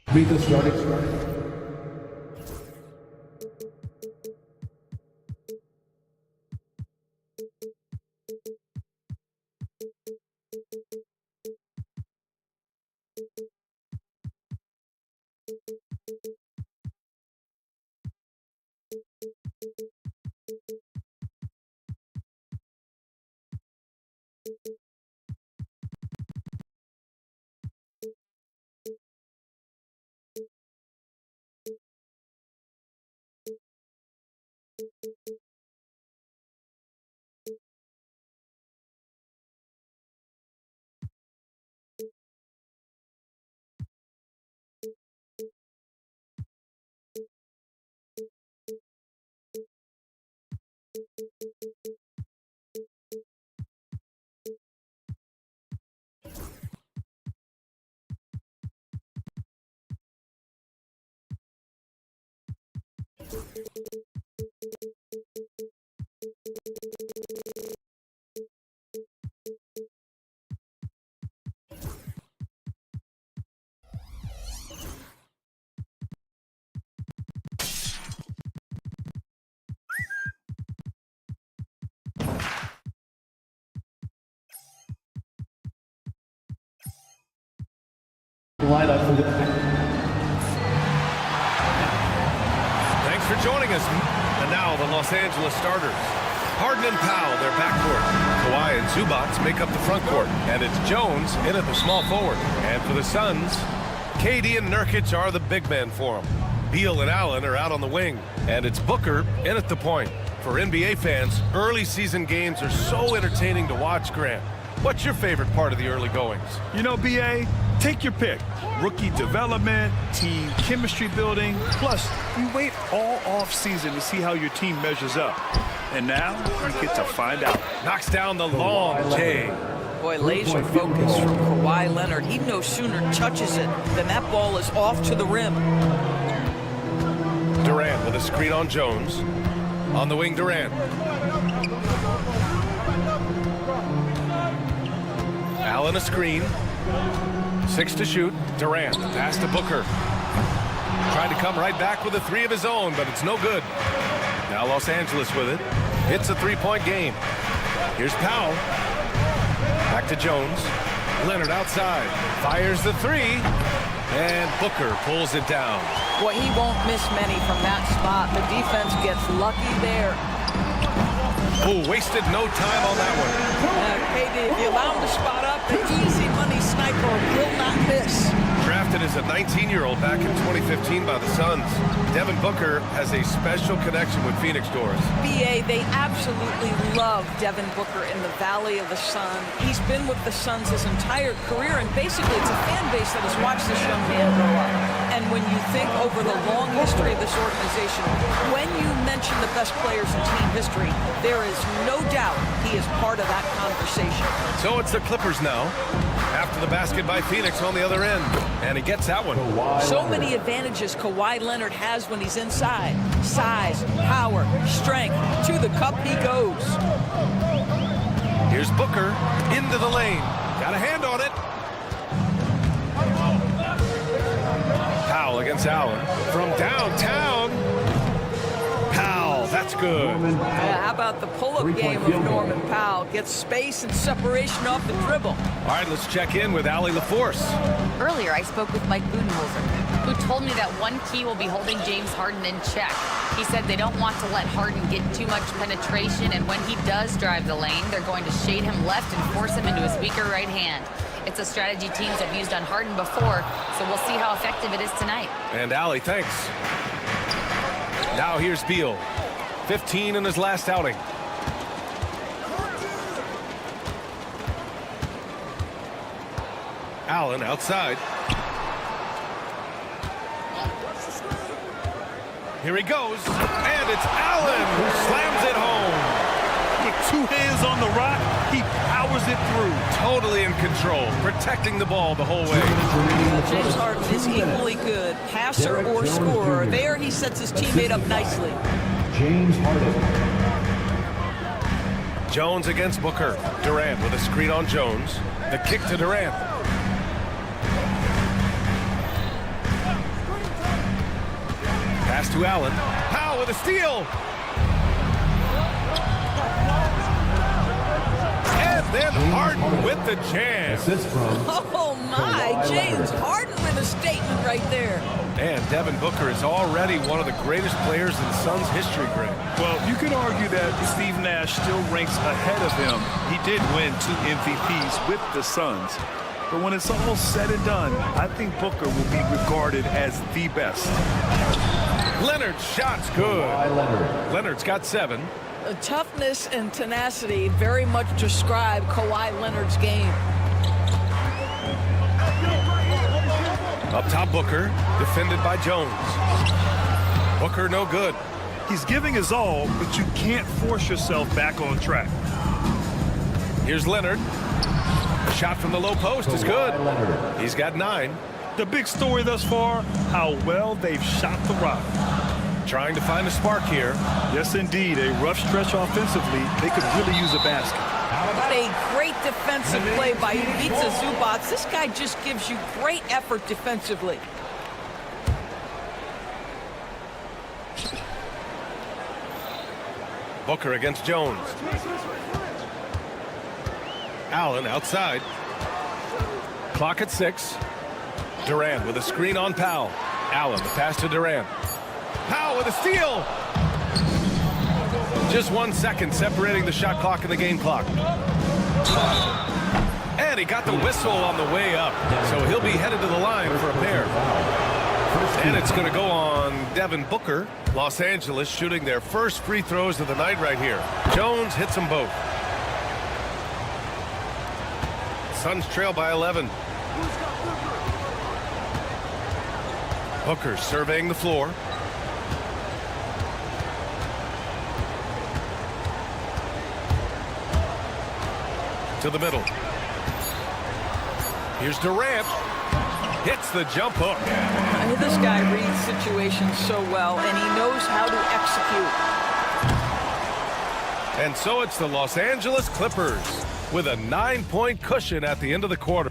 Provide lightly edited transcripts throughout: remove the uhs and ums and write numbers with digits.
Beatles yardage. Lineup for Thanks for joining us. And now the Los Angeles starters. Harden and Powell, their backcourt. Kawhi and Zubac make up the front court. And it's Jones in at the small forward. And for the Suns, KD and Nurkic are the big men for them. Beal and Allen are out on the wing. And it's Booker in at the point. For NBA fans, early season games are so entertaining to watch, Grant. What's your favorite part of the early goings? You know, BA, take your pick. Rookie development, team chemistry building. Plus, you wait all off season to see how your team measures up. And now, you get to find out. Knocks down the long J. Boy, laser focus from Kawhi Leonard. He no sooner touches it than that ball is off to the rim. Durant with a screen on Jones. On the wing, Durant. Allen a screen. 6 to shoot. Durant pass to Booker. Tried to come right back with a 3 of his own, but it's no good. Now Los Angeles with it. It's a 3-point game. Here's Powell. Back to Jones. Leonard outside. Fires the 3. And Booker pulls it down. Boy, he won't miss many from that spot. The defense gets lucky there. Oh, wasted no time on that one. KD, if you allow him to spot up, the easy money sniper will not miss. Drafted as a 19-year-old back in 2015 by the Suns, Devin Booker has a special connection with Phoenix Doors. BA, they absolutely love Devin Booker in the Valley of the Sun. He's been with the Suns his entire career, and basically it's a fan base that has watched this young man grow up. And when you think over the long history of this organization, when you mention the best players in team history, there is no doubt he is part of that conversation. So it's the Clippers now, after the basket by Phoenix on the other end. And he gets that one. So many advantages Kawhi Leonard has when he's inside. Size, power, strength. To the cup he goes. Here's Booker into the lane. Got a hand on it. Powell against Allen. From downtown. Powell, that's good. How about the pull-up game of Norman Powell? Gets space and separation off the dribble. All right, let's check in with Allie LaForce. Earlier, I spoke with Mike Budenholzer, who told me that one key will be holding James Harden in check. He said they don't want to let Harden get too much penetration, and when he does drive the lane, they're going to shade him left and force him into his weaker right hand. It's a strategy teams have used on Harden before, so we'll see how effective it is tonight. And Allie, thanks. Now here's Beal. 15 in his last outing. Allen outside. Here he goes, and it's Allen who slams it home. With 2 hands on the rock, he powers it through. Totally in control, protecting the ball the whole way. James Harden is equally good, passer or scorer. There he sets his teammate up nicely. James Harden. Jones against Booker. Durant with a screen on Jones. The kick to Durant. Pass to Allen. Powell with a steal. And then Harden with the jam. Assist from. Oh my, James Harden with a statement right there. And Devin Booker is already one of the greatest players in Suns history, Greg. Well, you could argue that Steve Nash still ranks ahead of him. He did win 2 MVPs with the Suns. But when it's all said and done, I think Booker will be regarded as the best. Leonard's shot's good. Leonard's got 7. The toughness and tenacity very much describe Kawhi Leonard's game. Up top, Booker, defended by Jones. Booker no good. He's giving his all, but you can't force yourself back on track. Here's Leonard. The shot from the low post is good. He's got 9. The big story thus far, how well they've shot the rock. Trying to find a spark here. Yes, indeed. A rough stretch offensively. They could really use a basket. But a great defensive play by Ivica Zubac. This guy just gives you great effort defensively. Booker against Jones. Allen outside. Clock at 6. Durant with a screen on Powell. Allen, the pass to Durant. Powell with a steal. Just 1 second separating the shot clock and the game clock. And he got the whistle on the way up. So he'll be headed to the line for a pair. And it's going to go on Devin Booker. Los Angeles shooting their first free throws of the night right here. Jones hits them both. Suns trail by 11. Booker surveying the floor. To the middle. Here's Durant. Hits the jump hook. This guy reads situations so well, and he knows how to execute. And so it's the Los Angeles Clippers with a 9-point cushion at the end of the quarter.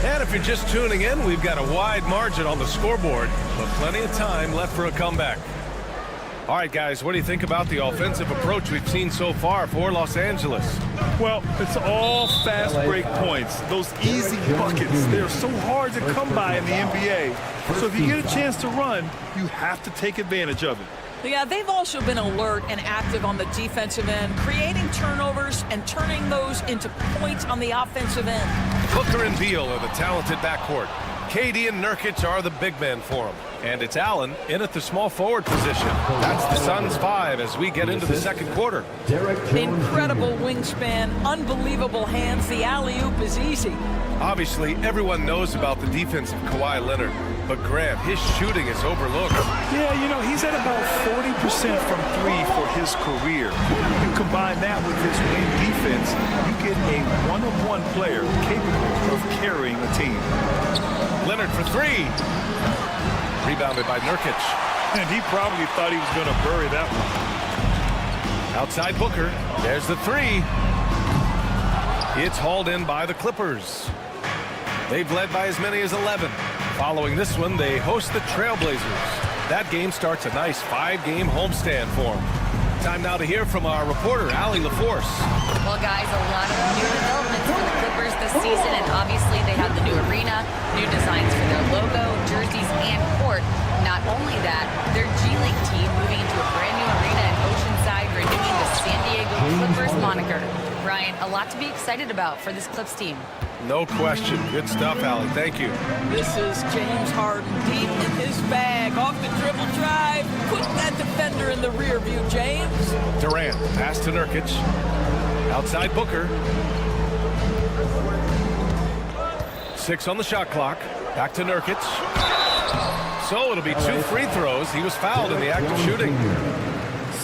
And if you're just tuning in, we've got a wide margin on the scoreboard, but plenty of time left for a comeback. All right, guys, what do you think about the offensive approach we've seen so far for Los Angeles? Well, it's all fast break points. Those easy buckets, they're so hard to come by in the NBA. So if you get a chance to run, you have to take advantage of it. Yeah, they've also been alert and active on the defensive end, creating turnovers and turning those into points on the offensive end. Booker and Beal are the talented backcourt. KD and Nurkic are the big men for him. And it's Allen in at the small forward position. That's the Suns 5 as we get into the second quarter. Incredible wingspan, unbelievable hands. The alley-oop is easy. Obviously, everyone knows about the defense of Kawhi Leonard, but Grant, his shooting is overlooked. Yeah, you know, he's at about 40% from 3 for his career. You combine that with his wing defense, you get a one-on-one player capable of carrying a team. Leonard for 3. Rebounded by Nurkic. And he probably thought he was going to bury that one. Outside Booker. There's the 3. It's hauled in by the Clippers. They've led by as many as 11. Following this one, they host the Trailblazers. That game starts a nice 5-game homestand for them. Time now to hear from our reporter, Allie LaForce. Well, guys, a lot of new developments for the Clippers this season, and obviously they have the new arena, new designs for their logo, jerseys, and court. Not only that, their G League team moving into a brand new arena in Oceanside, renewing the San Diego Ryan, a lot to be excited about for this Clips team. No question. Good stuff, Allie. Thank you. This is James Harden deep in his bag. Off the dribble drive. Put that defender in the rear view, James. Durant, pass to Nurkic. Outside Booker. 6 on the shot clock. Back to Nurkic. So it'll be 2 free throws. He was fouled in the act of shooting.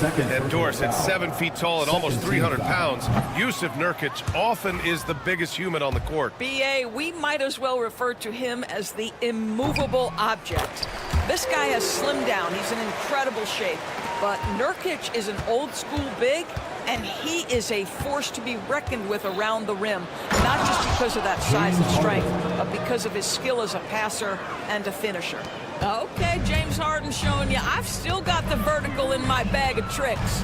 And Dorsett, 7 feet tall and almost 300 pounds. Yusuf Nurkic often is the biggest human on the court. B.A., we might as well refer to him as the immovable object. This guy has slimmed down. He's in incredible shape. But Nurkic is an old-school big, and he is a force to be reckoned with around the rim, not just because of that size and strength, but because of his skill as a passer and a finisher. Okay, James Harden showing you I've still got the vertical in my bag of tricks.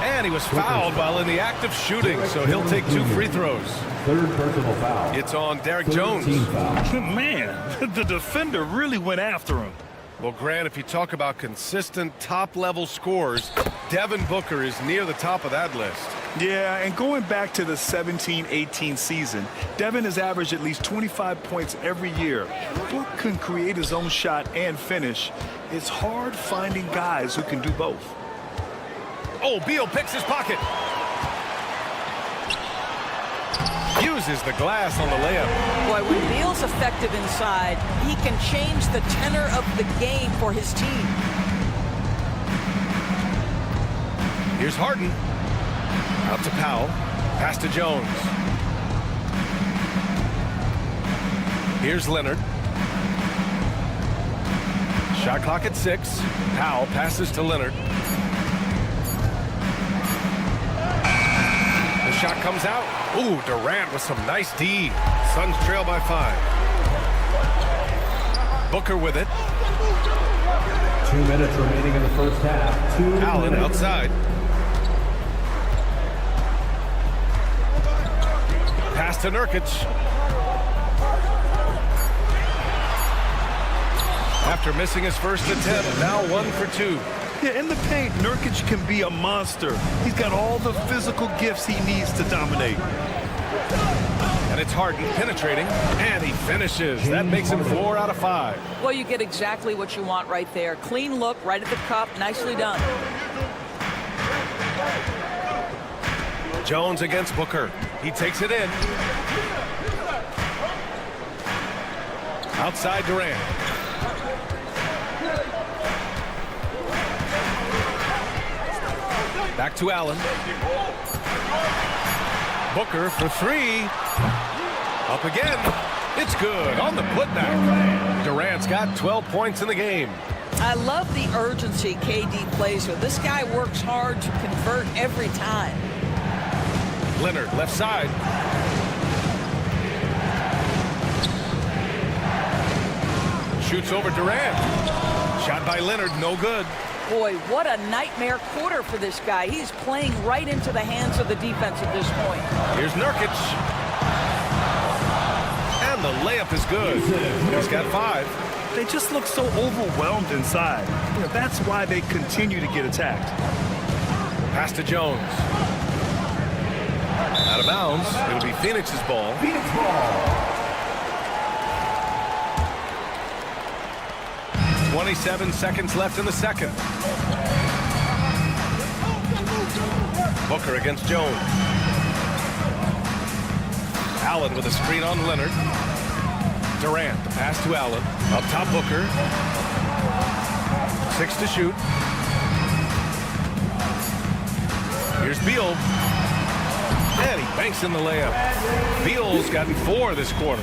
And he was fouled while in the act of shooting, so he'll take 2 free throws. Third personal foul. It's on Derrick Jones. Man, the defender really went after him. Well, Grant, if you talk about consistent top-level scores, Devin Booker is near the top of that list. Yeah, and going back to the 17-18 season, Devin has averaged at least 25 points every year. Book can create his own shot and finish. It's hard finding guys who can do both. Oh, Beal picks his pocket. Uses the glass on the layup. Boy, when Beal's effective inside, he can change the tenor of the game for his team. Here's Harden. Out to Powell. Pass to Jones. Here's Leonard. Shot clock at 6. Powell passes to Leonard. The shot comes out. Ooh, Durant with some nice D. Suns trail by 5. Booker with it. 2 minutes remaining in the first half. Allen outside. Pass to Nurkic. After missing his first attempt, now 1 for 2. Yeah, in the paint, Nurkic can be a monster. He's got all the physical gifts he needs to dominate. And it's Harden penetrating, and he finishes. That makes him 4 out of 5. Well, you get exactly what you want right there. Clean look, right at the cup, nicely done. Jones against Booker. He takes it in. Outside Durant. Back to Allen. Booker for 3. Up again. It's good on the putback. Durant's got 12 points in the game. I love the urgency KD plays with. This guy works hard to convert every time. Leonard, left side. Shoots over Durant. Shot by Leonard, no good. Boy, what a nightmare quarter for this guy. He's playing right into the hands of the defense at this point. Here's Nurkic. And the layup is good. He's got 5. They just look so overwhelmed inside. You know, that's why they continue to get attacked. Pass to Jones. Out of bounds. It'll be Phoenix's ball. Phoenix ball. 27 seconds left in the second. Booker against Jones. Allen with a screen on Leonard. Durant, the pass to Allen. Up top, Booker. 6 to shoot. Here's Beal. And he banks in the layup. Beal's gotten 4 this quarter.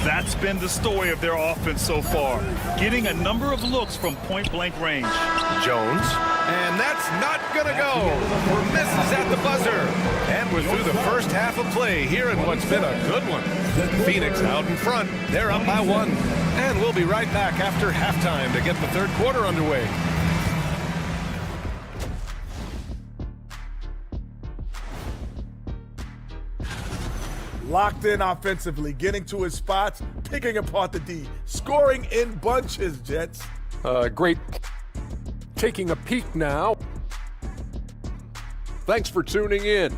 That's been the story of their offense so far, getting a number of looks from point-blank range. Jones, and that's not gonna go. Misses at the buzzer. And we're through the first half of play here in what's been a good one. Phoenix out in front. They're up by 1. And we'll be right back after halftime to get the third quarter underway. Locked in offensively, getting to his spots, picking apart the D, scoring in bunches, Jets. Great. Taking a peek now. Thanks for tuning in.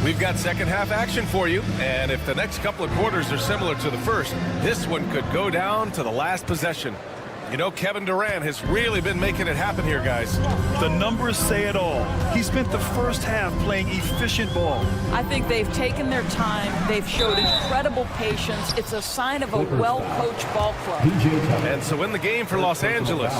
We've got second half action for you, and if the next couple of quarters are similar to the first, this one could go down to the last possession. You know, Kevin Durant has really been making it happen here, guys. The numbers say it all. He spent the first half playing efficient ball. I think they've taken their time. They've showed incredible patience. It's a sign of a well-coached ball club. And so in the game for Los Angeles,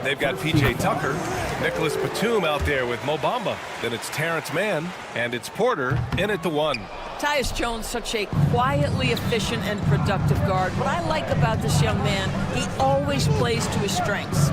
they've got P.J. Tucker, Nicholas Batum out there with Mo Bamba. Then it's Terrence Mann, and it's Porter in at the 1. Tyus Jones, such a quietly efficient and productive guard. What I like about this young man, he always plays to his strengths.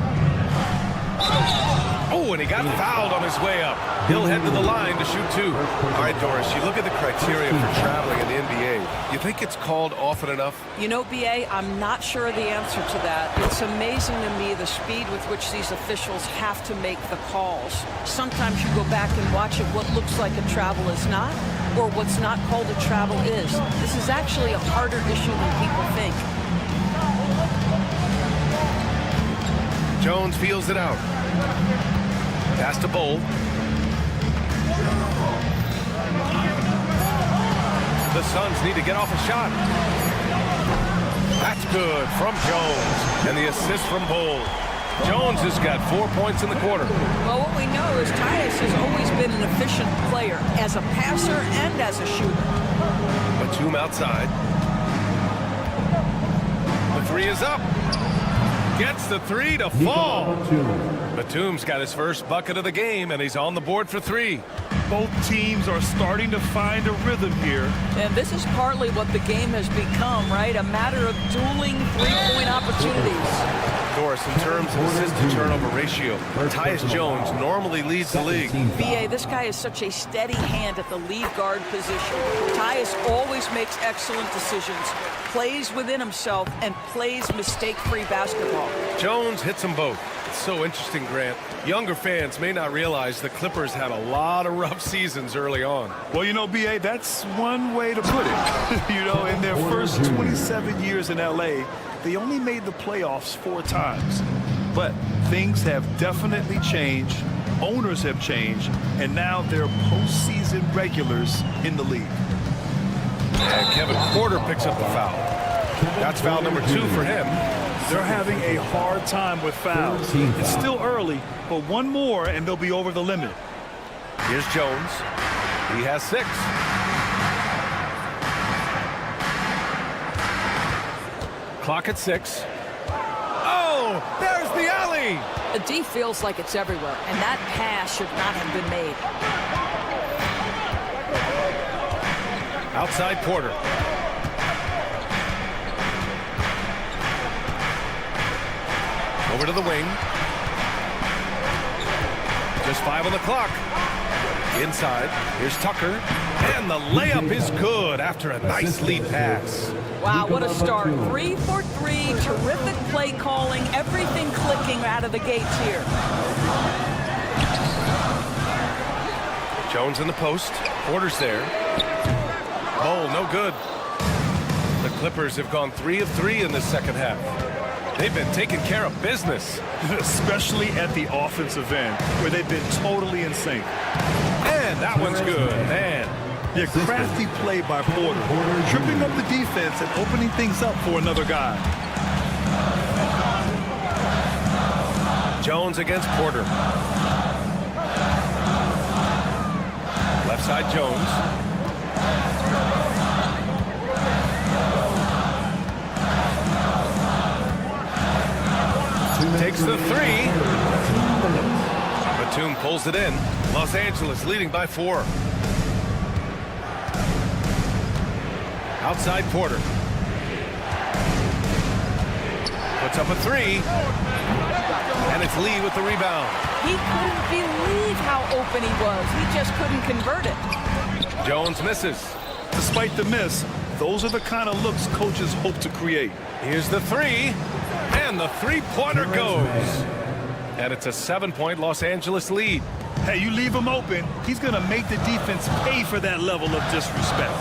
Oh, and he got fouled on his way up. He'll head to the line to shoot 2. All right, Doris, you look at the criteria for traveling in the NBA. You think it's called often enough? You know, B.A., I'm not sure of the answer to that. It's amazing to me the speed with which these officials have to make the calls. Sometimes you go back and watch it, what looks like a travel is not, or what's not called a travel is. This is actually a harder issue than people think. Jones feels it out. Pass to Bowl. The Suns need to get off a shot. That's good from Jones. And the assist from Bowl. Jones has got 4 points in the quarter. Well, what we know is Tyus has always been an efficient player as a passer and as a shooter. Batum outside. The 3 is up. Gets the 3 to fall. Batum's got his first bucket of the game, and he's on the board for 3. Both teams are starting to find a rhythm here. And this is partly what the game has become, right? A matter of dueling three-point opportunities. Doris, in terms of assist-to-turnover ratio, Tyus Jones normally leads the league. B.A., this guy is such a steady hand at the lead guard position. Tyus always makes excellent decisions, plays within himself, and plays mistake-free basketball. Jones hits them both. It's so interesting, Grant. Younger fans may not realize the Clippers had a lot of rough seasons early on. Well, you know, B.A., that's one way to put it. You know, in their first 27 years in L.A., they only made the playoffs 4 times. But things have definitely changed. Owners have changed. And now they're postseason regulars in the league. And Kevin Porter picks up the foul. That's foul number 2 for him. They're having a hard time with fouls. It's still early, but one more and they'll be over the limit. Here's Jones. He has 6. Clock at 6. Oh, there's the alley. The D feels like it's everywhere, and that pass should not have been made. Outside Porter. Over to the wing. Just 5 on the clock. Inside. Here's Tucker. And the layup is good after a nice lead pass. Wow, what a start. 3 for 3. Terrific play calling. Everything clicking out of the gates here. Jones in the post. Porter's there. Oh, no good. The Clippers have gone 3 of 3 in this second half. They've been taking care of business. Especially at the offensive end, where they've been totally in sync. And that one's good. Man. Yeah, crafty play by Porter, tripping up the defense and opening things up for another guy. Jones against Porter. Left side Jones. Takes the 3. Batum pulls it in. Los Angeles leading by 4. Outside Porter. Puts up a 3. And it's Lee with the rebound. He couldn't believe how open he was. He just couldn't convert it. Jones misses. Despite the miss, those are the kind of looks coaches hope to create. Here's the 3. And the 3-pointer goes. And it's a 7-point Los Angeles lead. Hey, you leave him open, he's going to make the defense pay for that level of disrespect.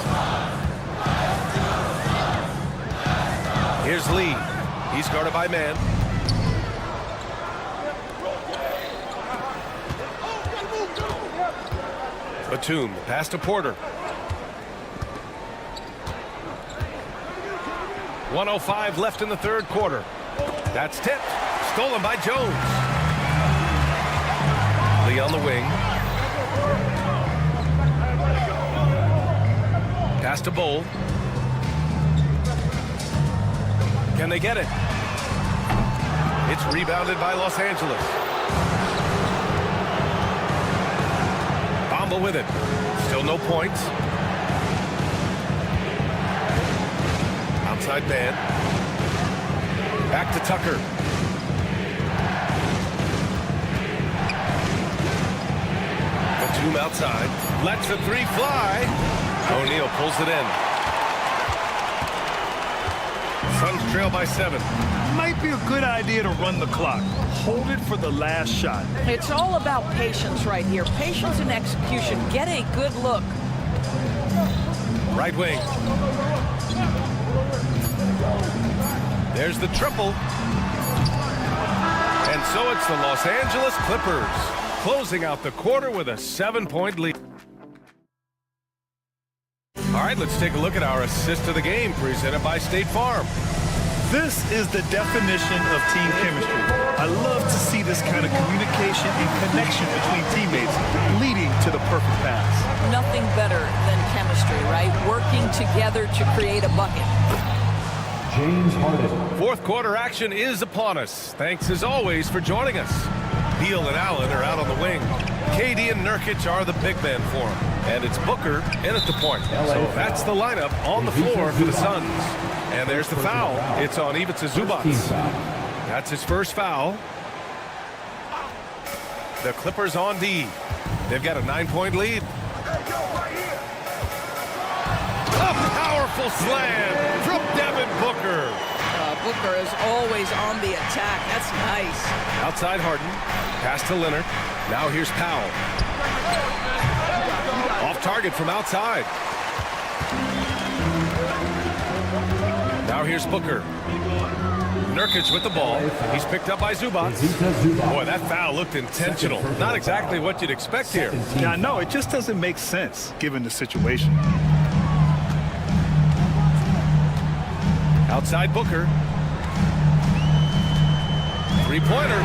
Here's Lee. He's guarded by man. Batum, pass to Porter. 1:05 left in the third quarter. That's tipped. Stolen by Jones. Lee on the wing. Pass to Bowl. Can they get it? It's rebounded by Los Angeles. Bamba with it. Still no points. Outside man. Back to Tucker. Batum outside. Lets the three fly. O'Neal pulls it in. Suns trail by 7. Might be a good idea to run the clock. Hold it for the last shot. It's all about patience right here. Patience and execution. Get a good look. Right wing. There's the triple. And so it's the Los Angeles Clippers closing out the quarter with a 7-point lead. All right, let's take a look at our assist of the game presented by State Farm. This is the definition of team chemistry. I love to see this kind of communication and connection between teammates leading to the perfect pass. Nothing better than chemistry, right? Working together to create a bucket. James Harden. Fourth quarter action is upon us. Thanks as always for joining us. Beal and Allen are out on the wing. KD and Nurkic are the big men for him. And it's Booker in at the point. So that's the lineup on the floor for the Suns. And there's the foul. It's on Ivica Zubac. That's his first foul. The Clippers on D. They've got a 9-point lead. A powerful slam from Devin Booker. Booker is always on the attack. That's nice. Outside Harden. Pass to Leonard. Now here's Powell. Off target from outside. Now here's Booker. Nurkic with the ball. He's picked up by Zubac. Boy, that foul looked intentional. Not exactly what you'd expect here. Yeah, no, it just doesn't make sense given the situation. Outside Booker. Three-pointer.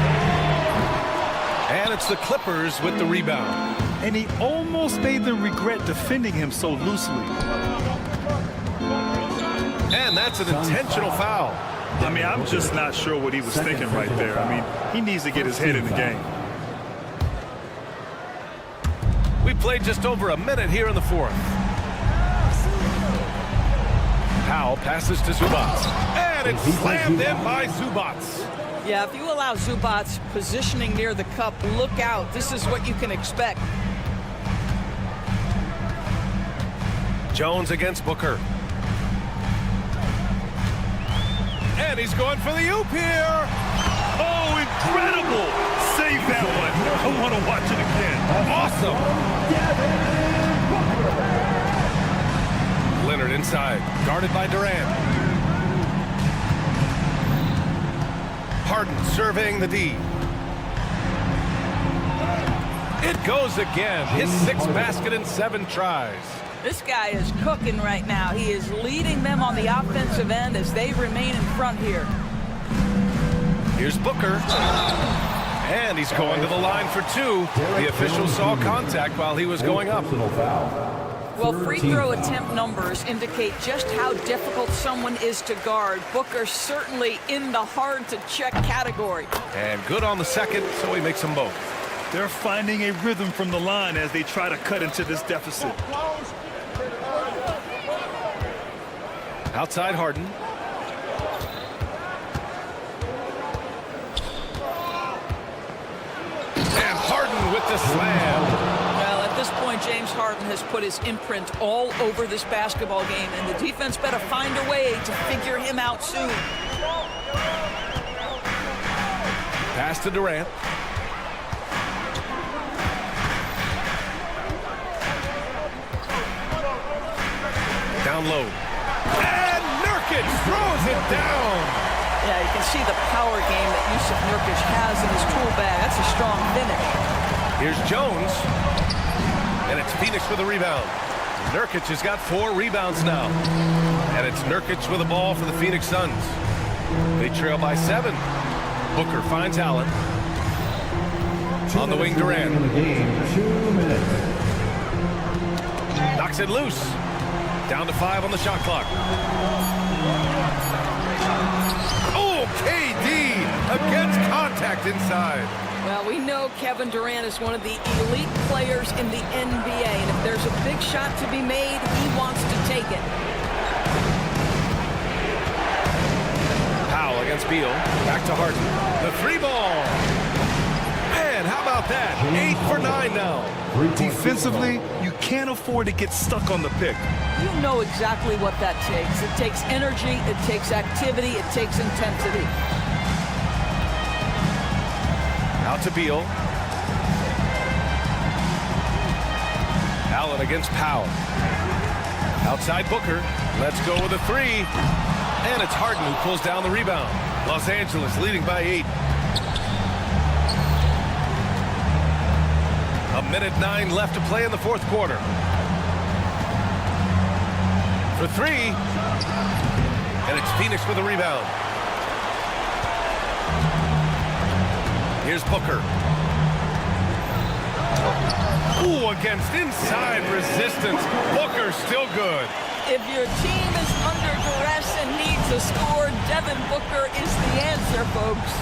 And it's the Clippers with the rebound. And he almost made them regret defending him so loosely. And that's an intentional foul. I mean, I'm just not sure what he was thinking right there. I mean, he needs to get his head in the game. We played just over a minute here in the fourth. Powell passes to Zubac. And it's slammed in by Zubac. Yeah, if you allow Zubac positioning near the cup, look out. This is what you can expect. Jones against Booker. And he's going for the oop here. Oh, incredible! Save that one. I want to watch it again. Awesome. Leonard inside, guarded by Durant. Harden surveying the D. It goes again. His 6th basket in 7 tries. This guy is cooking right now. He is leading them on the offensive end as they remain in front here. Here's Booker. And he's going to the line for 2. The official saw contact while he was going up. Well, free throw attempt numbers indicate just how difficult someone is to guard. Booker certainly in the hard-to-check category. And good on the second, so he makes them both. They're finding a rhythm from the line as they try to cut into this deficit. Outside Harden. And Harden with the slam. Well, at this point, James Harden has put his imprint all over this basketball game, and the defense better find a way to figure him out soon. Pass to Durant. Down low. And Nurkic throws it down. Yeah, you can see the power game that Yusuf Nurkic has in his tool bag. That's a strong finish. Here's Jones. And it's Phoenix with a rebound. Nurkic has got 4 rebounds now. And it's Nurkic with the ball for the Phoenix Suns. They trail by 7. Booker finds Allen. On the wing, Durant. In the game, 2 minutes. Knocks it loose. Down to 5 on the shot clock. Oh, KD against contact inside. Well, we know Kevin Durant is one of the elite players in the NBA, and if there's a big shot to be made, he wants to take it. Powell against Beal. Back to Harden. The 3 ball. Man, how about that? 8 for 9 now. Defensively, you can't afford to get stuck on the pick. You know exactly what that takes. It takes energy, it takes activity, it takes intensity. Out to Beal. Allen against Powell. Outside Booker. Let's go with a 3. And it's Harden who pulls down the rebound. Los Angeles leading by 8. A minute 9 left to play in the 4th quarter. For 3. And it's Phoenix with a rebound. Here's Booker. Ooh, against inside resistance. Booker still good. If your team is under duress and needs a score, Devin Booker is the answer, folks.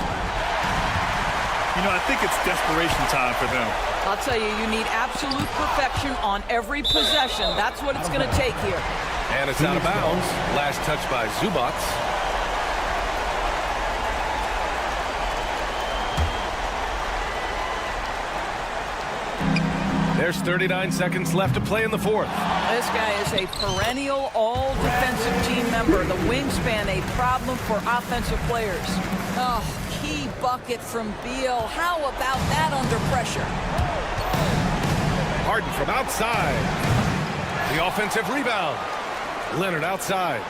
You know, I think it's desperation time for them. I'll tell you, you need absolute perfection on every possession. That's what it's going to take here. And it's out of bounds. Last touch by Zubac. There's 39 seconds left to play in the 4th. This guy is a perennial all-defensive team member. The wingspan, a problem for offensive players. Oh, key bucket from Beal. How about that under pressure? Harden from outside. The offensive rebound. Leonard outside.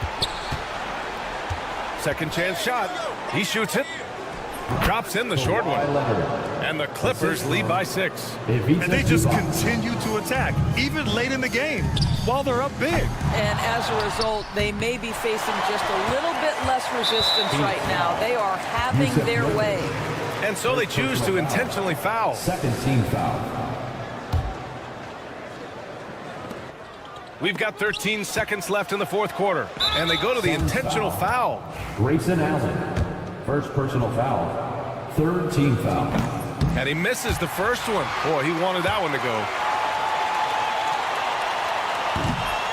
Second chance shot. He shoots it. Drops in the short one. And the Clippers lead by 6. And they just continue to attack, even late in the game, while they're up big. And as a result, they may be facing just a little bit less resistance right now. They are having their way. And so they choose to intentionally foul. Second team foul. We've got 13 seconds left in the 4th quarter. And they go to the intentional foul. Grayson Allen. First personal foul. Third team foul. And he misses the first one. Boy, he wanted that one to go.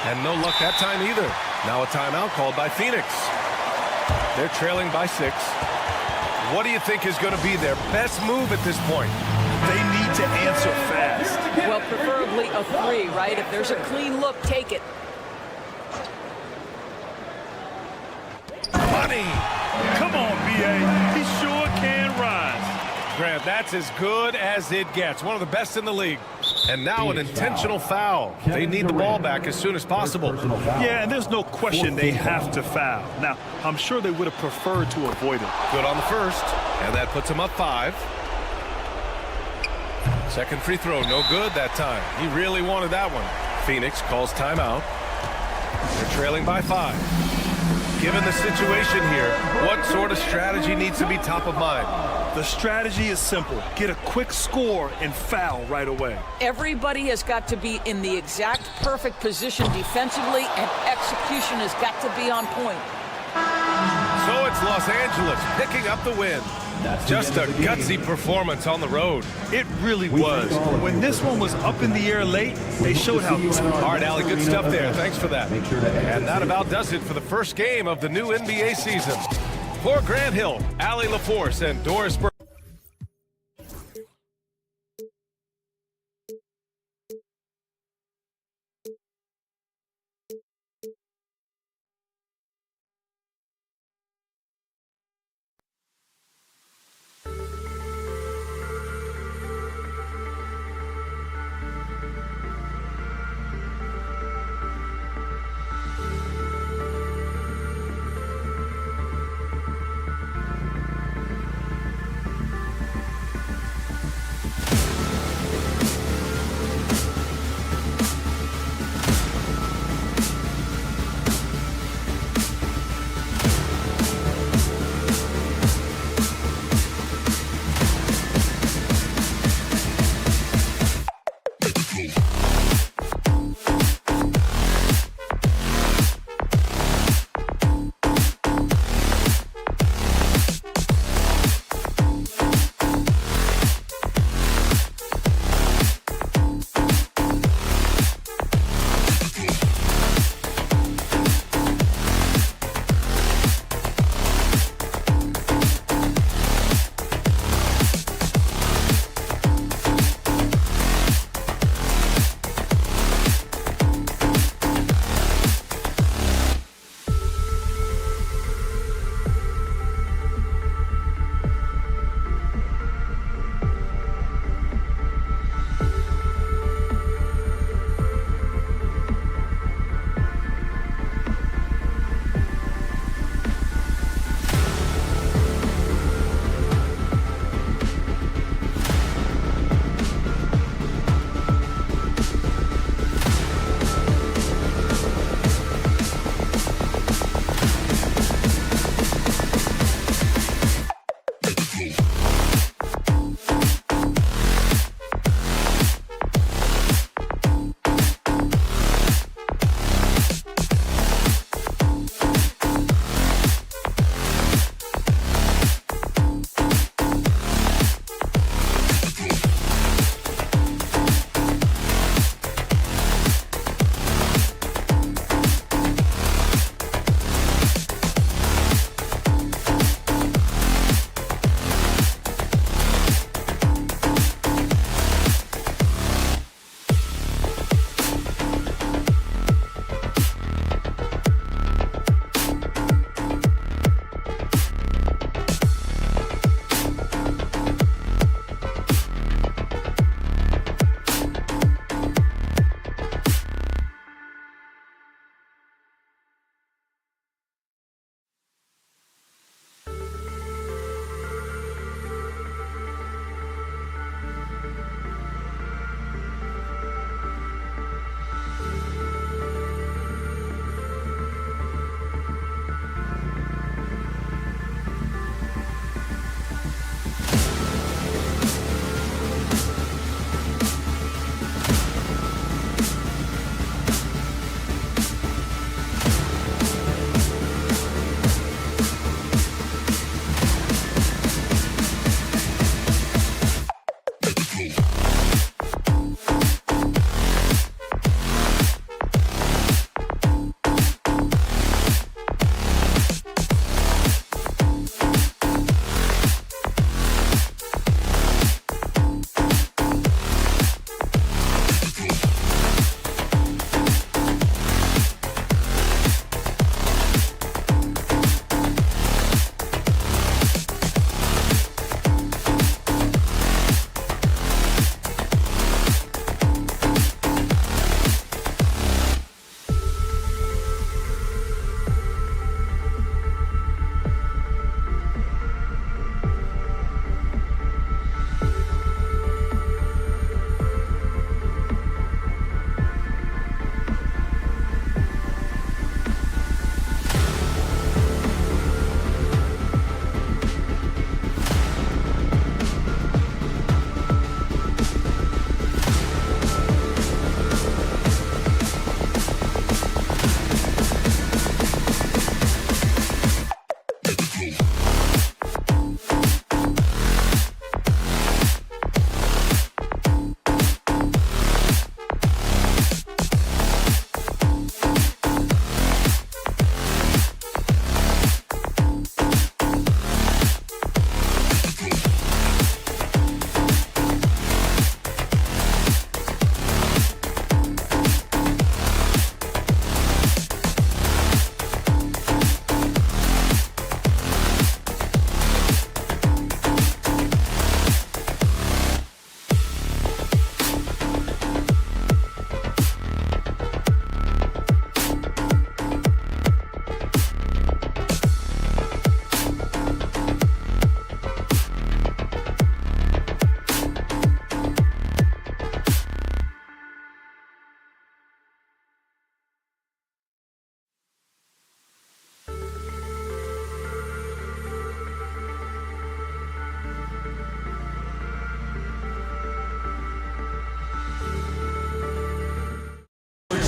And no luck that time either. Now a timeout called by Phoenix. They're trailing by 6. What do you think is going to be their best move at this point? They need to answer fast. Well, preferably a 3, right? If there's a clean look, take it. Money! Come on, B.A. He sure can rise. Grant, that's as good as it gets. One of the best in the league. And now an intentional foul. They need the ball back as soon as possible. Yeah, and there's no question they have to foul. Now, I'm sure they would have preferred to avoid it. Good on the first. And that puts him up 5. Second free throw, no good that time. He really wanted that one. Phoenix calls timeout. They're trailing by 5. Given the situation here, what sort of strategy needs to be top of mind? The strategy is simple. Get a quick score and foul right away. Everybody has got to be in the exact perfect position defensively, and execution has got to be on point. So it's Los Angeles picking up the win. Just a gutsy performance on the road. It really was. When this one was up in the air late, they showed how tough. All right, Allie, good stuff there. Thanks for that. And that about does it for the first game of the new NBA season. For Grant Hill, Allie LaForce, and Doris Burke.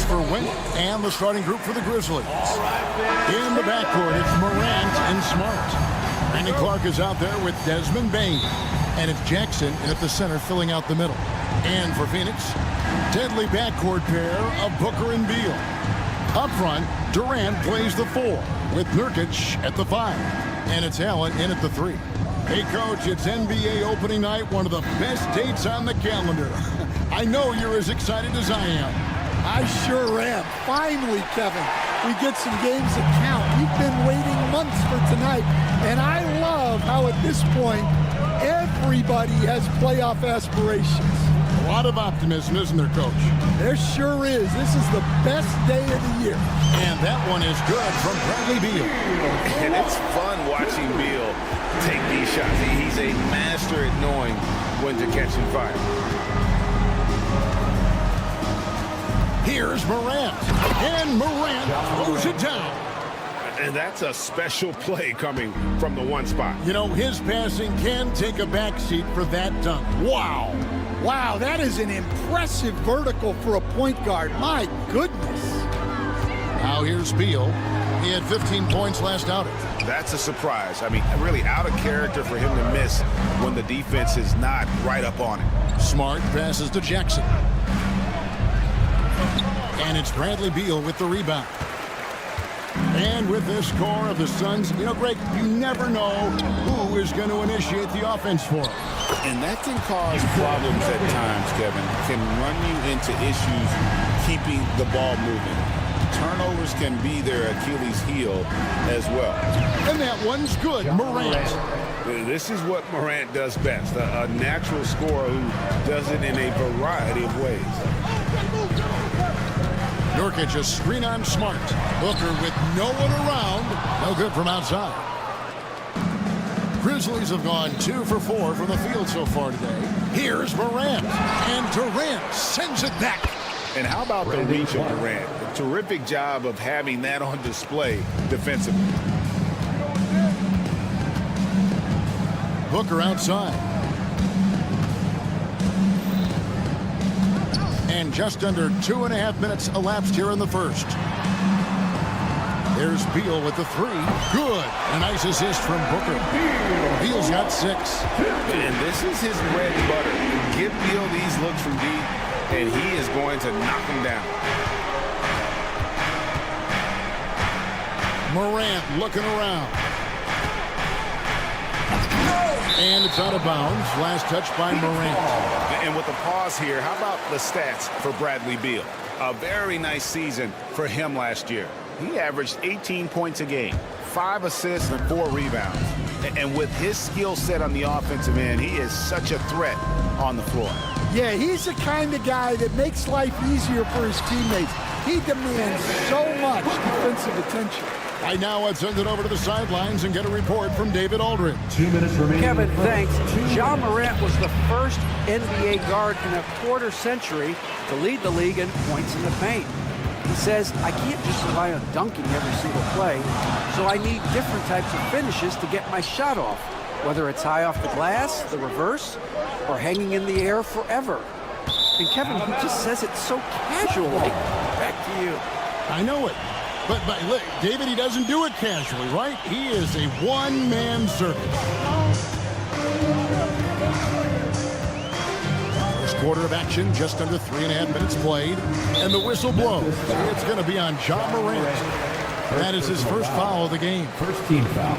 Memphis for Wink and the starting group for the Grizzlies. In the backcourt, it's Morant and Smart. Brandon Clark is out there with Desmond Bain. And it's Jackson at the center filling out the middle. And for Phoenix, deadly backcourt pair of Booker and Beal. Up front, Durant plays the 4 with Nurkic at the 5. And it's Allen in at the 3. Hey, Coach, it's NBA opening night, one of the best dates on the calendar. I know you're as excited as I am. I sure am. Finally, Kevin, we get some games that count. We've been waiting months for tonight, and I love how at this point, everybody has playoff aspirations. A lot of optimism, isn't there, Coach? There sure is. This is the best day of the year. And that one is good from Bradley Beal. And it's fun watching Beal take these shots. He's a master at knowing when to catch and fire. Here's Morant. And Morant throws it down. And that's a special play coming from the 1 spot. You know, his passing can take a backseat for that dunk. Wow. Wow, that is an impressive vertical for a point guard. My goodness. Now here's Beal. He had 15 points last outing. That's a surprise. I mean, really out of character for him to miss when the defense is not right up on him. Smart passes to Jackson. And it's Bradley Beal with the rebound. And with this score of the Suns, you know, Greg, you never know who is going to initiate the offense for them. And that can cause problems at times, Kevin. Can run you into issues keeping the ball moving. Turnovers can be their Achilles heel as well. And that one's good, Morant. This is what Morant does best, a natural scorer who does it in a variety of ways. Nurkic a screen on Smart. Booker with no one around. No good from outside. Grizzlies have gone 2 for 4 from the field so far today. Here's Morant. And Durant sends it back. And how about the reach of Durant? A terrific job of having that on display defensively. Booker outside. And just under 2.5 minutes elapsed here in the first. There's Beal with the 3. Good. A nice assist from Booker. Beal's got 6. And this is his bread and butter. Give Beal these looks from deep, and he is going to knock them down. Morant looking around. And it's out of bounds. Last touch by Morant. And with the pause here, how about the stats for Bradley Beal? A very nice season for him last year. He averaged 18 points a game, 5 assists and 4 rebounds. And with his skill set on the offensive end, he is such a threat on the floor. Yeah, he's the kind of guy that makes life easier for his teammates. He demands so much defensive attention. Right now, let's send it over to the sidelines and get a report from David Aldridge. 2 minutes remaining. Kevin, thanks. Ja Morant was the first NBA guard in a quarter century to lead the league in points in the paint. He says, I can't just rely on dunking every single play, so I need different types of finishes to get my shot off, whether it's high off the glass, the reverse, or hanging in the air forever. And Kevin, he just says it so casually. Back to you. I know it. But look, David, he doesn't do it casually, right? He is a one-man circus. First quarter of action, just under 3.5 minutes played. And the whistle blows. It's going to be on Ja Morant. That is his first foul of the game. First team foul.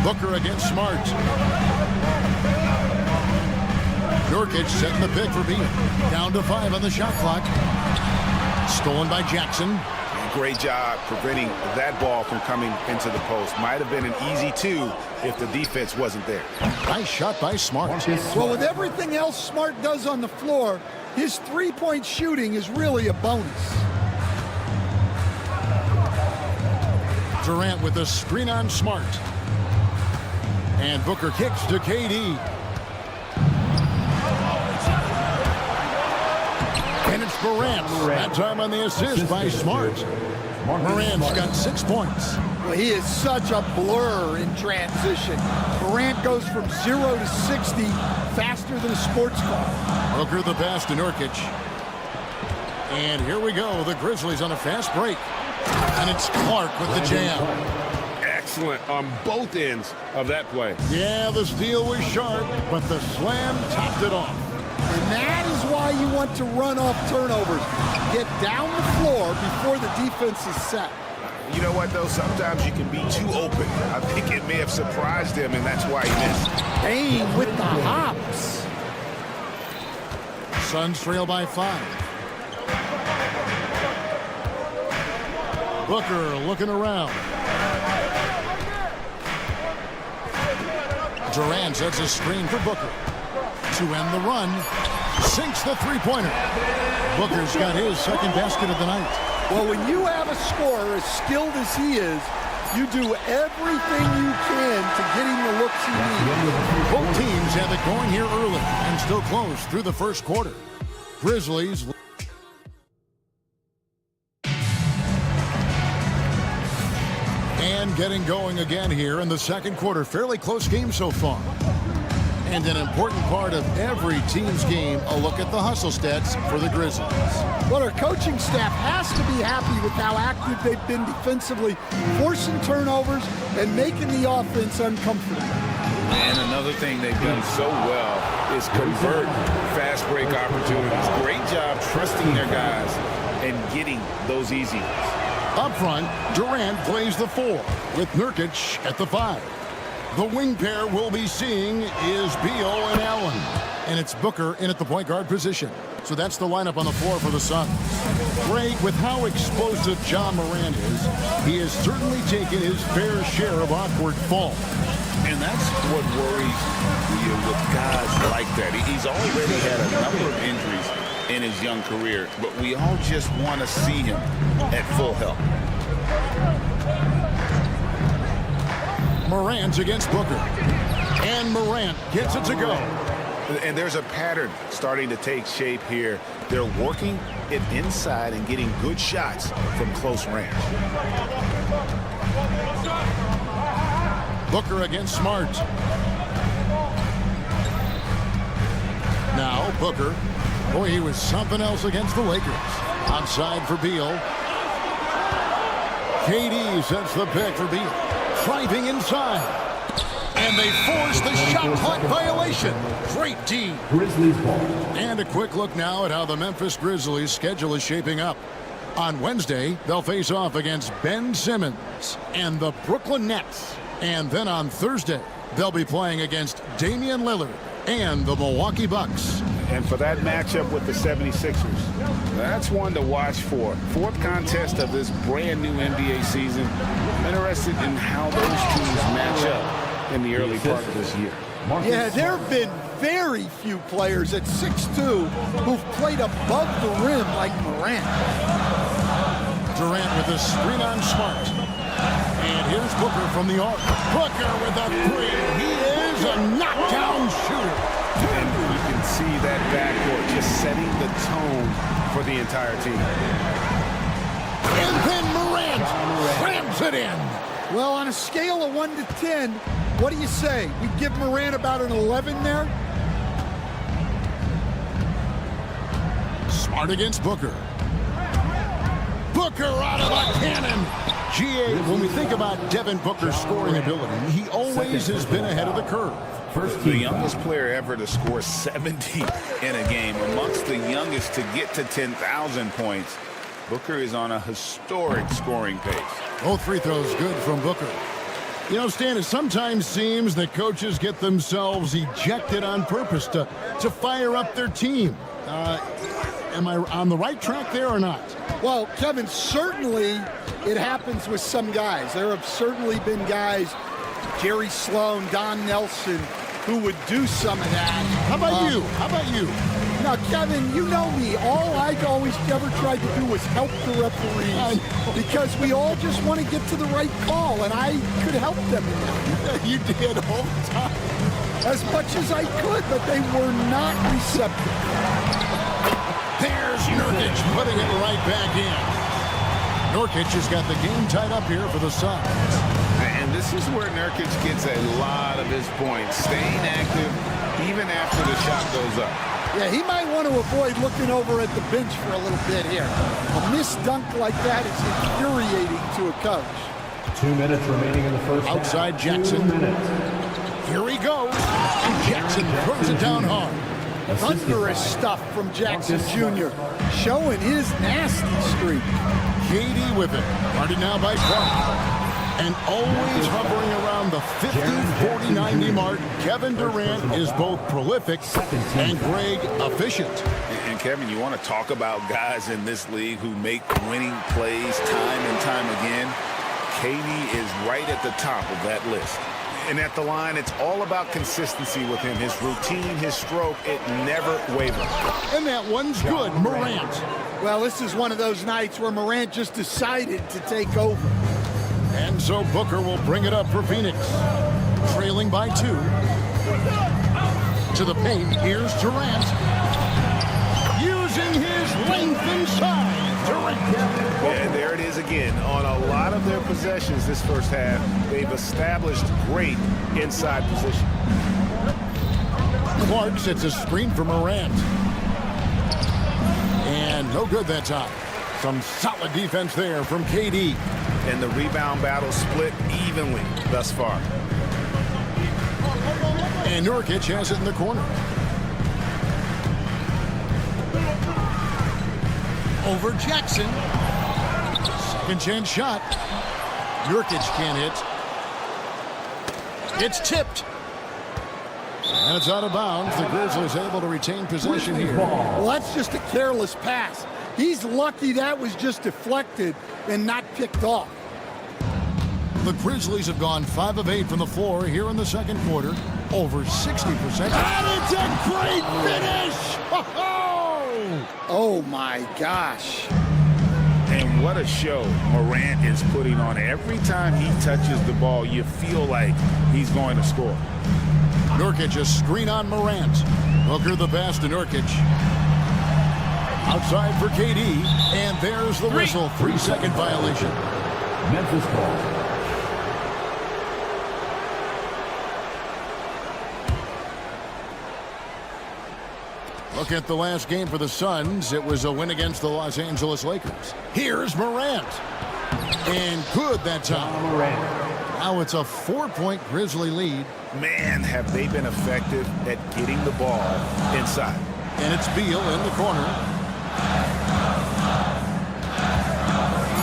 Booker against Smart. Nurkic setting the pick for Beal. Down to 5 on the shot clock. Stolen by Jackson. Great job preventing that ball from coming into the post. Might have been an easy 2 if the defense wasn't there. Nice shot by Smart. Well, with everything else Smart does on the floor, his three-point shooting is really a bonus. Durant with a screen on Smart. And Booker kicks to KD. And it's Morant. That time on the assist by Smart. Morant's got 6 points. Well, he is such a blur in transition. Morant goes from 0 to 60 faster than a sports car. Booker the pass to Nurkic. And here we go. The Grizzlies on a fast break. And it's Clark with the jam. Excellent on both ends of that play. Yeah, the steal was sharp, but the slam topped it off. And that is why you want to run off turnovers. Get down the floor before the defense is set. You know what, though? Sometimes you can be too open. I think it may have surprised him, and that's why he missed. Bane with the hops. Suns trail by 5. Booker looking around. Durant sets a screen for Booker. To end the run, sinks the three-pointer. Booker's got his second basket of the night. Well, when you have a scorer as skilled as he is, you do everything you can to get him the looks he needs. Both teams have it going here early and still close through the first quarter. Grizzlies. And getting going again here in the second quarter. Fairly close game so far. And an important part of every team's game, a look at the hustle stats for the Grizzlies. Well, our coaching staff has to be happy with how active they've been defensively, forcing turnovers and making the offense uncomfortable. And another thing they've done so well is convert fast break opportunities. Great job trusting their guys and getting those easy ones. Up front, Durant plays the 4 with Nurkic at the 5. The wing pair we'll be seeing is Beal and Allen. And it's Booker in at the point guard position. So that's the lineup on the floor for the Suns. Greg, with how explosive John Morant is, he has certainly taken his fair share of awkward falls. And that's what worries you with guys like that. He's already had a number of injuries in his young career, but we all just want to see him at full health. Morant against Booker. And Morant gets it to go. And there's a pattern starting to take shape here. They're working it inside and getting good shots from close range. Booker against Smart. Now Booker. Boy, he was something else against the Lakers. Onside for Beal. KD sets the pick for Beal. Driving inside. And they force the shot clock violation. Great D. Grizzlies ball. And a quick look now at how the Memphis Grizzlies schedule is shaping up. On Wednesday, they'll face off against Ben Simmons and the Brooklyn Nets. And then on Thursday, they'll be playing against Damian Lillard and the Milwaukee Bucks. And for that matchup with the 76ers, that's one to watch for. Fourth contest of this brand new NBA season. Interested in how those teams match up in the early part of this year. Yeah, there have been very few players at 6'2" who've played above the rim like Morant. Durant with a screen on Smart. And here's Booker from the arc. Booker with a 3. He is a knockdown shooter. And you can see that backcourt just setting the tone for the entire team. And then Morant slams it in. Well, on a scale of 1 to 10, what do you say? We give Morant about an 11 there? Smart against Booker. Booker out of a cannon. GA, when we think about Devin Booker's scoring ability, he always has been ahead of the curve. The youngest player ever to score 70 in a game, amongst the youngest to get to 10,000 points. Booker is on a historic scoring pace. Both free throws good from Booker. You know, Stan, it sometimes seems that coaches get themselves ejected on purpose to fire up their team. Am I on the right track there or not? Well, Kevin, certainly it happens with some guys. There have certainly been guys, Jerry Sloan, Don Nelson, who would do some of that. How about you? How about you? Now, Kevin, you know me. All I always ever tried to do was help the referees because we all just want to get to the right call, and I could help them in that. You did all the time. As much as I could, but they were not receptive. There's Nurkic putting it right back in. Nurkic has got the game tied up here for the Suns. And this is where Nurkic gets a lot of his points, staying active even after the shot goes up. Yeah, he might want to avoid looking over at the bench for a little bit here. A missed dunk like that is infuriating to a coach. 2 minutes remaining in the first half. Outside Jackson. 2 minutes. Here he goes. And Jackson throws it down hard. Thunderous stuff from Jackson Jr. showing his nasty streak. KD with it. Guarded now by Clark. And always hovering around the 50, 40, 90 mark, Kevin Durant is both prolific and Greg efficient. And Kevin, you want to talk about guys in this league who make winning plays time and time again? KD is right at the top of that list. And at the line, it's all about consistency with him. His routine, his stroke, it never wavers. And that one's good, Morant. Well, this is one of those nights where Morant just decided to take over. And so Booker will bring it up for Phoenix. Trailing by 2. To the paint, here's Durant. Using his length and size. Durant. And there it is again. On a lot of their possessions this first half, they've established great inside position. Clark sets a screen for Morant. And no good that time. Some solid defense there from KD. And the rebound battle split evenly thus far. And Nurkic has it in the corner. Over Jackson. Second chance shot. Nurkic can't hit. It's tipped. And it's out of bounds. The Grizzlies able to retain possession here. Well, that's just a careless pass. He's lucky that was just deflected and not picked off. The Grizzlies have gone 5 of 8 from the floor here in the second quarter. Over 60%. And it's a great finish! Oh my gosh. And what a show Morant is putting on. Every time he touches the ball, you feel like he's going to score. Nurkic a screen on Morant. Booker the pass to Nurkic. Outside for KD. And there's the whistle. 3-second violation. Memphis ball. Look at the last game for the Suns. It was a win against the Los Angeles Lakers. Here's Morant. And good that time. Now it's a 4-point Grizzly lead. Man, have they been effective at getting the ball inside. And it's Beal in the corner.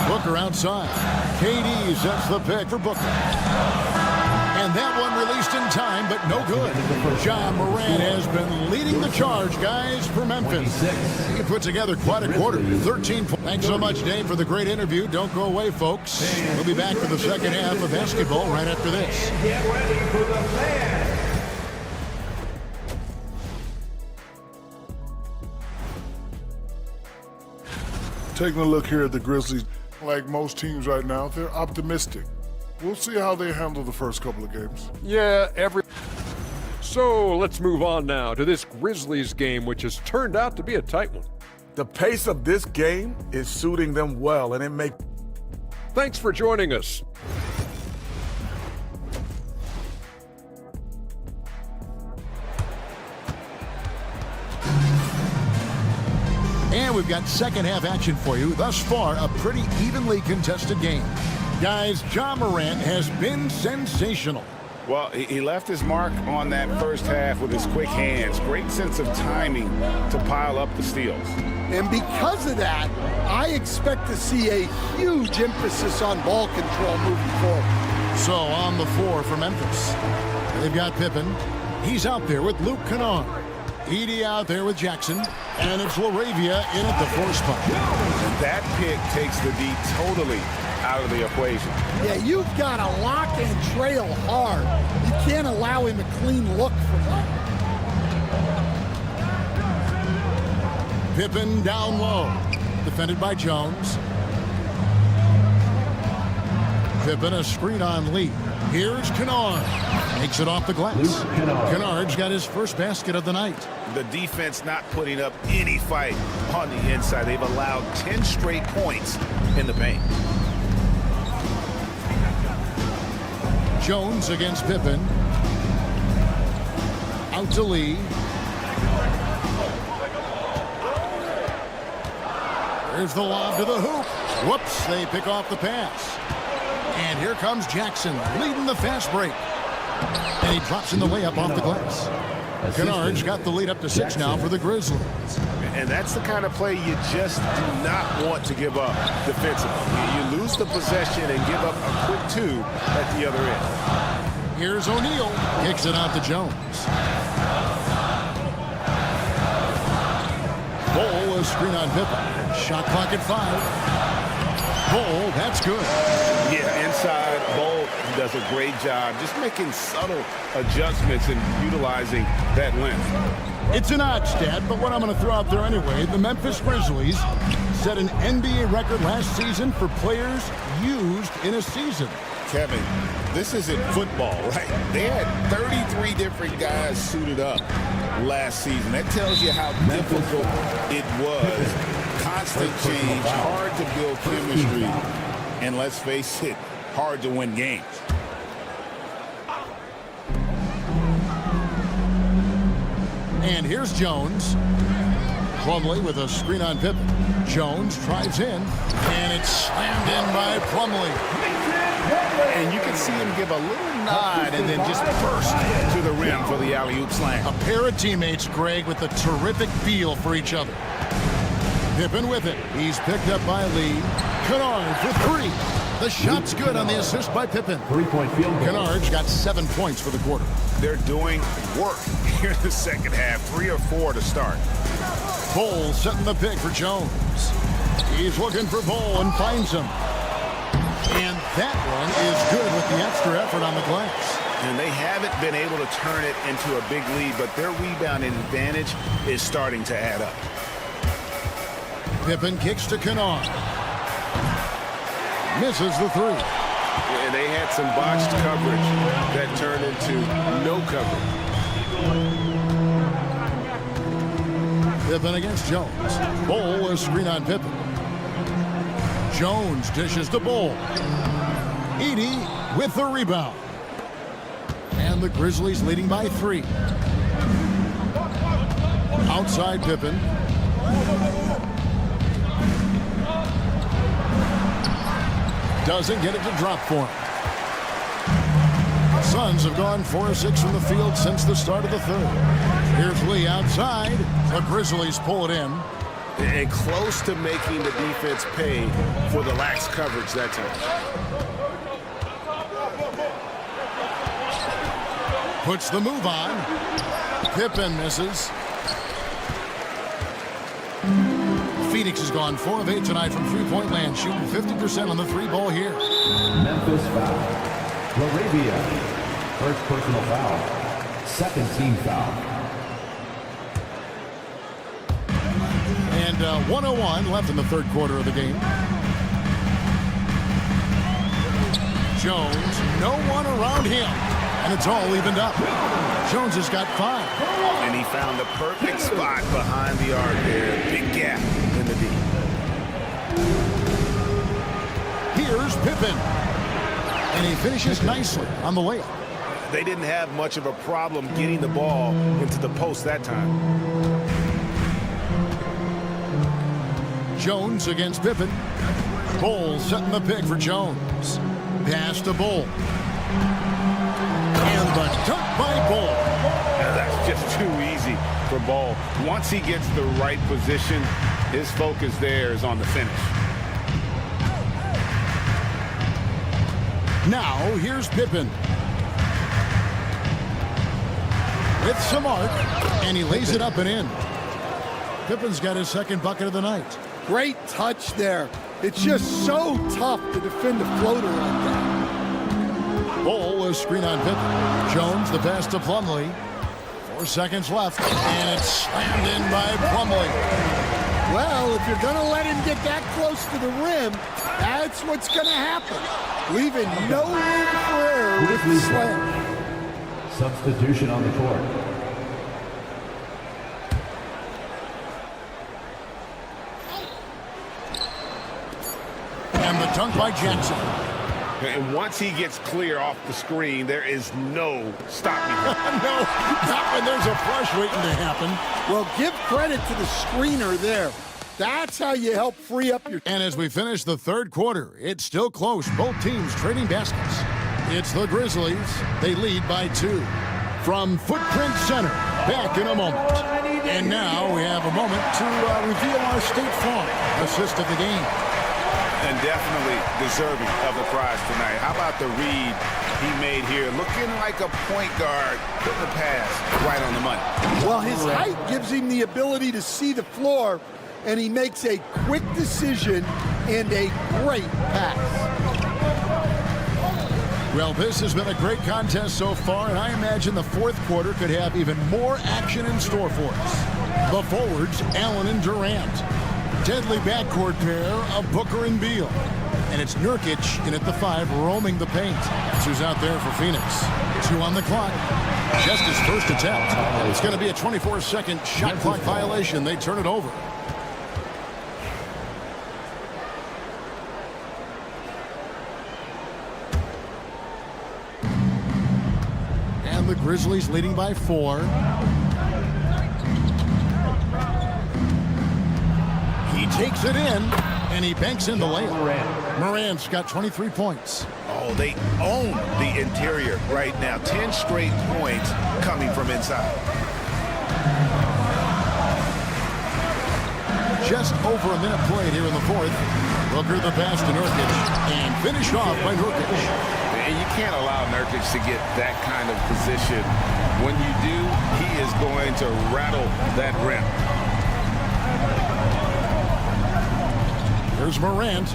Booker outside. KD sets the pick for Booker. And that one released in time, but no good. John Morant has been leading the charge, guys, for Memphis. He put together quite a quarter. 13 points. Thanks so much, Dave, for the great interview. Don't go away, folks. We'll be back for the second half of basketball right after this. Get ready for the fan. Taking a look here at the Grizzlies, like most teams right now, they're optimistic. We'll see how they handle the first couple of games. Yeah, So let's move on now to this Grizzlies game, which has turned out to be a tight one. The pace of this game is suiting them well, and it makes... Thanks for joining us. And we've got second half action for you. Thus far, a pretty evenly contested game. Guys, John Morant has been sensational. Well, he left his mark on that first half with his quick hands. Great sense of timing to pile up the steals. And because of that, I expect to see a huge emphasis on ball control moving forward. So on the floor for Memphis, they've got Pippen. He's out there with Luke Kennard. Edey out there with Jackson. And it's LaRavia in at the 4 spot. That pick takes the D totally out of the equation. Yeah, you've got to lock and trail hard. You can't allow him a clean look from that. Pippen down low. Defended by Jones. Pippen a screen on Lee. Here's Kennard. Makes it off the glass. Kennard's got his first basket of the night. The defense not putting up any fight on the inside. They've allowed 10 straight points in the paint. Jones against Pippen. Out to Lee. There's the lob to the hoop. Whoops, they pick off the pass. And here comes Jackson leading the fast break. And he drops in the layup off the glass. Kennard's got the lead up to 6 now for the Grizzlies. And that's the kind of play you just do not want to give up defensively. You lose the possession and give up a quick 2 at the other end. Here's O'Neal. Kicks it out to Jones. Bol, a screen on Pippen. Shot clock at 5. Bol, that's good. Yeah, inside, Bol does a great job just making subtle adjustments and utilizing that length. It's an odd stat, but what I'm going to throw out there anyway, the Memphis Grizzlies set an NBA record last season for players used in a season. Kevin, this isn't football, right? They had 33 different guys suited up last season. That tells you how difficult it was. Constant change, hard to build chemistry, and let's face it, hard to win games. And here's Jones. Plumlee with a screen on Pippen. Jones drives in, and it's slammed in by Plumlee. And you can see him give a little nod and then just burst to the rim for the alley-oop slam. A pair of teammates, Greg, with a terrific feel for each other. Pippen with it. He's picked up by Lee. Kennard for 3. The shot's good on the assist by Pippen. 3-point field goal. Kennard's got 7 points for the quarter. They're doing work here in the second half. 3 or 4 to start. Bol setting the pick for Jones. He's looking for Bol and finds him. And that one is good with the extra effort on the glass. And they haven't been able to turn it into a big lead, but their rebounding advantage is starting to add up. Pippen kicks to Kennard. Misses the 3. And they had some botched coverage that turned into no coverage. Pippen against Jones. Bol a screen on Pippen. Jones dishes to Bol. Edey with the rebound. And the Grizzlies leading by 3. Outside Pippen. Doesn't get it to drop for him. Suns have gone 4 of 6 from the field since the start of the 3rd. Here's Lee outside. The Grizzlies pull it in. And close to making the defense pay for the lax coverage that time. Puts the move on. Pippen misses. Phoenix has gone 4 of 8 tonight from three-point land, shooting 50% on the 3-ball here. Memphis foul. Laravia. First personal foul. Second team foul. And 1:01 left in the 3rd quarter of the game. Jones, no one around him. And it's all evened up. Jones has got 5. And he found the perfect spot behind the arc there. Big gap in the D. Here's Pippen. And he finishes nicely on the layup. They didn't have much of a problem getting the ball into the post that time. Jones against Pippen. Bol setting the pick for Jones. Pass to Bol. And the dunk by Bol. That's just too easy for Bol. Once he gets the right position, his focus there is on the finish. Now, here's Pippen. With some arc, and he lays it up and in. Pippen's got his 2nd bucket of the night. Great touch there. It's just so tough to defend a floater like that. Bol a screen on Pippen. Jones the pass to Plumlee. 4 seconds left, and it's slammed in by Plumlee. Well, if you're going to let him get that close to the rim, that's what's going to happen. leaving no room for error with the Grizzlies. slam. Substitution on the court. And the dunk by Jackson. And once he gets clear off the screen, there is no stopping him. No, not when there's a flush waiting to happen. Well, give credit to the screener there. That's how you help free up your... And as we finish the third quarter, it's still close. Both teams trading baskets. It's the Grizzlies. They lead by 2. From Footprint Center, back in a moment. And now we have a moment to reveal our State Farm assist of the game. And definitely deserving of the prize tonight. How about the read he made here? Looking like a point guard, putting the pass right on the money. Well, his height gives him the ability to see the floor, and he makes a quick decision and a great pass. Well, this has been a great contest so far, and I imagine the fourth quarter could have even more action in store for us. The forwards, Allen and Durant. Deadly backcourt pair of Booker and Beal. And it's Nurkic in at the 5 roaming the paint. That's who's out there for Phoenix. 2 on the clock. Just his first attempt. It's going to be a 24-second shot clock violation. They turn it over. And the Grizzlies leading by 4. He takes it in, and he banks in the layup. Morant's got 23 points. Oh, they own the interior right now. 10 straight points coming from inside. Just over a minute played here in the fourth. Booker the pass to Nurkic, and finished off by Nurkic. And you can't allow Nurkic to get that kind of position. When you do, he is going to rattle that rim. Here's Morant.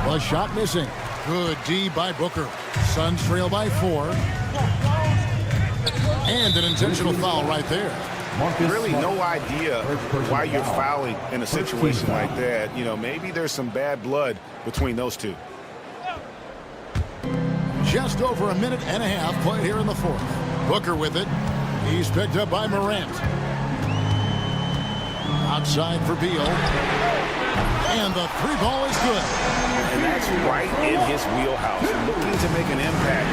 A shot missing. Good D by Booker. Suns trail by 4. And an intentional foul right there. Really no idea why you're fouling in a situation like that. You know, maybe there's some bad blood between those two. Just over a minute and a half played here in the fourth. Booker with it. He's picked up by Morant. Outside for Beal. And the 3 ball is good. And that's right in his wheelhouse. Looking to make an impact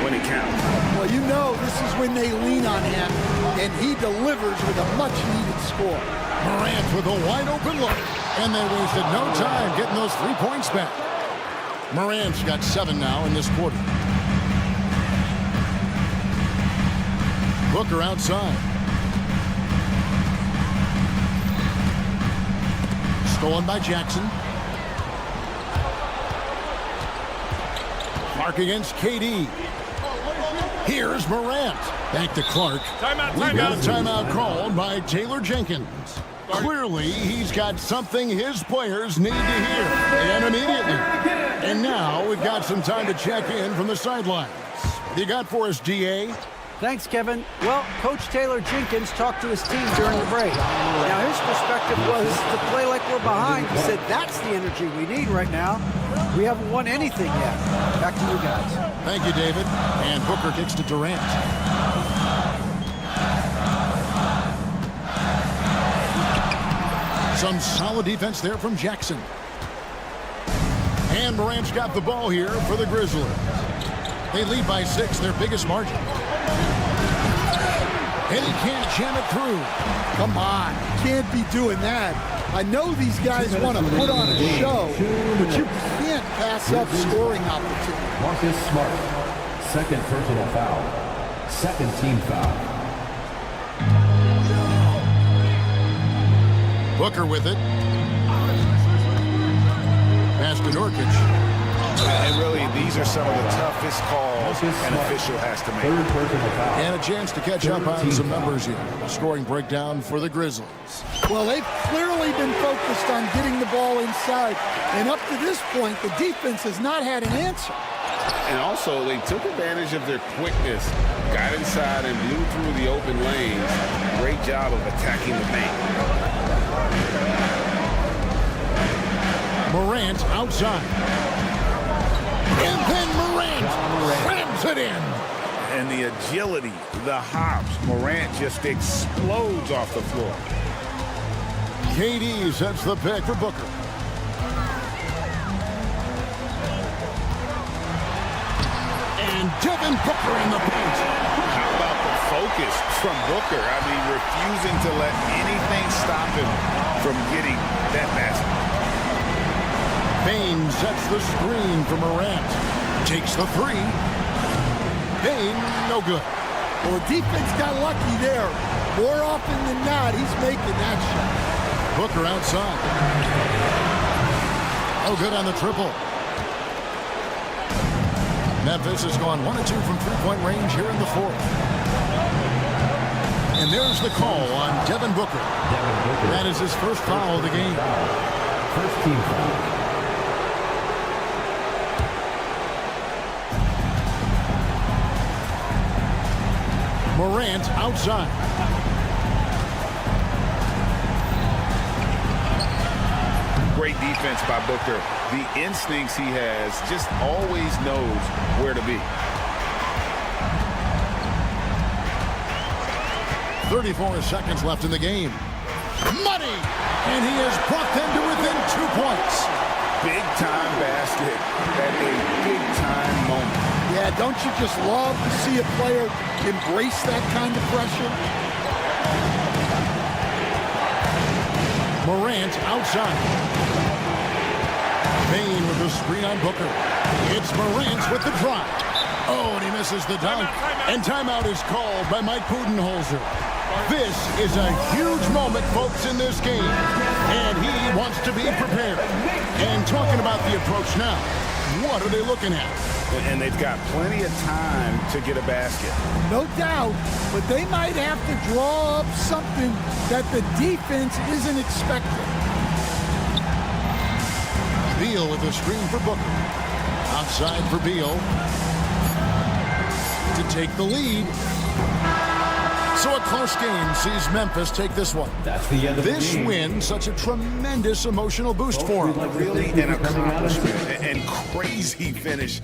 when it counts. Well, you know this is when they lean on him, and he delivers with a much-needed score. Morant with a wide-open look. And they wasted no time getting those 3 points back. Morant's got 7 now in this quarter. Booker outside. Stolen by Jackson. Clark against KD. Here's Morant. Back to Clark. We've got a timeout called by Taylor Jenkins. Clearly, he's got something his players need to hear, and immediately. And now we've got some time to check in from the sidelines. What do you got for us, DA? Thanks, Kevin. Well, Coach Taylor Jenkins talked to his team during the break. Now, his perspective was to play like we're behind. He said, that's the energy we need right now. We haven't won anything yet. Back to you guys. Thank you, David. And Booker kicks to Durant. Some solid defense there from Jackson. And Morant's got the ball here for the Grizzlies. They lead by 6, their biggest margin. And he can't jam it through. Come on, can't be doing that. I know these guys want to put on a show, but you can't pass up scoring opportunity. Marcus Smart, second personal foul. Second team foul. Booker with it. Pass to Nurkic. And really, these are some of the toughest calls an official has to make. And a chance to catch up on some numbers here. Scoring breakdown for the Grizzlies. Well, they've clearly been focused on getting the ball inside. And up to this point, the defense has not had an answer. And also, they took advantage of their quickness, got inside and blew through the open lanes. Great job of attacking the paint. Morant outside. And then Morant slams it in. And the agility, the hops, Morant just explodes off the floor. KD sets the pick for Booker. And Devin Booker in the paint. How about the focus from Booker? I mean, refusing to let anything stop him from getting that basket. Bane sets the screen for Morant. Takes the three. Bane, no good. Well, the defense got lucky there. More often than not, he's making that shot. Booker outside. Oh, good on the triple. Memphis has gone 1 of 2 from three-point range here in the fourth. And there's the call on Devin Booker. That is his first foul of the game. First team foul. Morant outside. Great defense by Booker. The instincts he has, just always knows where to be. 34 seconds left in the game. Money! And he has brought them to within 2 points. Big-time basket at a big-time moment. Yeah, don't you just love to see a player embrace that kind of pressure? Morant outside. Bane with the screen on Booker. It's Morant with the drop. Oh, and he misses the dunk. And timeout is called by Mike Budenholzer. This is a huge moment, folks, in this game. And he wants to be prepared. And talking about the approach now, what are they looking at? And they've got plenty of time to get a basket. No doubt, but they might have to draw up something that the defense isn't expecting. Beal with the screen for Booker. Outside for Beal. To take the lead. So a close game sees Memphis take this one. That's the end of the This game. win, such a tremendous emotional boost for him. Really an accomplishment and crazy finish.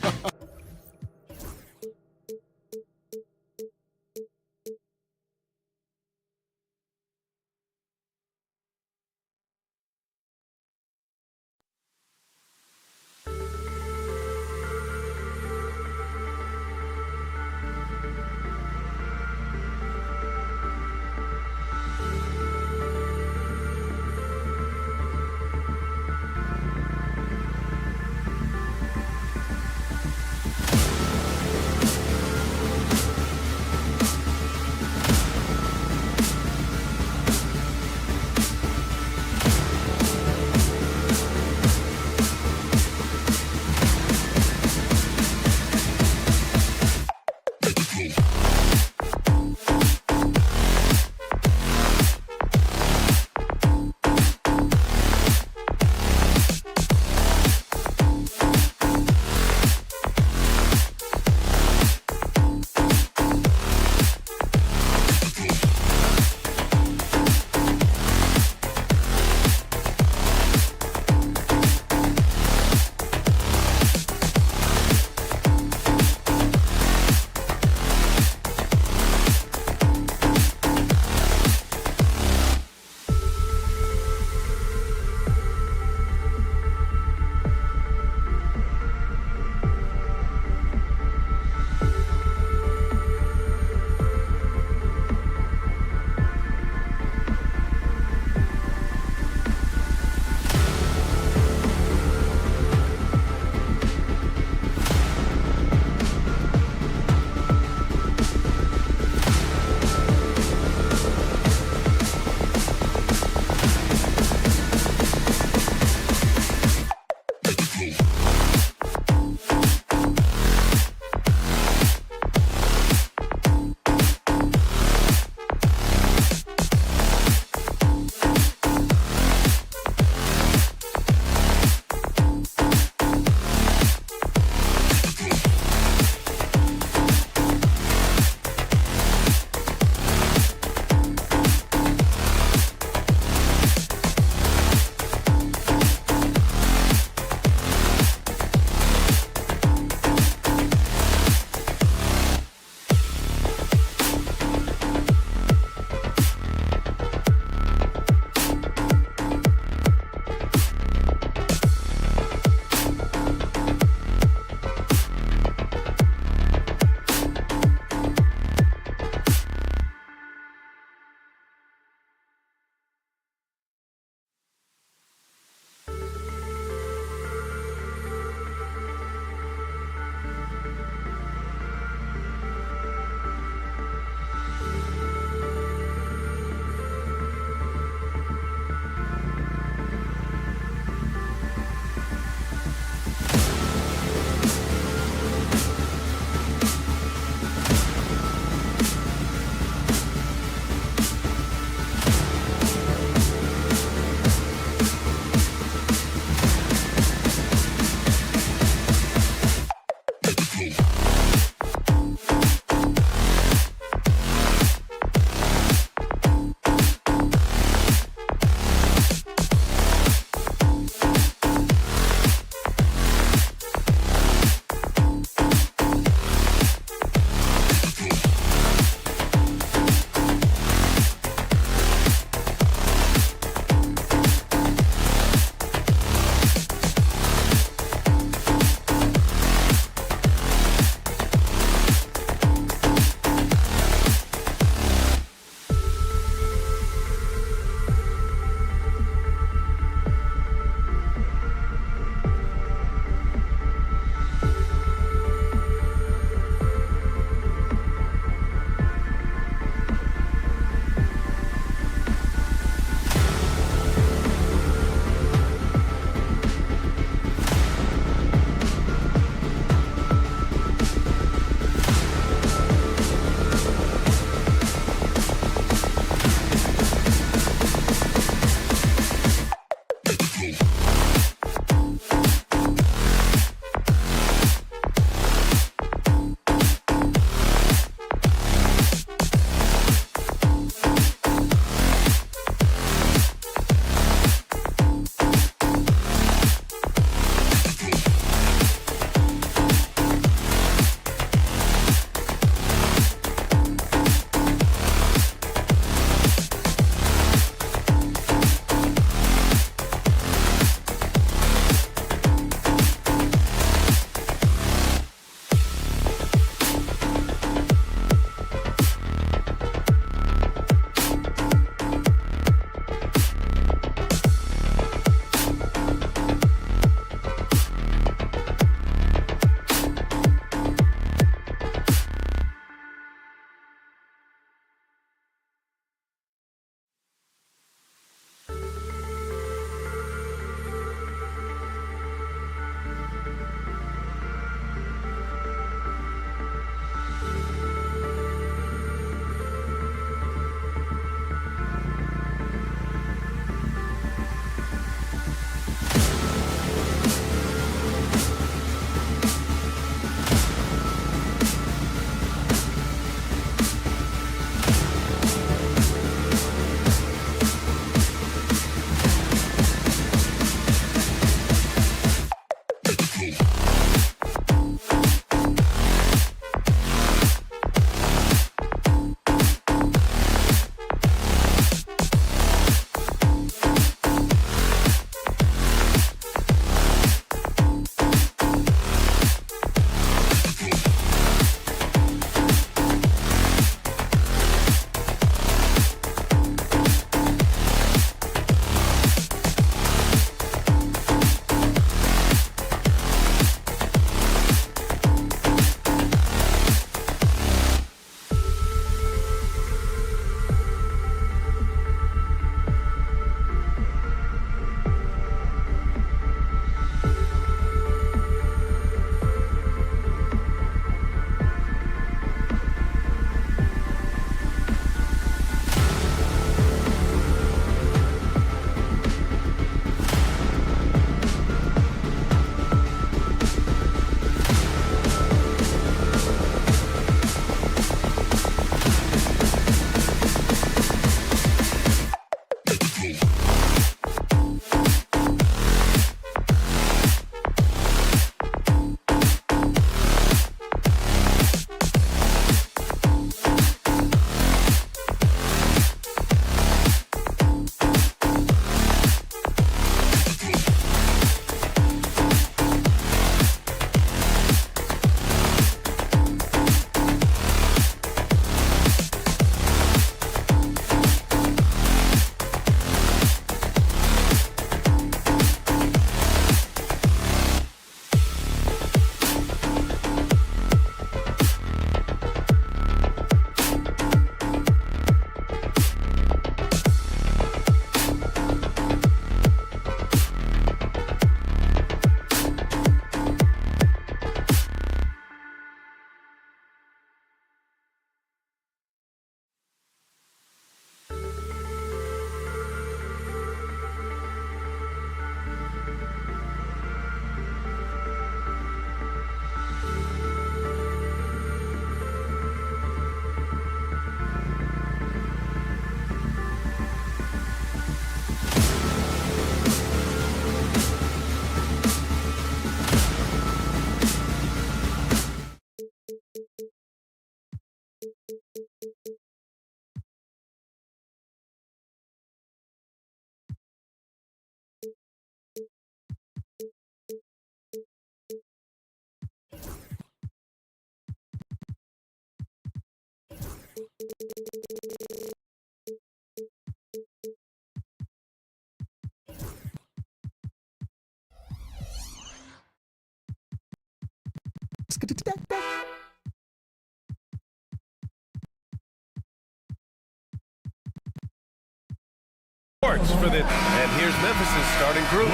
And here's Memphis' starting group.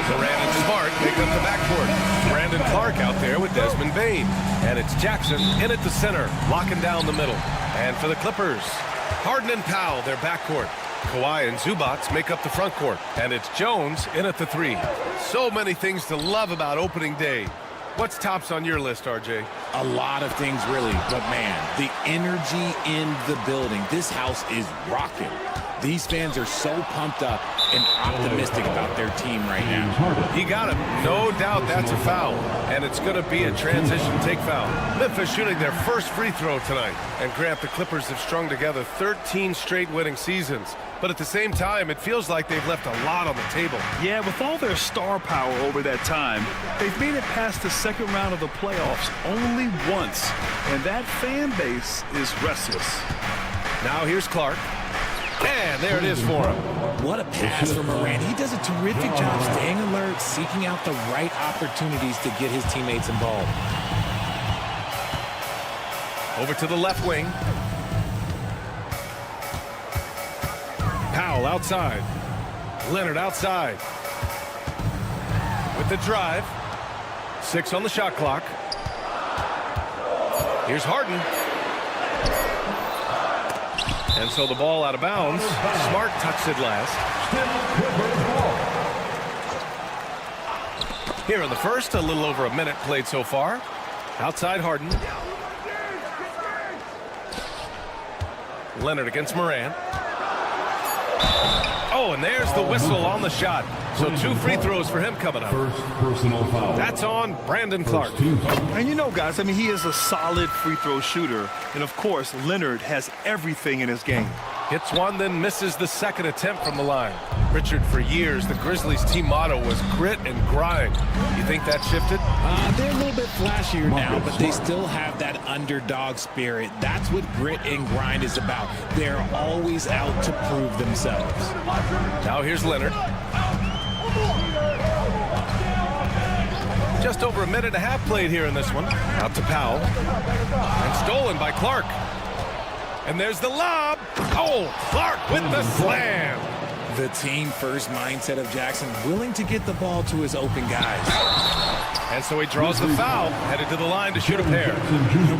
Durant and Smart make up the backcourt. Brandon Clark out there with Desmond Bain. And it's Jackson in at the center, locking down the middle. And for the Clippers, Harden and Powell, their backcourt. Kawhi and Zubac make up the front court. And it's Jones in at the 3. So many things to love about opening day. What's tops on your list, RJ? A lot of things, really. But, man, the energy in the building. This house is rocking. These fans are so pumped up and optimistic about their team right now. He got him. No doubt that's a foul. And it's going to be a transition take foul. Memphis shooting their first free throw tonight. And Grant, the Clippers have strung together 13 straight winning seasons. But at the same time, it feels like they've left a lot on the table. Yeah, with all their star power over that time, they've made it past the second round of the playoffs only once. And that fan base is restless. Now here's Clark. And there it is for him. What a pass from Morant. He does a terrific job staying alert, seeking out the right opportunities to get his teammates involved. Over to the left wing. Powell outside. Leonard outside. With the drive. 6 on the shot clock. Here's Harden. And so the ball out of bounds. Smart touched it last. Here in the first, a little over a minute played so far. Outside Harden. Leonard against Morant. Oh, and there's the whistle on the shot. So 2 free throws for him coming up. First personal foul. That's on Brandon Clark. And you know, guys, I mean, he is a solid free throw shooter. And, of course, Leonard has everything in his game. Hits one, then misses the second attempt from the line. Richard, for years, the Grizzlies' team motto was grit and grind. You think that shifted? They're a little bit flashier now, but they still have that underdog spirit. That's what grit and grind is about. They're always out to prove themselves. Now here's Leonard. Just over a minute and a half played here in this one. Out to Powell. And stolen by Clark. And there's the lob. Oh, Clark with the slam. The team-first mindset of Jackson, willing to get the ball to his open guys. And so he draws the foul, headed to the line to shoot a pair.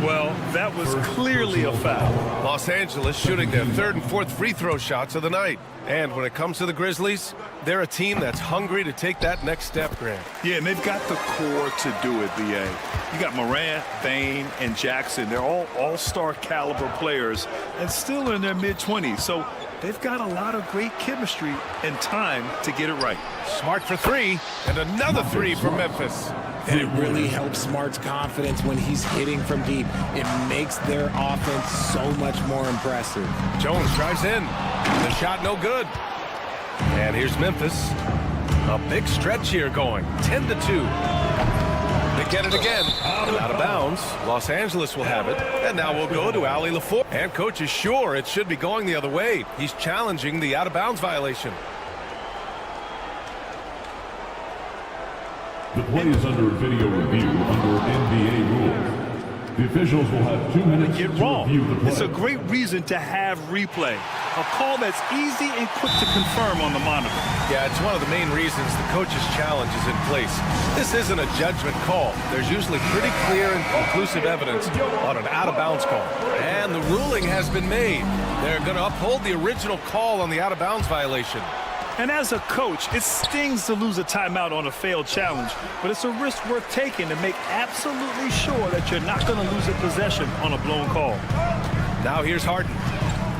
Well, that was clearly a foul. Los Angeles shooting their 3rd and 4th free throw shots of the night. And when it comes to the Grizzlies, they're a team that's hungry to take that next step, Grant. Yeah, and they've got the core to do it, B.A. You got Morant, Bain, and Jackson. They're all all-star caliber players and still in their mid-20s. So they've got a lot of great chemistry and time to get it right. Smart for 3, and another 3 for Memphis. And it really helps Smart's confidence when he's hitting from deep. It makes their offense so much more impressive. Jones drives in. The shot no good. And here's Memphis. A big stretch here going. 10-2. They get it again. Out of bounds. Los Angeles will have it. And now we'll go to Ali LaFour. And coach is sure it should be going the other way. He's challenging the out-of-bounds violation. The play is under video review under NBA rules. The officials will have 2 minutes to review the play. It's a great reason to have replay. A call that's easy and quick to confirm on the monitor. Yeah, it's one of the main reasons the coach's challenge is in place. This isn't a judgment call. There's usually pretty clear and conclusive evidence on an out-of-bounds call. And the ruling has been made. They're going to uphold the original call on the out-of-bounds violation. And as a coach, it stings to lose a timeout on a failed challenge, but it's a risk worth taking to make absolutely sure that you're not going to lose a possession on a blown call. Now here's Harden.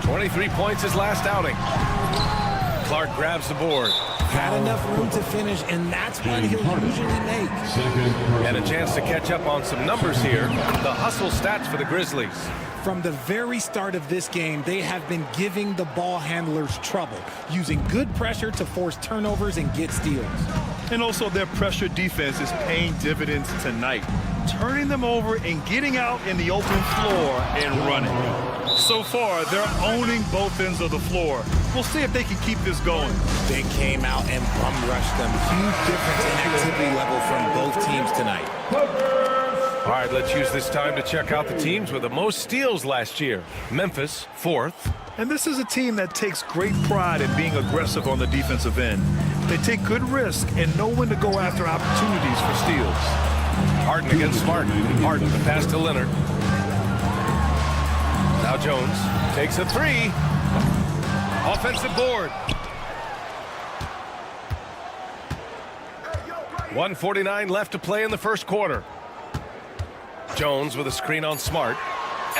23 points his last outing. Clark grabs the board. Had enough room to finish, and that's what he'll usually make. And a chance to catch up on some numbers here. The hustle stats for the Grizzlies. From the very start of this game, they have been giving the ball handlers trouble, using good pressure to force turnovers and get steals. And also their pressure defense is paying dividends tonight, turning them over and getting out in the open floor and running. So far, they're owning both ends of the floor. We'll see if they can keep this going. They came out and bum rushed them. Huge difference in activity level from both teams tonight. All right, let's use this time to check out the teams with the most steals last year. Memphis, 4th. And this is a team that takes great pride in being aggressive on the defensive end. They take good risk and know when to go after opportunities for steals. Harden against Smart. Harden, the pass to Leonard. Now Jones takes a 3. Offensive board. 1:49 left to play in the first quarter. Jones with a screen on Smart.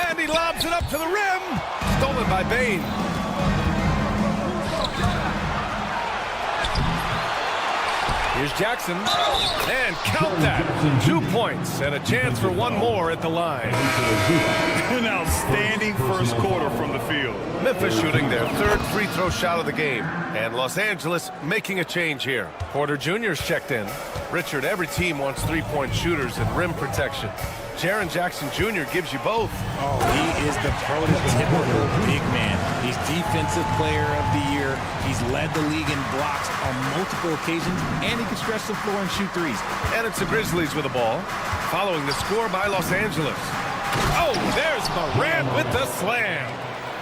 And he lobs it up to the rim. Stolen by Bain. Here's Jackson. And count that. 2 points and a chance for one more at the line. An outstanding first quarter from the field. Memphis shooting their 3rd free throw shot of the game. And Los Angeles making a change here. Porter Jr.'s checked in. Richard, every team wants 3-point shooters and rim protection. Jaren Jackson Jr. gives you both. Oh, he is the prototypical big man. He's Defensive Player of the Year. He's led the league in blocks on multiple occasions, and he can stretch the floor and shoot threes. And it's the Grizzlies with the ball, following the score by Los Angeles. Oh, there's Morant with the slam.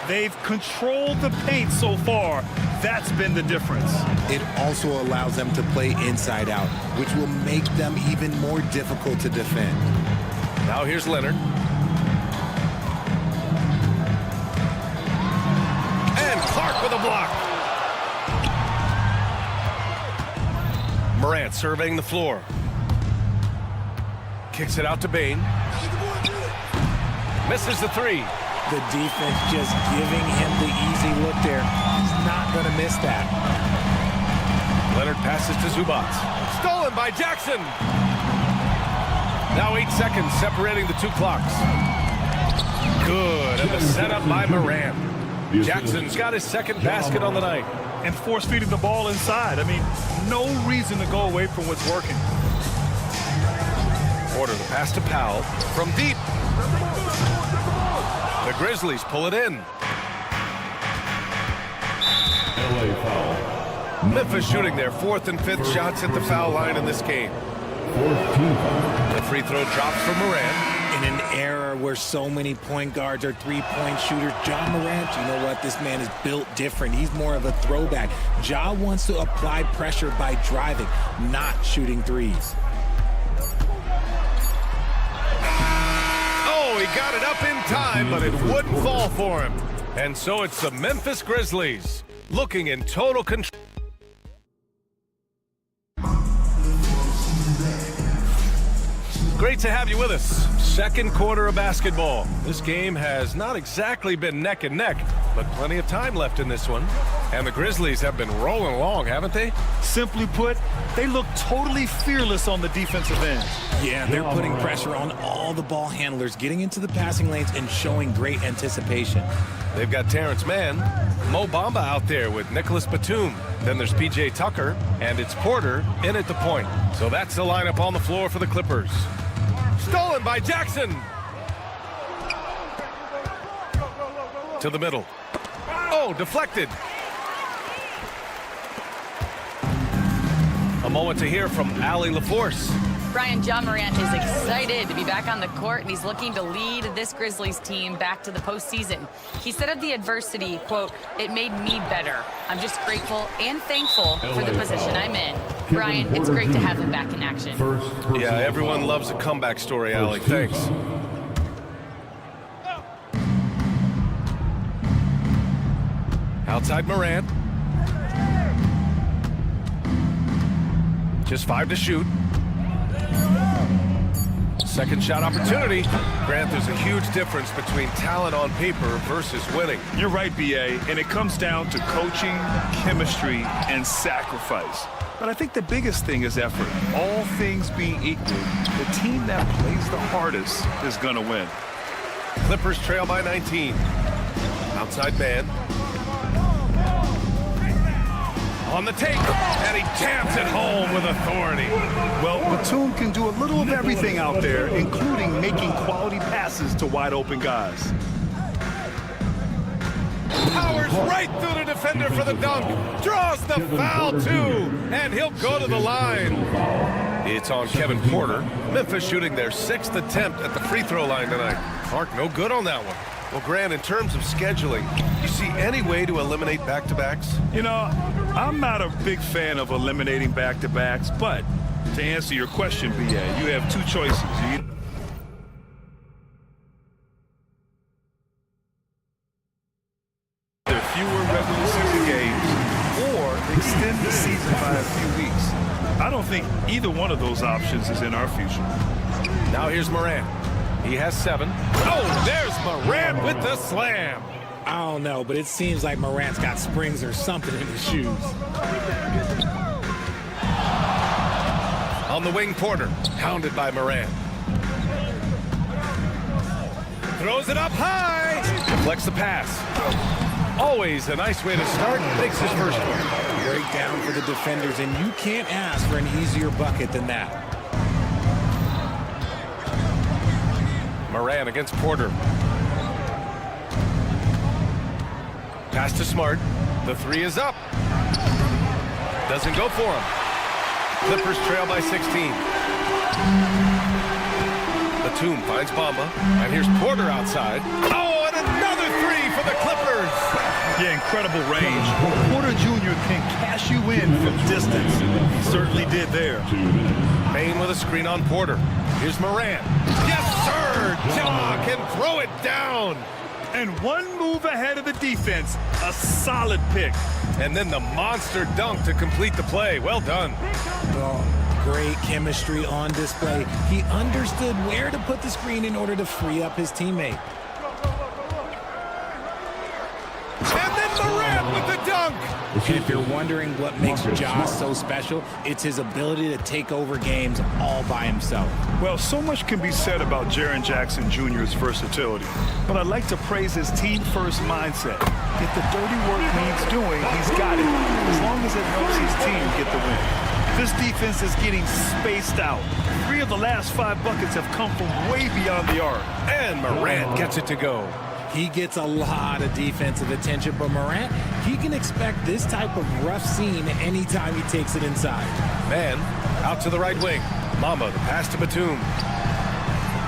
They've controlled the paint so far. That's been the difference. It also allows them to play inside out, which will make them even more difficult to defend. Now here's Leonard. And Clark with a block. Morant surveying the floor. Kicks it out to Bain. Misses the 3. The defense just giving him the easy look there. He's not going to miss that. Leonard passes to Zubac. Stolen by Jackson. Now 8 seconds separating the 2 clocks. Good, and the setup by Morant. Jackson's got his 2nd basket on the night. And force-feeding the ball inside. I mean, no reason to go away from what's working. Porter, the pass to Powell from deep. The Grizzlies pull it in. LA foul. Memphis shooting their 4th and 5th shots at the foul line in this game. 4th team foul. The free throw drops for Morant. In an era where so many point guards are 3-point shooters, Ja Morant, you know what? This man is built different. He's more of a throwback. Ja wants to apply pressure by driving, not shooting threes. Oh, he got it up in time, but it wouldn't fall for him. And so it's the Memphis Grizzlies looking in total control. Great to have you with us. 2nd quarter of basketball. This game has not exactly been neck and neck, but plenty of time left in this one. And the Grizzlies have been rolling along, haven't they? Simply put, they look totally fearless on the defensive end. Yeah, they're putting pressure on all the ball handlers, getting into the passing lanes and showing great anticipation. They've got Terrence Mann, Mo Bamba out there with Nicholas Batum. Then there's P.J. Tucker, and it's Porter in at the point. So that's the lineup on the floor for the Clippers. Stolen by Jackson. To the middle. Oh, deflected. A moment to hear from Allie LaForce. Brian, Ja Morant is excited to be back on the court, and he's looking to lead this Grizzlies team back to the postseason. He said of the adversity, quote, "It made me better. I'm just grateful and thankful for the position I'm in." Brian, it's great to have him back in action. Yeah, everyone loves a comeback story, Allie. Thanks. Outside Morant. Just 5 to shoot. Second shot opportunity. Grant, there's a huge difference between talent on paper versus winning. You're right, B.A., and it comes down to coaching, chemistry, and sacrifice. But I think the biggest thing is effort. All things being equal, the team that plays the hardest is going to win. Clippers trail by 19. Outside man. On the take, and he jams it home with authority. Well, Batum can do a little of everything out there, including making quality passes to wide open guys. Powers right through the defender for the dunk. Draws the foul, too. And he'll go to the line. It's on Kevin Porter. Memphis shooting their 6th attempt at the free throw line tonight. Mark, no good on that one. Well, Grant, in terms of scheduling, you see any way to eliminate back-to-backs? You know, I'm not a big fan of eliminating back-to-backs, but to answer your question, BA, you have two choices. Either fewer regular season games or extend the season by a few weeks. I don't think either one of those options is in our future. Now here's Morant. He has 7. Oh, there's Morant with the slam. I don't know, but it seems like Morant's got springs or something in his shoes. On the wing, Porter, hounded by Morant. Throws it up high. Deflects the pass. Always a nice way to start. Makes his first one. Break down for the defenders, and you can't ask for an easier bucket than that. Morant against Porter. Pass to Smart. The 3 is up. Doesn't go for him. Clippers trail by 16. Batum finds Bamba. And here's Porter outside. Oh, and another 3 for the Clippers. Yeah, incredible range. Porter Jr. can cash you in from distance. He certainly did there. Payne with a screen on Porter. Here's Morant. Yes, sir! Ja can throw it down. And one move ahead of the defense. A solid pick. And then the monster dunk to complete the play. Well done. Oh, great chemistry on display. He understood where to put the screen in order to free up his teammate. And then Morant with the dunk. And if you're wondering what makes Ja so special, it's his ability to take over games all by himself. Well, so much can be said about Jaren Jackson Jr.'s versatility, but I'd like to praise his team-first mindset. If the dirty work needs doing, he's got it, as long as it helps his team get the win. This defense is getting spaced out. 3 of the last 5 buckets have come from way beyond the arc. And Morant gets it to go. He gets a lot of defensive attention, but Morant, he can expect this type of rough scene anytime he takes it inside. Man, out to the right wing. Mamba, the pass to Batum.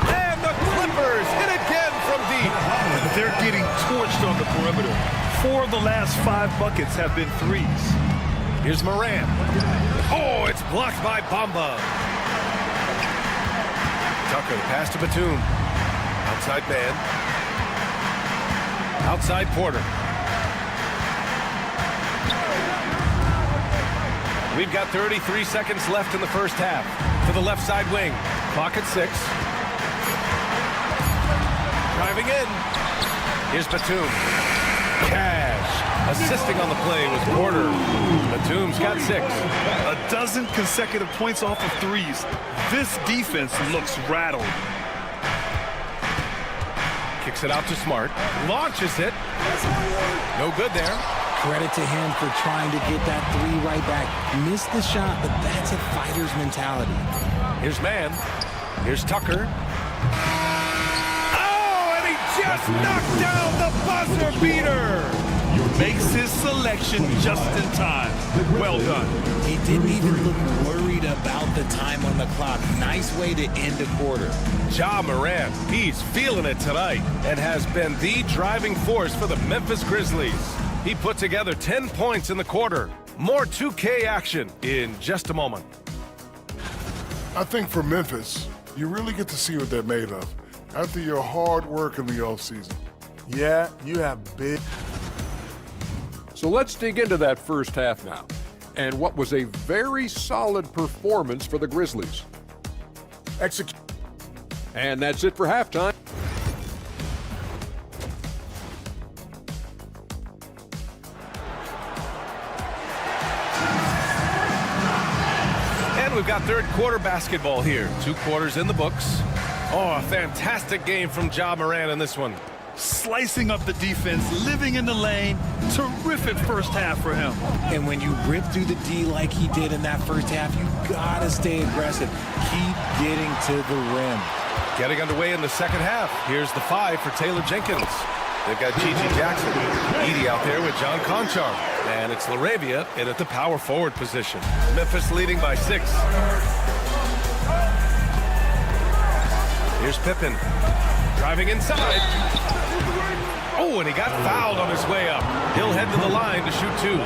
And the Clippers hit again from deep. They're getting torched on the perimeter. 4 of the last 5 buckets have been 3s. Here's Morant. Oh, it's blocked by Bamba. Tucker, the pass to Batum. Outside man. Outside Porter. We've got 33 seconds left in the first half. To the left side wing. Clock at 6. Driving in. Here's Batum. Cash. Assisting on the play was Porter. Batum's got 6. A dozen consecutive points off of 3s. This defense looks rattled. Kicks it out to Smart. Launches it. No good there. Credit to him for trying to get that 3 right back. Missed the shot, but that's a fighter's mentality. Here's Man. Here's Tucker. Oh, and he just knocked down the buzzer beater. Makes his selection just in time. Well done. He didn't even look worried about the time on the clock. Nice way to end a quarter. Ja Morant, he's feeling it tonight and has been the driving force for the Memphis Grizzlies. He put together 10 points in the quarter. More 2K action in just a moment. I think for Memphis, you really get to see what they're made of after your hard work in the offseason. Yeah, you have big. So let's dig into that first half now, and what was a very solid performance for the Grizzlies. Execute. And that's it for halftime. And we've got third quarter basketball here. 2 quarters in the books. Oh, a fantastic game from Ja Morant in this one. Slicing up the defense, living in the lane. Terrific first half for him. And when you rip through the D like he did in that first half, you gotta stay aggressive. Keep getting to the rim. Getting underway in the second half. Here's the 5 for Taylor Jenkins. They've got Gigi Jackson. Edie out there with John Conchar. And it's LaRavia in at the power forward position. Memphis leading by 6. Here's Pippen. Driving inside. Oh, and he got fouled on his way up. He'll head to the line to shoot 2.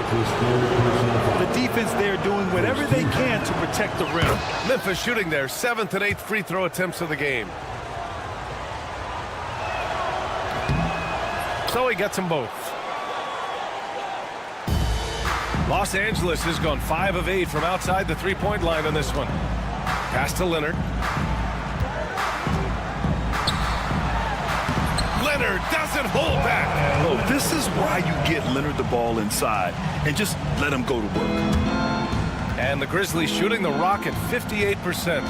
The defense there doing whatever they can to protect the rim. Memphis shooting their 7th and 8th free throw attempts of the game. So he gets them both. Los Angeles has gone 5 of 8 from outside the three-point line on this one. Pass to Leonard. Leonard doesn't hold back. Oh, this is why you get Leonard the ball inside and just let him go to work. And the Grizzlies shooting the rock at 58%.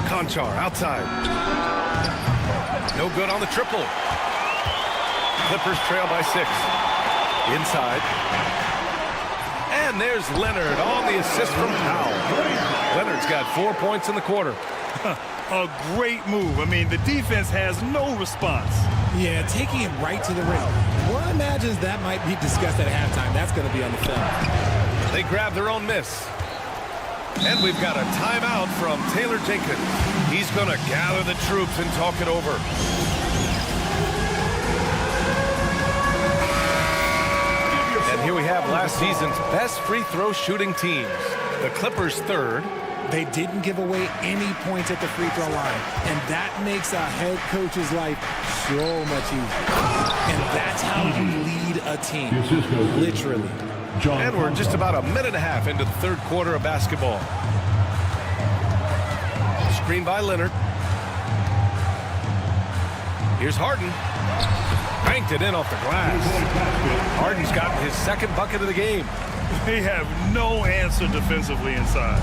Conchar outside. No good on the triple. Clippers trail by 6. Inside. And there's Leonard on the assist from Powell. Leonard's got 4 points in the quarter. A great move. I mean, the defense has no response. Yeah, taking it right to the rim. One imagines that might be discussed at halftime. That's going to be on the film. They grab their own miss. And we've got a timeout from Taylor Jenkins. He's going to gather the troops and talk it over. And here we have last season's best free throw shooting teams. The Clippers 3rd. They didn't give away any points at the free throw line, and that makes a head coach's life so much easier. And that's how you lead a team, literally. And we're just about a minute and a half into the 3rd quarter of basketball. Screen by Leonard. Here's Harden. Banked it in off the glass. Harden's gotten his 2nd bucket of the game. They have no answer defensively inside.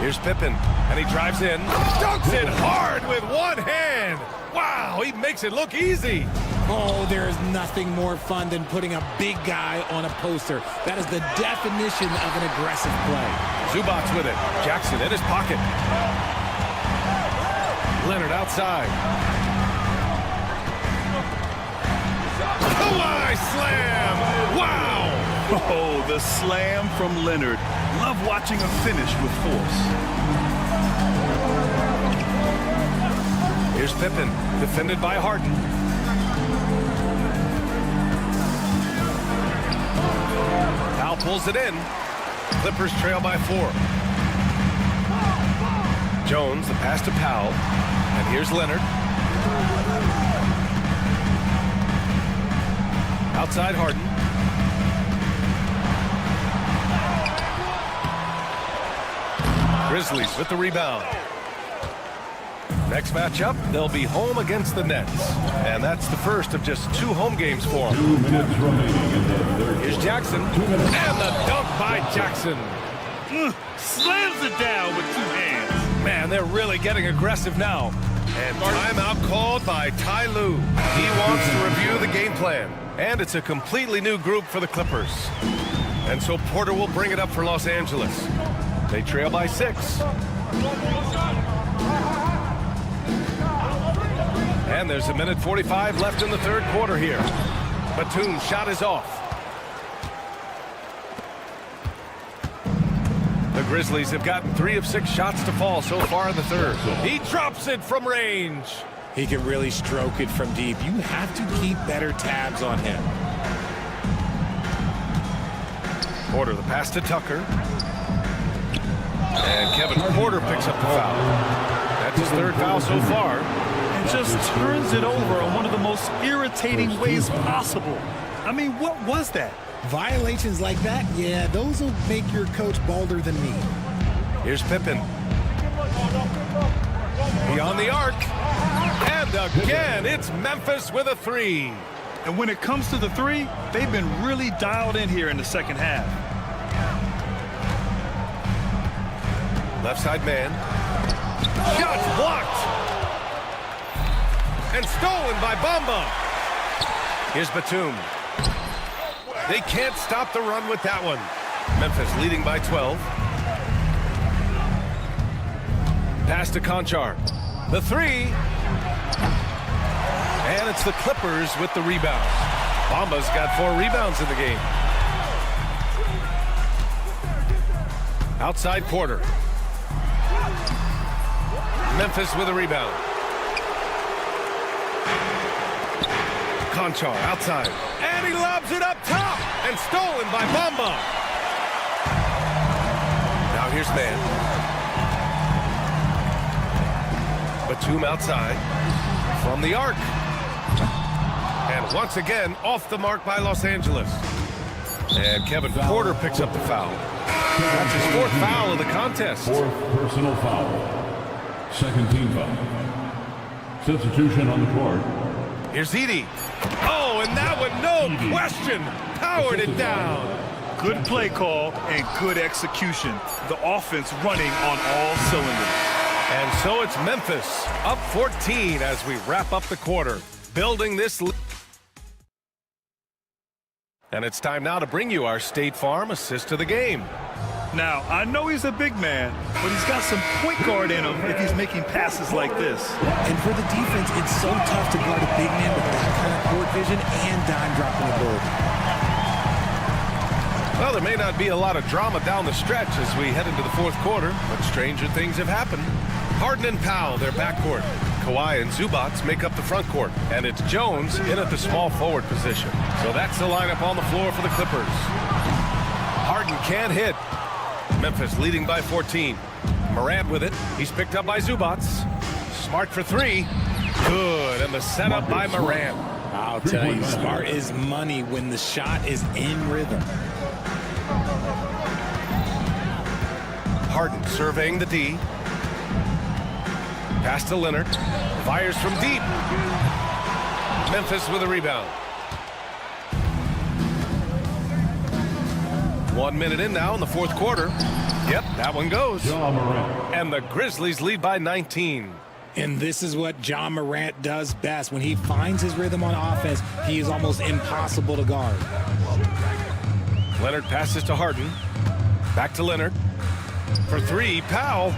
Here's Pippen, and he drives in. Dunks it hard with one hand. Wow, he makes it look easy. Oh, there is nothing more fun than putting a big guy on a poster. That is the definition of an aggressive play. Zubac's with it. Jackson in his pocket. Leonard outside. Kawhi slam! Wow! Oh, the slam from Leonard. Love watching a finish with force. Here's Pippen, defended by Harden. Powell pulls it in. Clippers trail by 4. Jones, the pass to Powell. And here's Leonard. Outside Harden. Grizzlies with the rebound. Next matchup, they'll be home against the Nets. And that's the first of just 2 home games for them. 2 minutes remaining in the 3rd. Here's Jackson. And the dunk by Jackson. Slams it down with 2 hands. Man, they're really getting aggressive now. And timeout called by Ty Lue. He wants to review the game plan. And it's a completely new group for the Clippers. And so Porter will bring it up for Los Angeles. They trail by 6. And there's a minute 45 left in the 3rd quarter here. Batum's shot is off. The Grizzlies have gotten 3 of 6 shots to fall so far in the 3rd. He drops it from range. He can really stroke it from deep. You have to keep better tabs on him. Porter, the pass to Tucker. And Kevin Porter picks up the foul. That's his 3rd foul so far. And just turns it over in one of the most irritating ways possible. I mean, what was that? Violations like that, yeah, those will make your coach balder than me. Here's Pippen. Beyond the arc. And again, it's Memphis with a 3. And when it comes to the 3, they've been really dialed in here in the 2nd half. Left side man. Shots blocked. And stolen by Bamba. Here's Batum. They can't stop the run with that one. Memphis leading by 12. Pass to Conchar. The three. And it's the Clippers with the rebound. Bamba's got 4 rebounds in the game. Outside Porter. Memphis with a rebound. Conchar outside. And he lobs it up top. And stolen by Bamba. Now here's Man. Batum outside. From the arc. And once again, off the mark by Los Angeles. And Kevin Porter picks up the foul. That's his 4th foul of the contest. 4th personal foul. 2nd team foul. Substitution on the court. Here's Edey. Oh, and that one, no question, powered it down. Good play call and good execution. The offense running on all cylinders. And so it's Memphis up 14 as we wrap up the quarter. Building this. And it's time now to bring you our State Farm assist of the game. Now, I know he's a big man, but he's got some point guard in him if he's making passes like this. And for the defense, it's so tough to guard a big man with that kind of court vision and dime dropping ability. Well, there may not be a lot of drama down the stretch as we head into the 4th quarter, but stranger things have happened. Harden and Powell, their backcourt. Kawhi and Zubac make up the front court, and it's Jones in at the small forward position. So that's the lineup on the floor for the Clippers. Harden can't hit. Memphis leading by 14. Morant with it. He's picked up by Zubac. Smart for 3. Good, and the setup by Morant. I'll tell you, Smart is money when the shot is in rhythm. Harden surveying the D. Pass to Leonard. Fires from deep. Memphis with a rebound. 1 minute in now in the 4th quarter. Yep, that one goes. And the Grizzlies lead by 19. And this is what John Morant does best. When he finds his rhythm on offense, he is almost impossible to guard. Leonard passes to Harden. Back to Leonard. For 3, Powell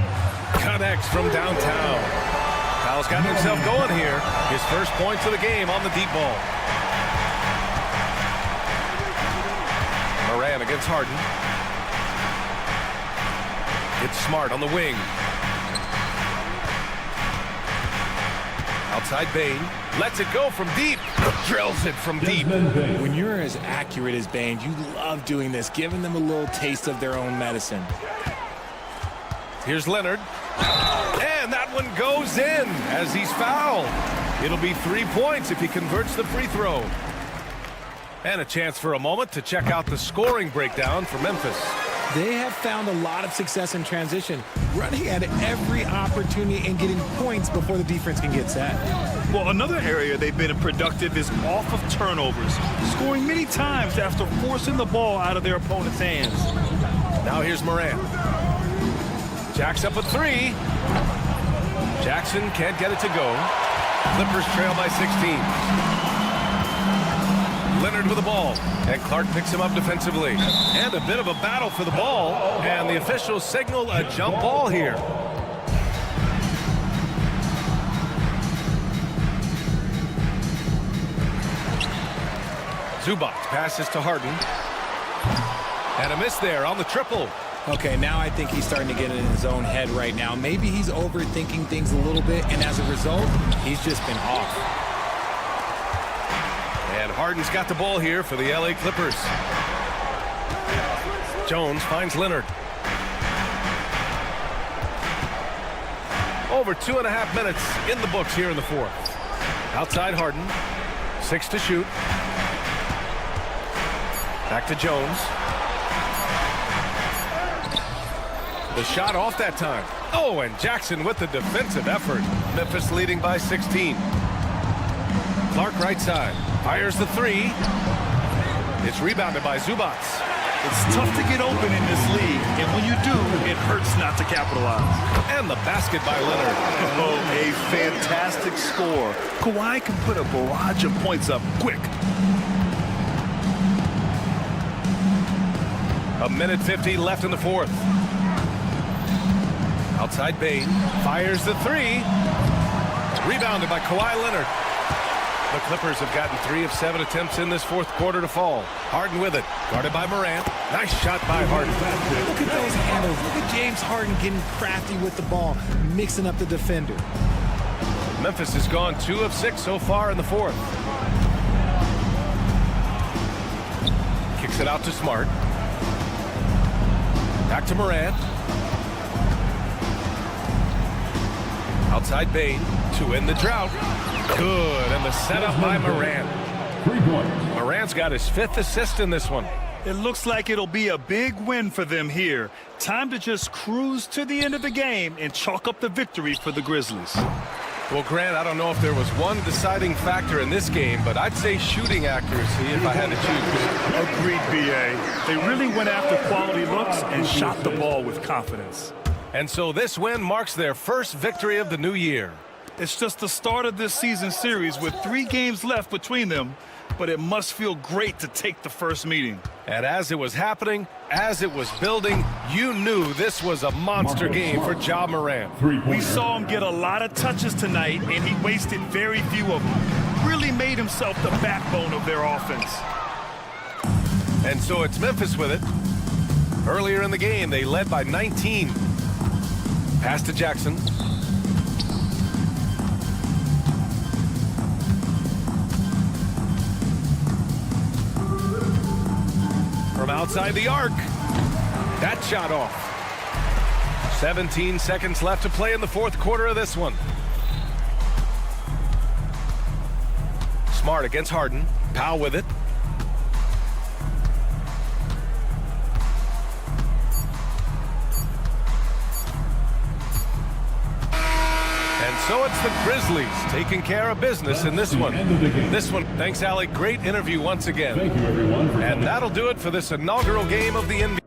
connects from downtown. Powell's got himself going here. His first points of the game on the deep ball. Morant against Harden. It's Smart on the wing. Outside Bane. Lets it go from deep. Drills it from deep. When you're as accurate as Bane, you love doing this, giving them a little taste of their own medicine. Here's Leonard. And that one goes in as he's fouled. It'll be 3 points if he converts the free throw. And a chance for a moment to check out the scoring breakdown for Memphis. They have found a lot of success in transition, running at every opportunity and getting points before the defense can get set. Well, another area they've been productive is off of turnovers, scoring many times after forcing the ball out of their opponent's hands. Now here's Morant. Jacks up a 3. Jackson can't get it to go. Clippers trail by 16. Leonard with the ball, and Clark picks him up defensively. And a bit of a battle for the ball, and the officials signal a jump ball here. Zubac passes to Harden. And a miss there on the triple. Okay, now I think he's starting to get in his own head right now. Maybe he's overthinking things a little bit, and as a result, he's just been off. And Harden's got the ball here for the LA Clippers. Jones finds Leonard. Over 2.5 minutes in the books here in the 4th. Outside Harden. 6 to shoot. Back to Jones. The shot off that time. Oh, and Jackson with the defensive effort. Memphis leading by 16. Clark right side. Fires the 3. It's rebounded by Zubac. It's tough to get open in this league, and when you do, it hurts not to capitalize. And the basket by Leonard. Oh, a fantastic score. Kawhi can put a barrage of points up quick. A minute 50 left in the 4th. Outside Bain. Fires the three. Rebounded by Kawhi Leonard. The Clippers have gotten 3 of 7 attempts in this fourth quarter to fall. Harden with it. Guarded by Morant. Nice shot by Harden. Look at those handles. Look at James Harden getting crafty with the ball, mixing up the defender. Memphis has gone 2 of 6 so far in the fourth. Kicks it out to Smart. Back to Morant. Outside Bain to end the drought. Good, and the setup by Morant. 3 points. Morant's got his 5th assist in this one. It looks like it'll be a big win for them here. Time to just cruise to the end of the game and chalk up the victory for the Grizzlies. Well, Grant, I don't know if there was one deciding factor in this game, but I'd say shooting accuracy if I had to choose. Agreed, B.A. They really went after quality looks and shot the ball with confidence. And so this win marks their first victory of the new year. It's just the start of this season series with 3 games left between them, but it must feel great to take the first meeting. And as it was happening, as it was building, you knew this was a monster game for Ja Morant. We saw him get a lot of touches tonight, and he wasted very few of them. Really made himself the backbone of their offense. And so it's Memphis with it. Earlier in the game, they led by 19. Pass to Jackson. From outside the arc. That shot off. 17 seconds left to play in the fourth quarter of this one. Smart against Harden. Powell with it. And so it's the Grizzlies taking care of business in this one. This one, thanks, Allie. Great interview once again. Thank you, everyone. And that'll do it for this inaugural game of the NBA.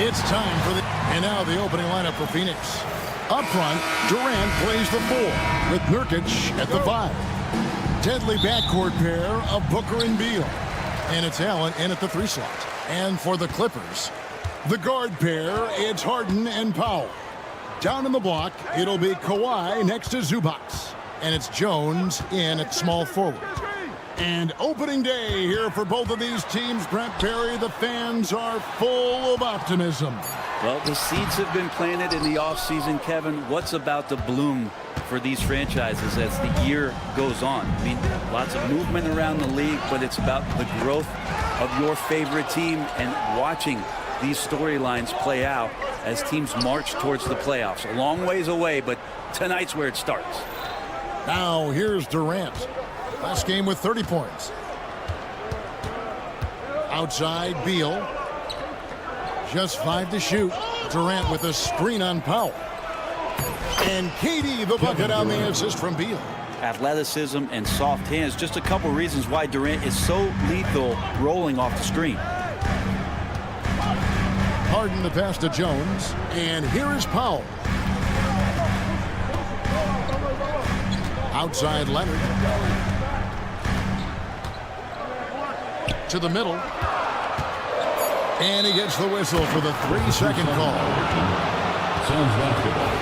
It's time for and now the opening lineup for Phoenix. Up front, Durant plays the 4 with Nurkic at the 5. Deadly backcourt pair of Booker and Beal. And it's Allen in at the 3 slot. And for the Clippers, the guard pair, it's Harden and Powell. Down in the block, it'll be Kawhi next to Zubac. And it's Jones in at small forward. And opening day here for both of these teams, Brent Barry, the fans are full of optimism. Well, the seeds have been planted in the offseason, Kevin. What's about to bloom for these franchises as the year goes on? I mean, lots of movement around the league, but it's about the growth of your favorite team and watching these storylines play out as teams march towards the playoffs. A long ways away, but tonight's where it starts. Now, here's Durant. Last game with 30 points. Outside, Beal. Just 5 to shoot. Durant with a screen on Powell. And KD the bucket on the assist from Beal. Athleticism and soft hands. Just a couple reasons why Durant is so lethal rolling off the screen. Harden the pass to Jones. And here is Powell. Outside Leonard. To the middle. And he gets the whistle for the 3-second call. Suns basketball.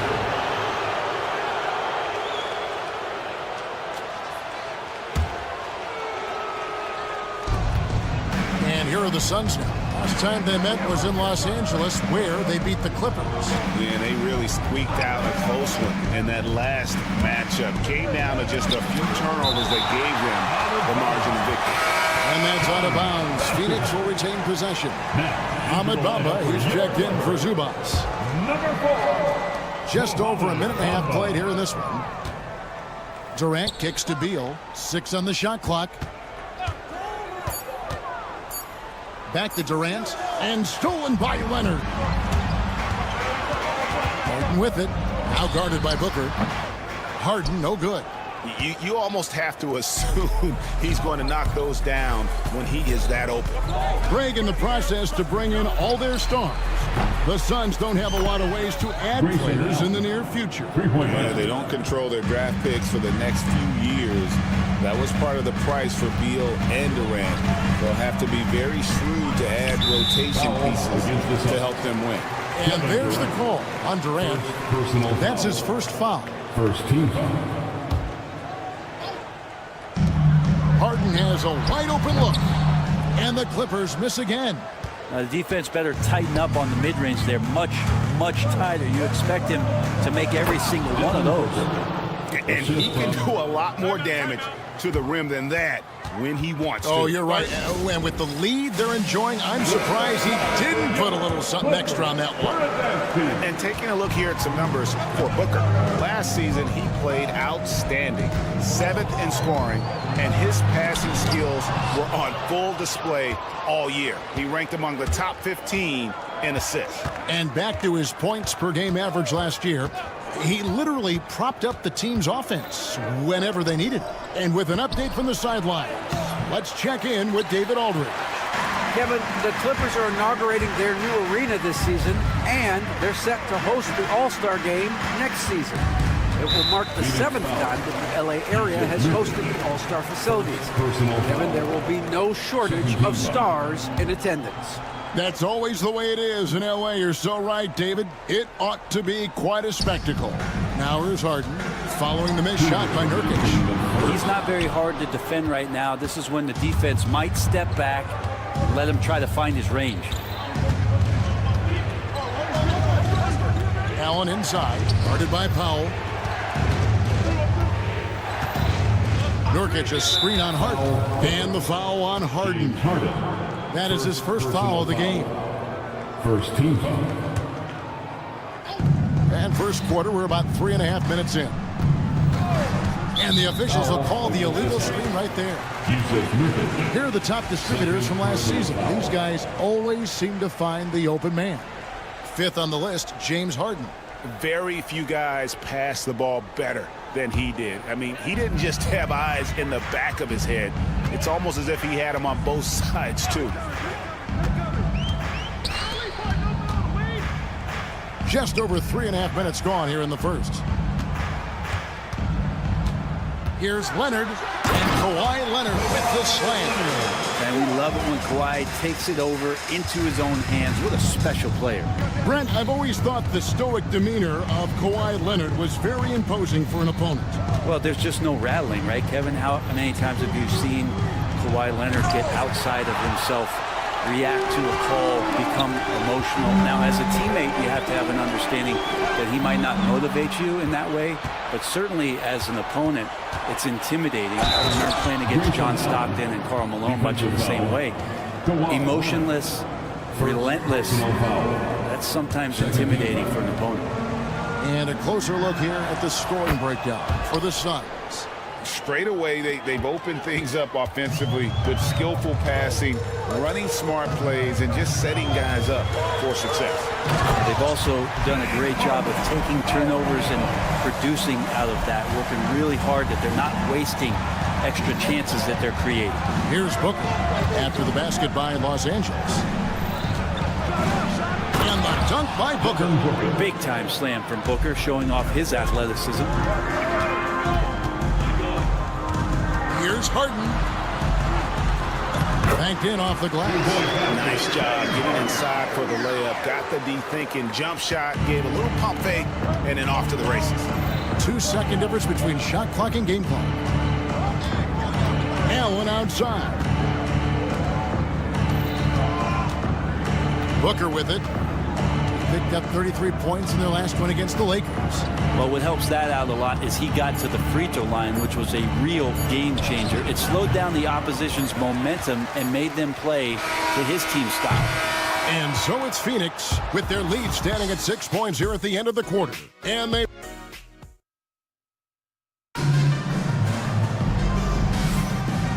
And here are the Suns now. Last time they met was in Los Angeles, where they beat the Clippers. Yeah, they really squeaked out a close one in that last matchup. Came down to just a few turnovers that gave them the margin of victory. And that's out of bounds. Phoenix will retain possession. Ahmed Bamba, he's checked in for Zubac. Number 4. Just over a minute and a half played here in this one. Durant kicks to Beal. 6 on the shot clock. Back to Durant. And stolen by Leonard. Harden with it. Now guarded by Booker. Harden, no good. You almost have to assume he's going to knock those down when he is that open. Craig in the process to bring in all their stars. The Suns don't have a lot of ways to add players in the near future. Yeah, they don't control their draft picks for the next few years. That was part of the price for Beal and Durant. They'll have to be very shrewd to add rotation pieces to help them win. And there's the call on Durant. That's his first foul. First team foul. Harden has a wide open look. And the Clippers miss again. The defense better tighten up on the mid-range there. Much tighter. You expect him to make every single one of those. And he can do a lot more damage to the rim than that when he wants to. Oh, you're right. And with the lead they're enjoying, I'm surprised he didn't put a little something extra on that one. And taking a look here at some numbers for Booker. Last season, he played outstanding. 7th in scoring, and his passing skills were on full display all year. He ranked among the top 15 in assists. And back to his points per game average last year, he literally propped up the team's offense whenever they needed it. And with an update from the sidelines, let's check in with David Aldridge. Kevin, the Clippers are inaugurating their new arena this season, and they're set to host the All-Star Game next season. It will mark the 7th time that the LA area has hosted the All-Star facilities. Kevin, there will be no shortage of stars in attendance. That's always the way it is in LA. You're so right, David. It ought to be quite a spectacle. Now here's Harden following the missed shot by Nurkic. He's not very hard to defend right now. This is when the defense might step back and let him try to find his range. Allen inside, guarded by Powell. Nurkic a screen on Harden. And the foul on Harden. That is his first foul of the game. First team foul. And first quarter, we're about 3.5 minutes in. And the officials will call the illegal screen right there. Here are the top distributors from last season. These guys always seem to find the open man. 5th on the list, James Harden. Very few guys pass the ball better than he did. I mean, he didn't just have eyes in the back of his head. It's almost as if he had them on both sides, too. Just over 3.5 minutes gone here in the first. Here's Leonard, and Kawhi Leonard with the slam. And we love it when Kawhi takes it over into his own hands. What a special player. Brent, I've always thought the stoic demeanor of Kawhi Leonard was very imposing for an opponent. Well, there's just no rattling, right, Kevin? How many times have you seen Kawhi Leonard get outside of himself, react to a call, become emotional? Now, as a teammate, you have to have an understanding that he might not motivate you in that way, but certainly as an opponent, it's intimidating. I remember playing against John Stockton and Karl Malone much in the same way. Emotionless, relentless. That's sometimes intimidating for an opponent. And a closer look here at the scoring breakdown for the Suns. Straight away, they've opened things up offensively with skillful passing, running smart plays, and just setting guys up for success. They've also done a great job of taking turnovers and producing out of that, working really hard that they're not wasting extra chances that they're creating. Here's Booker after the basket by Los Angeles. And the dunk by Booker. Big time slam from Booker, showing off his athleticism. Here's Harden. Banked in off the glass. Nice job getting inside for the layup. Got the D thinking, jump shot, gave a little pump fake, and then off to the races. 2-second difference between shot clock and game clock. Allen outside. Booker with it. Picked up 33 points in their last one against the Lakers. Well, what helps that out a lot is he got to the free throw line, which was a real game changer. It slowed down the opposition's momentum and made them play to his team style. And so it's Phoenix with their lead standing at 6 points here at the end of the quarter. And they...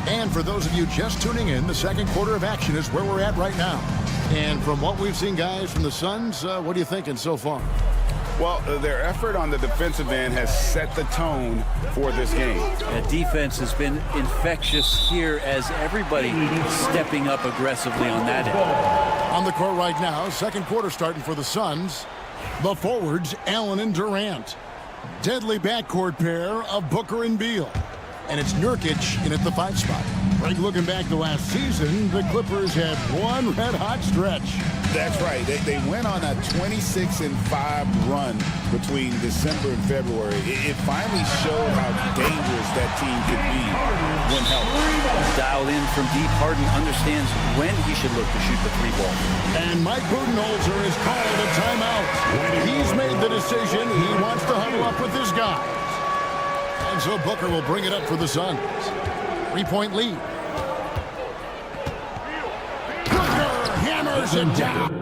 And for those of you just tuning in, the second quarter of action is where we're at right now. And from what we've seen, guys, from the Suns, what are you thinking so far? Well, their effort on the defensive end has set the tone for this game. The defense has been infectious here as everybody stepping up aggressively on that end. On the court right now, second quarter starting for the Suns. The forwards, Allen and Durant. Deadly backcourt pair of Booker and Beal. And it's Nurkic in at the 5 spot. Right, looking back to last season, the Clippers had one red-hot stretch. That's right. They went on a 26-5 run between December and February. It finally showed how dangerous that team could be when healthy. Dialed in from deep, Harden understands when he should look to shoot the 3-ball. And Mike Budenholzer has called a timeout. He's made the decision. He wants to huddle up with his guys. And so Booker will bring it up for the Suns. 3-point lead. Booker hammers it down.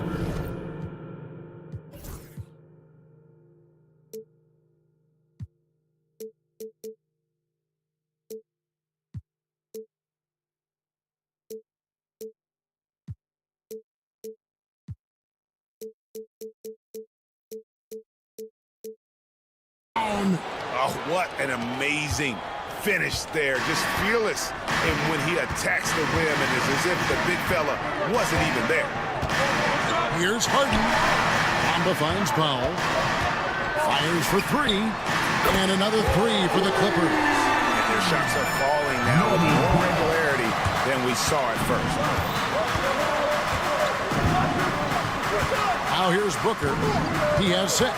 Oh, what an amazing finish there. Just fearless. And when he attacks the rim, and it's as if the big fella wasn't even there. Here's Harden. Mamba finds Powell. Fires for 3. And another 3 for the Clippers. And their shots are falling now with more regularity than we saw at first. Now here's Booker. He has 6.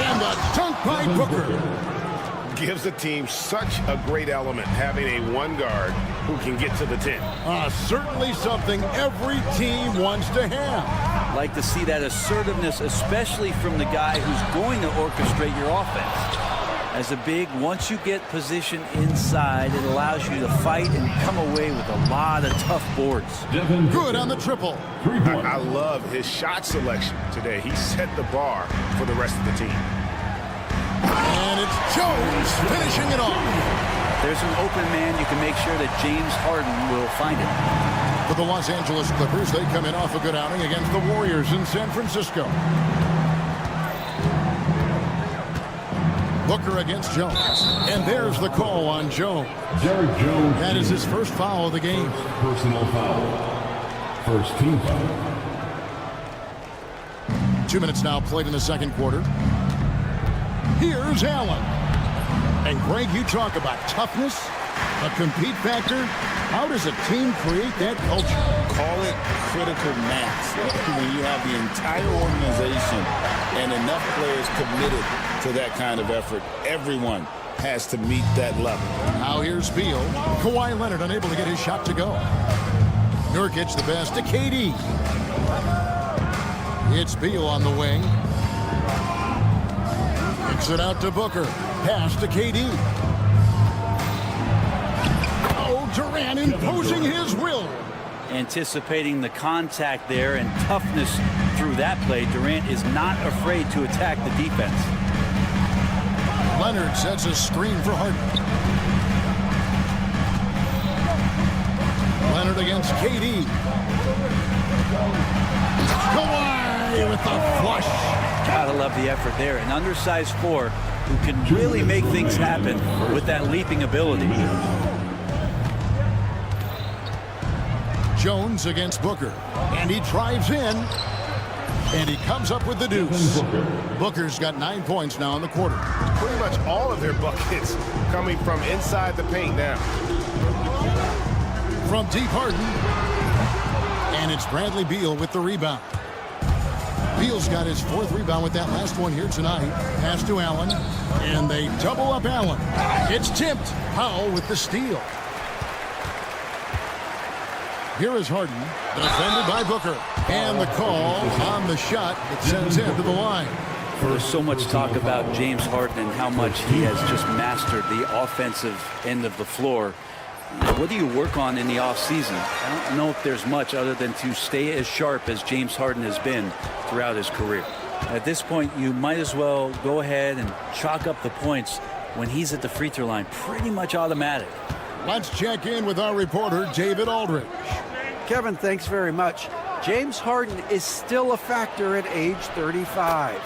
And the dunk by Booker. Gives the team such a great element having a one guard who can get to the 10. Certainly something every team wants to have. Like to see that assertiveness, especially from the guy who's going to orchestrate your offense. As a big, once you get position inside, it allows you to fight and come away with a lot of tough boards. Good on the triple. I love his shot selection today. He set the bar for the rest of the team. And it's Jones finishing it off. There's an open man. You can make sure that James Harden will find it. For the Los Angeles Clippers, they come in off a good outing against the Warriors in San Francisco. Booker against Jones. And there's the call on Jones. Derek Jones. That is his first foul of the game. Personal foul. First team foul. 2 minutes now played in the second quarter. Here's Allen. And Greg, you talk about toughness, a compete factor. How does a team create that culture? Call it critical mass. When you have the entire organization and enough players committed to that kind of effort, everyone has to meet that level. Now here's Beal. Kawhi Leonard unable to get his shot to go. Nurkic the best to KD. It's Beal on the wing. Kicks it out to Booker. Pass to KD. Oh, Durant imposing his will. Anticipating the contact there and toughness through that play, Durant is not afraid to attack the defense. Leonard sets a screen for Harden. Leonard against KD. Kawhi with the flush. Gotta love the effort there. An undersized four who can really make things happen with that leaping ability. Jones against Booker. And he drives in. And he comes up with the deuce. Booker's got 9 points now in the quarter. Pretty much all of their buckets coming from inside the paint now. From deep, Harden. And it's Bradley Beal with the rebound. Beal's got his 4th rebound with that last one here tonight. Pass to Allen. And they double up Allen. It's tipped. Powell with the steal. Here is Harden, defended by Booker. And the call on the shot that sends him to the line. There's so much talk about James Harden and how much he has just mastered the offensive end of the floor. What do you work on in the offseason? I don't know if there's much other than to stay as sharp as James Harden has been throughout his career. At this point, you might as well go ahead and chalk up the points when he's at the free throw line. Pretty much automatic. Let's check in with our reporter, David Aldridge. Kevin, thanks very much. James Harden is still a factor at age 35.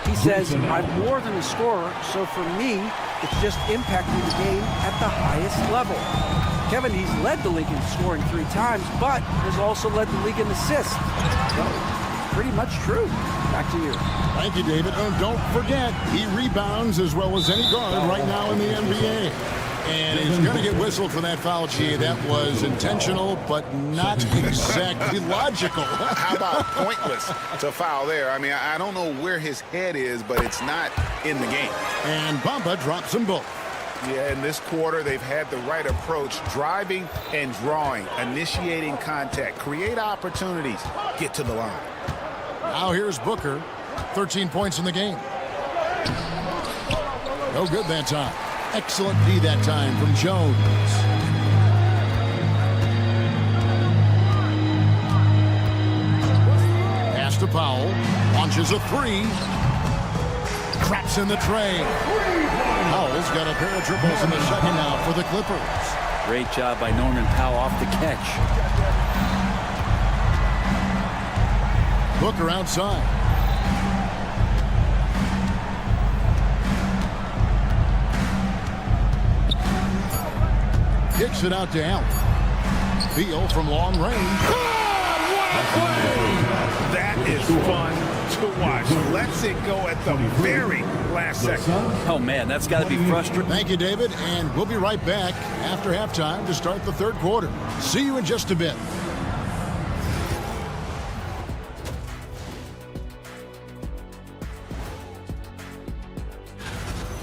He says, I'm more than a scorer, so for me, it's just impacting the game at the highest level. Kevin, he's led the league in scoring 3 times, but has also led the league in assists. So, pretty much true. Back to you. Thank you, David. And don't forget, he rebounds as well as any guard right now in the NBA. And he's going to get whistled for that foul, G. That was intentional, but not exactly logical. How about pointless to foul there? I mean, I don't know where his head is, but it's not in the game. And Bamba drops them both. Yeah, in this quarter, they've had the right approach, driving and drawing, initiating contact, create opportunities, get to the line. Now here's Booker, 13 points in the game. No good that time. Excellent D that time from Jones. Pass to Powell. Launches a 3. Traps in the tray. Powell's got a pair of triples in the second now for the Clippers. Great job by Norman Powell off the catch. Booker outside. Kicks it out to Allen. Beal from long range. That is fun to watch. Lets it go at the very last second. Oh, man, that's got to be frustrating. Thank you, David, and we'll be right back after halftime to start the third quarter. See you in just a bit.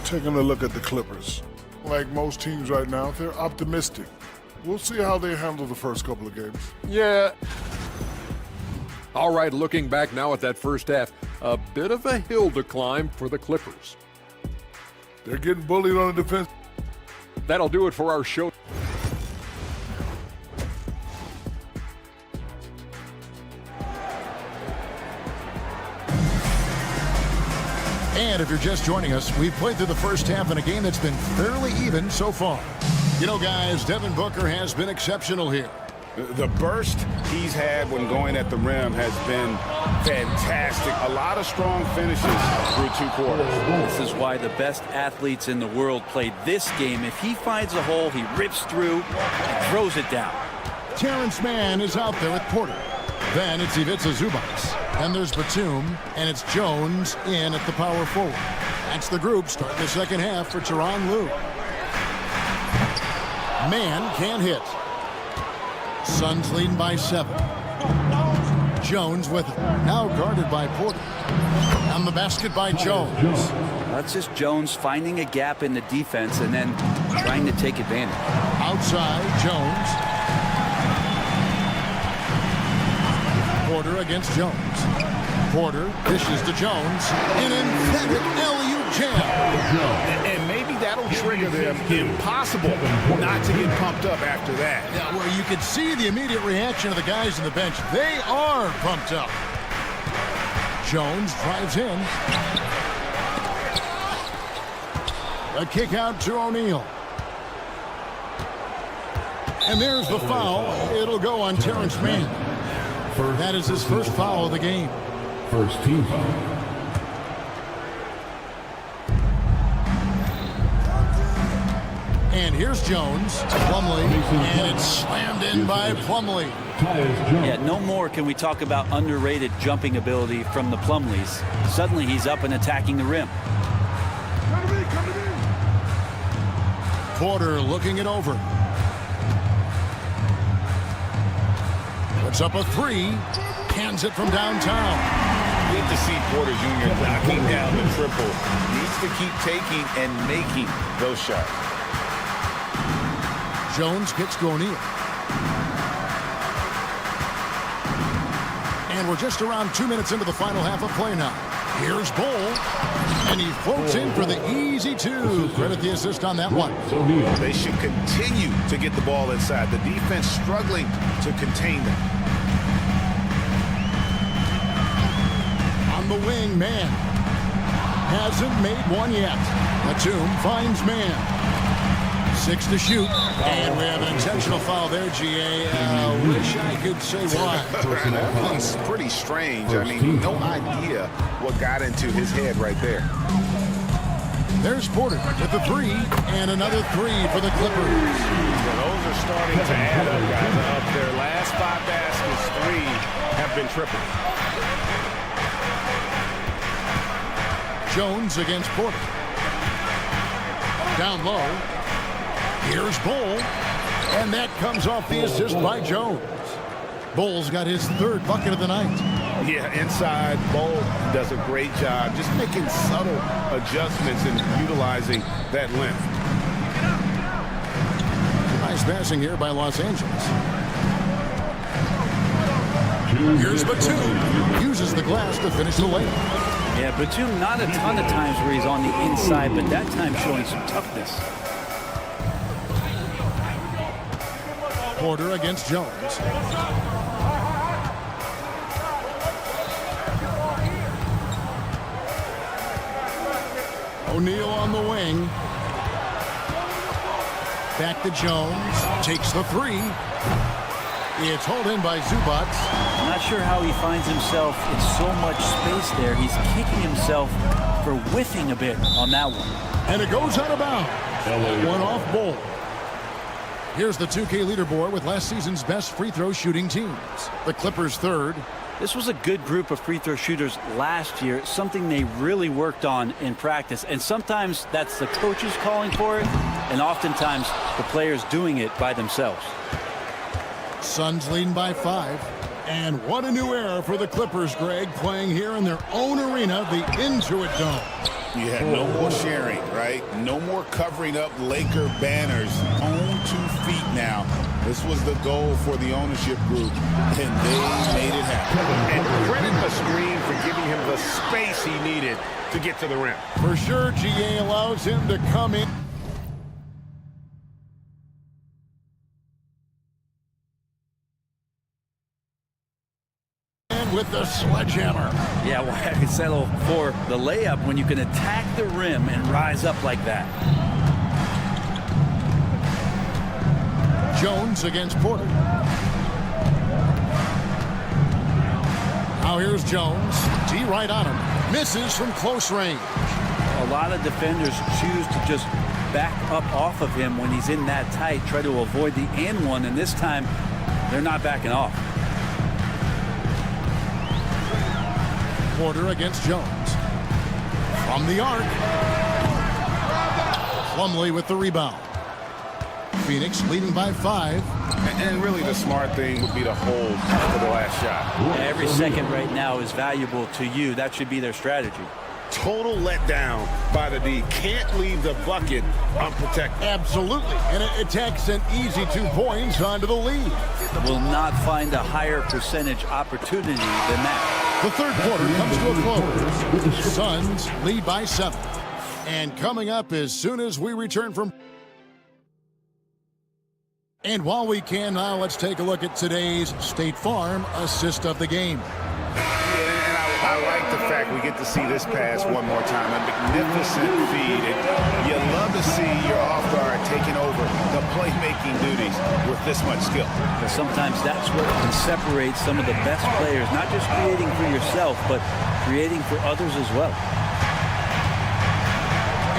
Taking a look at the Clippers. Like most teams right now, they're optimistic. We'll see how they handle the first couple of games. Yeah. All right, looking back now at that first half, a bit of a hill to climb for the Clippers. They're getting bullied on the defense. That'll do it for our show. And if you're just joining us, we've played through the first half in a game that's been fairly even so far. You know, guys, Devin Booker has been exceptional here. The burst he's had when going at the rim has been fantastic. A lot of strong finishes through 2 quarters. This is why the best athletes in the world play this game. If he finds a hole, he rips through and throws it down. Terrence Mann is out there with Porter. Then it's Ivica Zubac. Then there's Batum, and it's Jones in at the power forward. That's the group starting the second half for Tyronn Lue. Mann can't hit. Suns leading by 7. Jones with it. Now guarded by Porter. On the basket by Jones. That's just Jones finding a gap in the defense and then trying to take advantage. Outside, Jones. Porter against Jones. Porter dishes to Jones. An emphatic alley-oop jam. And maybe that'll trigger them. Impossible not to get pumped up after that. Yeah, well, you can see the immediate reaction of the guys on the bench. They are pumped up. Jones drives in. A kick out to O'Neal. And there's the foul. It'll go on Terrence Mann. That is his first foul of the game. First team foul. And here's Jones. Plumlee. And it's slammed in by Plumlee. Yeah, no more can we talk about underrated jumping ability from the Plumlees. Suddenly he's up and attacking the rim. Porter looking it over. Puts up a 3. Hands it from downtown. Good to see Porter Jr. knocking down the triple. Needs to keep taking and making those shots. Jones gets to O'Neal. And we're just around 2 minutes into the final half of play now. Here's Bull. And he floats in for the easy 2. Credit the assist on that one. They should continue to get the ball inside. The defense struggling to contain them. On the wing, Mann. Hasn't made one yet. Batum finds Mann. 6 to shoot. And we have an intentional foul there, GA. Wish I could say why. That's pretty strange. I mean, no idea what got into his head right there. There's Porter with the 3. And another 3 for the Clippers. So those are starting to add up, guys. Of their last 5 baskets, 3 have been triple. Jones against Porter. Down low. Here's Bull. And that comes off the assist by Jones. Bull's got his 3rd bucket of the night. Yeah, inside, Bull does a great job just making subtle adjustments and utilizing that length. Nice passing here by Los Angeles. Here's Batum. Uses the glass to finish the layup. Yeah, Batum not a ton of times where he's on the inside, but that time showing some toughness. Porter against Jones. O'Neal on the wing. Back to Jones. Takes the 3. It's hauled in by Zubac. I'm not sure how he finds himself in so much space there. He's kicking himself for whiffing a bit on that one. And it goes out of bounds. One off Bull. Here's the 2K leaderboard with last season's best free throw shooting teams. The Clippers 3rd. This was a good group of free throw shooters last year, something they really worked on in practice. And sometimes that's the coaches calling for it, and oftentimes the players doing it by themselves. Suns leading by 5. And what a new era for the Clippers, Greg, playing here in their own arena, the Intuit Dome. Yeah, no more sharing, right? No more covering up Laker banners. Own 2 feet now. This was the goal for the ownership group, and they made it happen. And credit the screen for giving him the space he needed to get to the rim. For sure, GA allows him to come in. With the sledgehammer. Yeah, why settle for the layup when you can attack the rim and rise up like that? Jones against Porter. here's Jones. D right on him. Misses from close range. A lot of defenders choose to just back up off of him when he's in that tight, try to avoid the and one, and this time they're not backing off. Porter against Jones. From the arc. Plumlee with the rebound. Phoenix leading by 5. And really the smart thing would be to hold for the last shot. Every second right now is valuable to you. That should be their strategy. Total letdown by the D. Can't leave the bucket unprotected. Absolutely. And it takes an easy 2 points onto the lead. Will not find a higher percentage opportunity than that. The third quarter comes to a close. Suns lead by 7. And coming up as soon as we return from... And while we can now, let's take a look at today's State Farm assist of the game. I like the fact we get to see this pass one more time. A magnificent feed. And you love to see your off guard taking over the playmaking duties with this much skill. But sometimes that's what can separate some of the best players, not just creating for yourself, but creating for others as well.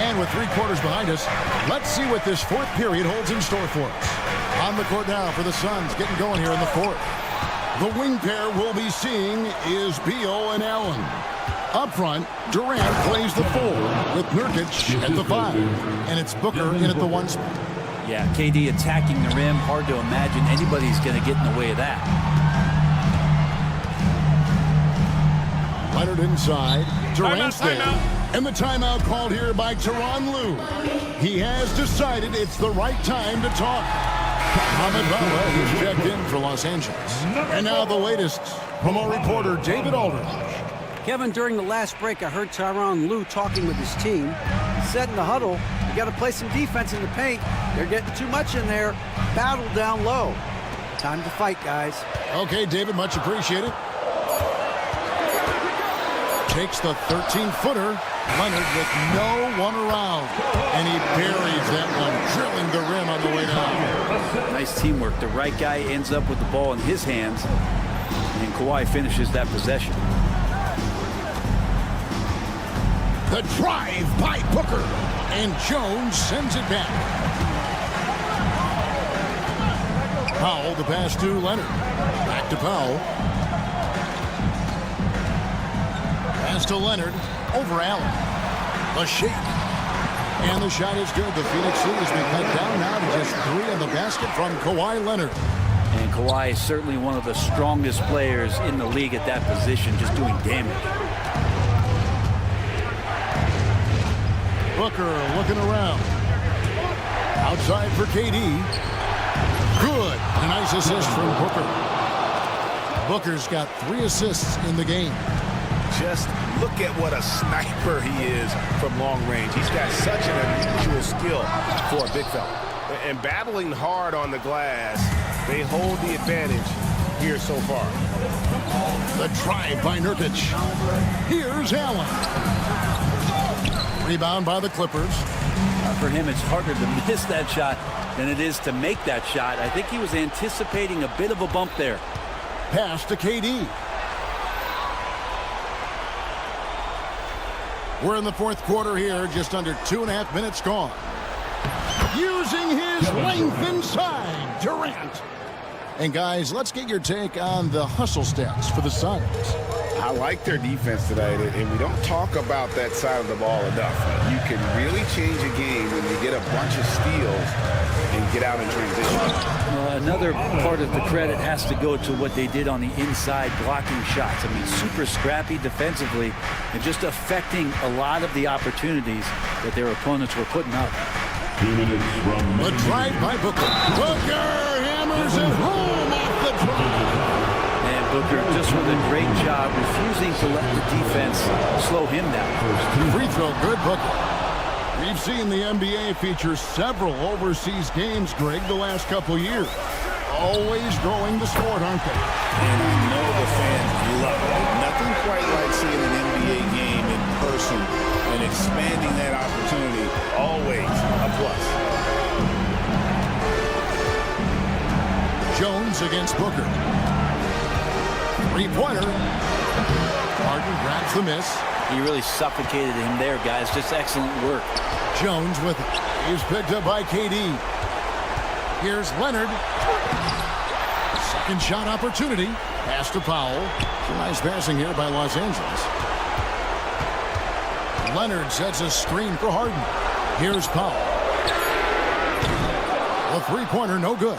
And with 3 quarters behind us, let's see what this 4th period holds in store for us. On the court now for the Suns, getting going here in the 4th. The wing pair we'll be seeing is Beal and Allen. Up front, Durant plays the 4 with Nurkic at the 5. And it's Booker in at the 1 spot. Yeah, KD attacking the rim. Hard to imagine anybody's going to get in the way of that. Leonard inside. Durant's there. And the timeout called here by Tyronn Lue. He has decided it's the right time to talk. Mohamed Bala is checked in for Los Angeles. And now the latest from our reporter, David Aldridge. Kevin, during the last break, I heard Tyronn Lue talking with his team. He said in the huddle, you got to play some defense in the paint. They're getting too much in there. Battle down low. Time to fight, guys. Okay, David, much appreciated. Takes the 13-footer. Leonard with no one around. And he buries that one, drilling the rim on the way down. Nice teamwork. The right guy ends up with the ball in his hands, and Kawhi finishes that possession. The drive by Booker. And Jones sends it back. Powell, the pass to Leonard. Back to Powell. Pass to Leonard. Over Allen. A shake. And the shot is good. The Phoenix lead has been cut down now to just 3 on the basket from Kawhi Leonard. And Kawhi is certainly one of the strongest players in the league at that position, just doing damage. Booker looking around. Outside for KD. Good. A nice assist from Booker. Booker's got 3 assists in the game. Just look at what a sniper he is from long range. He's got such an unusual skill for a big fella. And battling hard on the glass, they hold the advantage here so far. The drive by Nurkic. Here's Allen. Rebound by the Clippers. For him, it's harder to miss that shot than it is to make that shot. I think he was anticipating a bit of a bump there. Pass to KD. We're in the 4th quarter here, just under 2.5 minutes gone. Using his length inside, Durant. And guys, let's get your take on the hustle stats for the Suns. I like their defense tonight, and we don't talk about that side of the ball enough. You can really change a game when you get a bunch of steals and get out in transition. Another part of the credit has to go to what they did on the inside blocking shots. I mean, super scrappy defensively and just affecting a lot of the opportunities that their opponents were putting up. 2 minutes from The drive by Booker. Booker hammers it home off the drive. And Booker just with a great job refusing to let the defense slow him down. Free throw, good Booker. We've seen the NBA feature several overseas games, Greg, the last couple years. Always growing the sport, aren't they? And I know the fans love it. Nothing quite like seeing an NBA game in person and expanding that opportunity. Always a plus. Jones against Booker. 3-pointer. Harden grabs the miss. He really suffocated him there, guys. Just excellent work. Jones with it. He's picked up by KD. Here's Leonard. Second shot opportunity. Pass to Powell. Some nice passing here by Los Angeles. Leonard sets a screen for Harden. Here's Powell. The three-pointer, no good.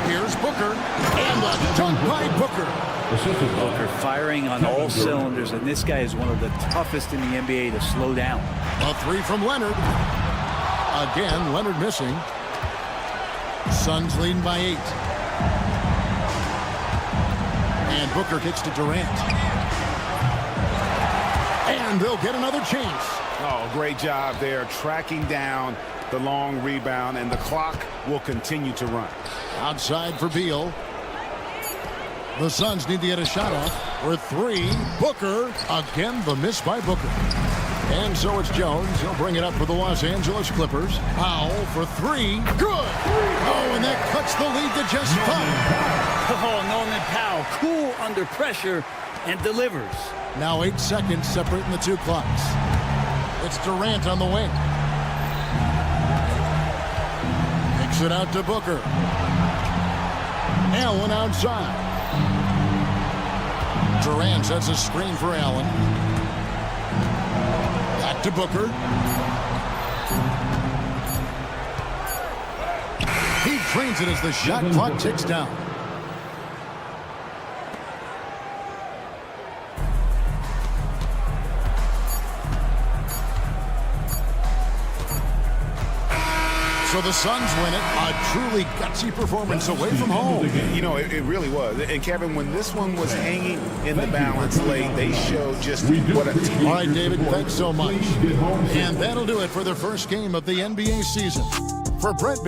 Here's Booker. And the dunk by Booker. Booker firing on all cylinders, and this guy is one of the toughest in the NBA to slow down. A three from Leonard. Again, Leonard missing. Suns leading by 8. And Booker kicks to Durant. And they'll get another chance. Oh, great job there, tracking down the long rebound, and the clock will continue to run. Outside for Beal. The Suns need to get a shot off. For 3, Booker. Again, the miss by Booker. And so it's Jones. He'll bring it up for the Los Angeles Clippers. Powell for 3. Good. Oh, and that cuts the lead to just 5. Oh, Norman Powell, cool under pressure and delivers. Now 8 seconds separating the two clocks. It's Durant on the wing. Kicks it out to Booker. Allen outside. Durant sets a screen for Allen. Back to Booker. He trains it as the shot clock ticks down. So the Suns win it. A truly gutsy performance away from home. You know, it really was. And Kevin, when this one was hanging in the balance late, they showed just what a team. All right, David, thanks so much. And that'll do it for the first game of the NBA season. For Brett.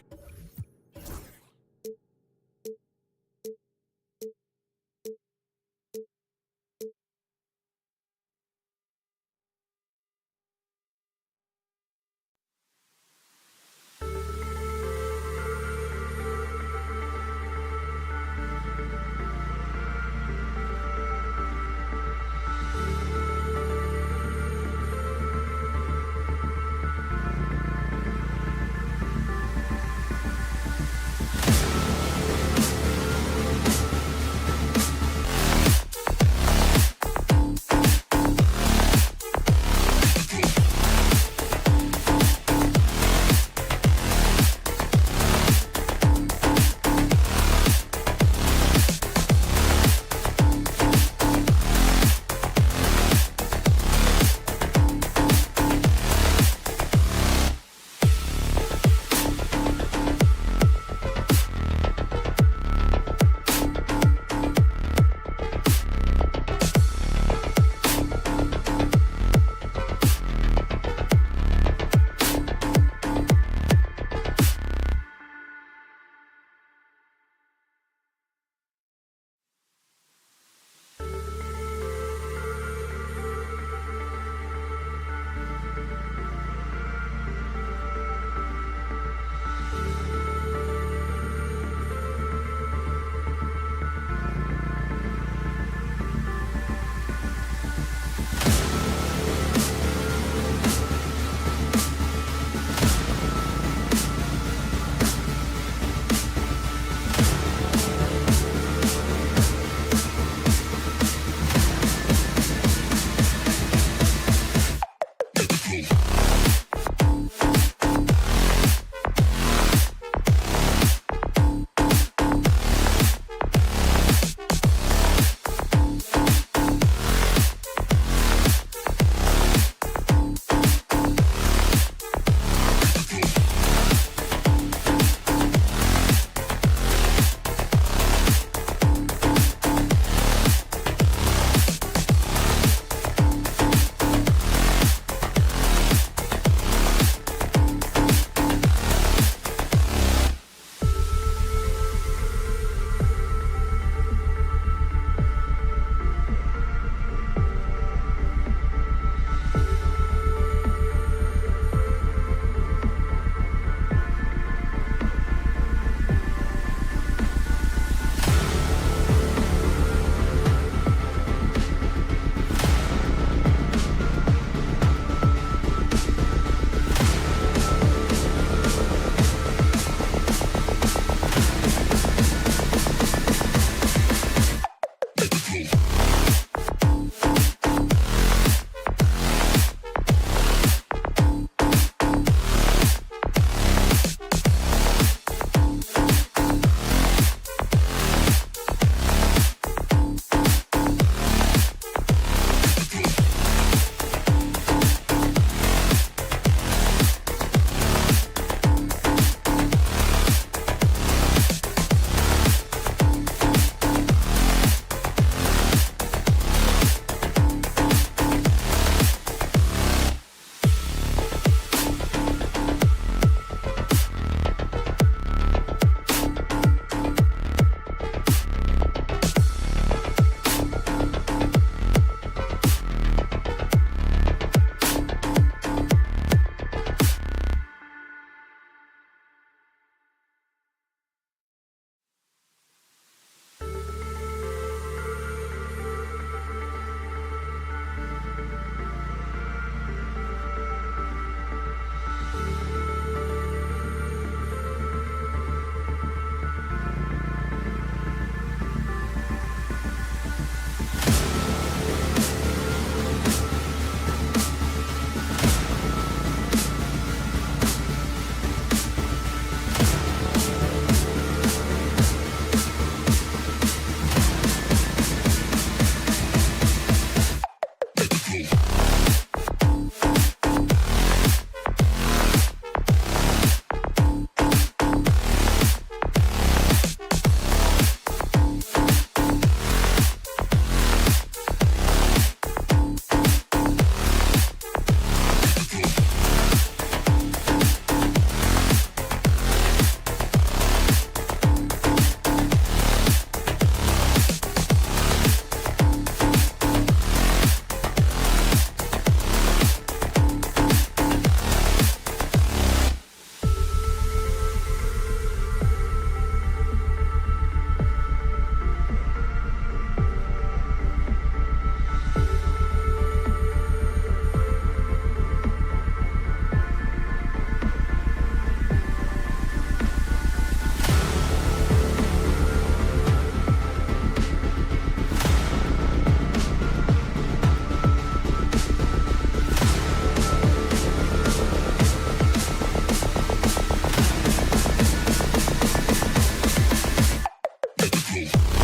NBA.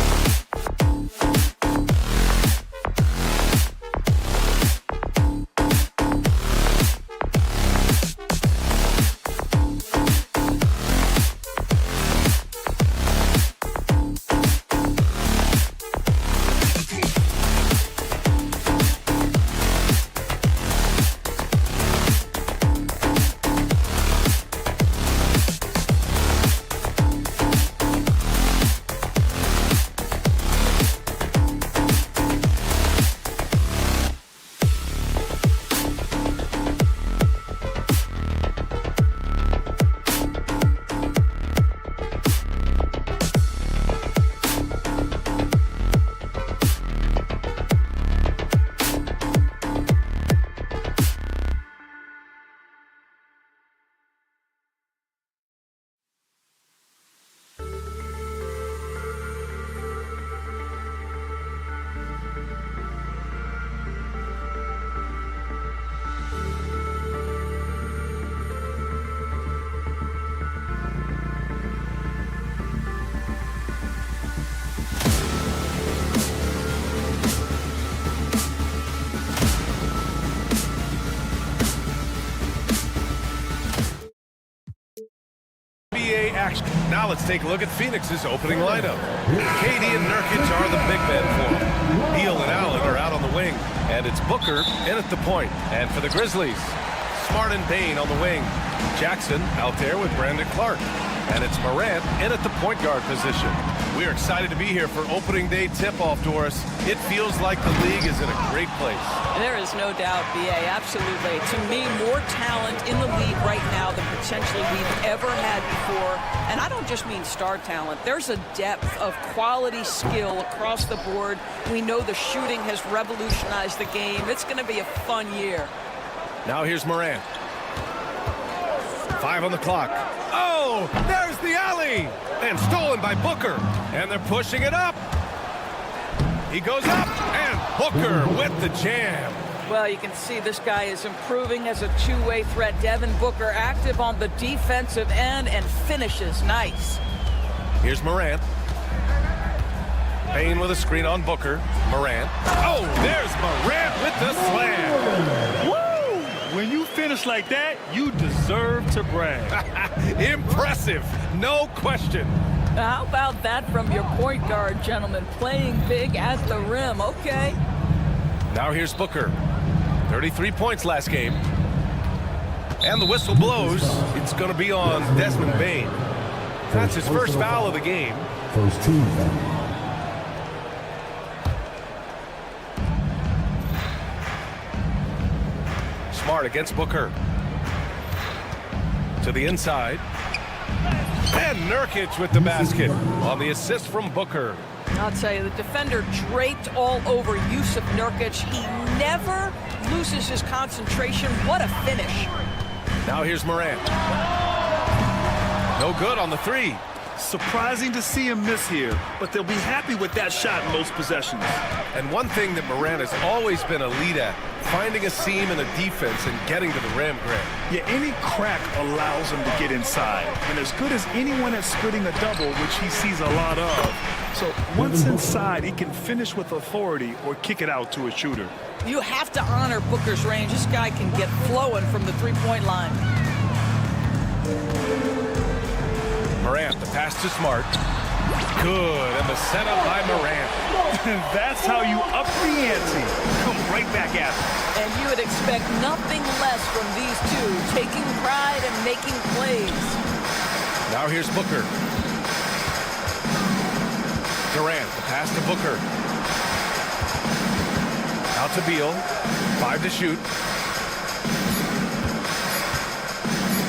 NBA action. Now let's take a look at Phoenix's opening lineup. KD and Nurkic are the big men for them. Beal and Allen are out on the wing. And it's Booker in at the point. And for the Grizzlies, Smart and Bane on the wing. Jackson out there with Brandon Clark. And it's Morant in at the point guard position. We're excited to be here for opening day tip-off, Doris. It feels like the league is in a great place. There is no doubt, B.A., absolutely. To me, more talent in the league right now than potentially we've ever had before. And I don't just mean star talent. There's a depth of quality skill across the board. We know the shooting has revolutionized the game. It's going to be a fun year. Now here's Morant. 5 on the clock. Oh, there's the alley! And stolen by Booker. And they're pushing it up. He goes up, and Booker with the jam. Well, you can see this guy is improving as a two-way threat. Devin Booker active on the defensive end and finishes nice. Here's Morant. Bane with a screen on Booker. Morant. Oh, there's Morant with the slam. Woo! When you finish like that, you deserve to brag. Impressive, no question. How about that from your point guard, gentlemen? Playing big at the rim, okay. Now here's Booker. 33 points last game. And the whistle blows. It's going to be on Desmond Bane. That's his first foul of the game. First team foul. Smart against Booker. To the inside. And Nurkic with the basket on the assist from Booker. I'll tell you, the defender draped all over Yusuf Nurkic. He never loses his concentration. What a finish. Now here's Morant. No good on the three. Surprising to see him miss here, but they'll be happy with that shot in most possessions. And one thing that Morant has always been elite at, finding a seam in a defense and getting to the rim, Grant. Yeah, any crack allows him to get inside. And as good as anyone at splitting a double, which he sees a lot of. So once inside, he can finish with authority or kick it out to a shooter. You have to honor Booker's range. This guy can get flowing from the three-point line. Morant, the pass to Smart. Good, and the setup by Morant. That's how you up the ante. Come right back at him. And you would expect nothing less from these two, taking pride and making plays. Now here's Booker. Durant, the pass to Booker. Out to Beal. 5 to shoot.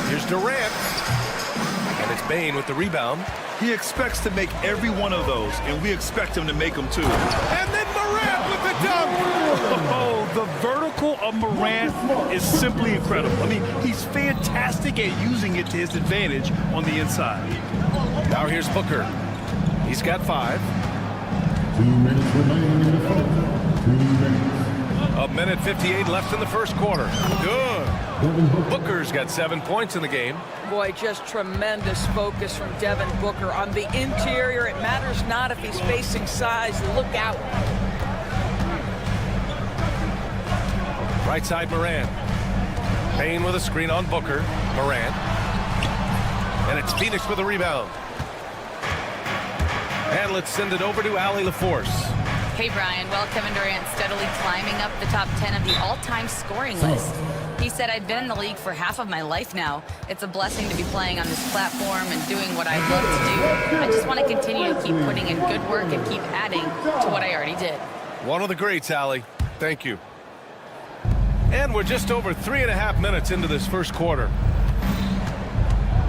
Here's Durant. And it's Bane with the rebound. He expects to make every one of those, and we expect him to make them too. And then Morant with the dunk! Oh, the vertical of Morant is simply incredible. I mean, he's fantastic at using it to his advantage on the inside. Now here's Booker. He's got 5. 2 minutes remaining in the fight. 2 minutes. A minute 58 left in the first quarter. Good. Booker's got 7 points in the game. Boy, just tremendous focus from Devin Booker on the interior. It matters not if he's facing size. Look out. Right side, Morant. Payne with a screen on Booker. Morant. And it's Phoenix with a rebound. And let's send it over to Allie LaForce. Hey, Brian. Well, Kevin Durant steadily climbing up the top 10 of the all-time scoring list. He said, I've been in the league for half of my life now. It's a blessing to be playing on this platform and doing what I love to do. I just want to continue to keep putting in good work and keep adding to what I already did. One of the greats, Allie. Thank you. And we're just over 3.5 minutes into this first quarter.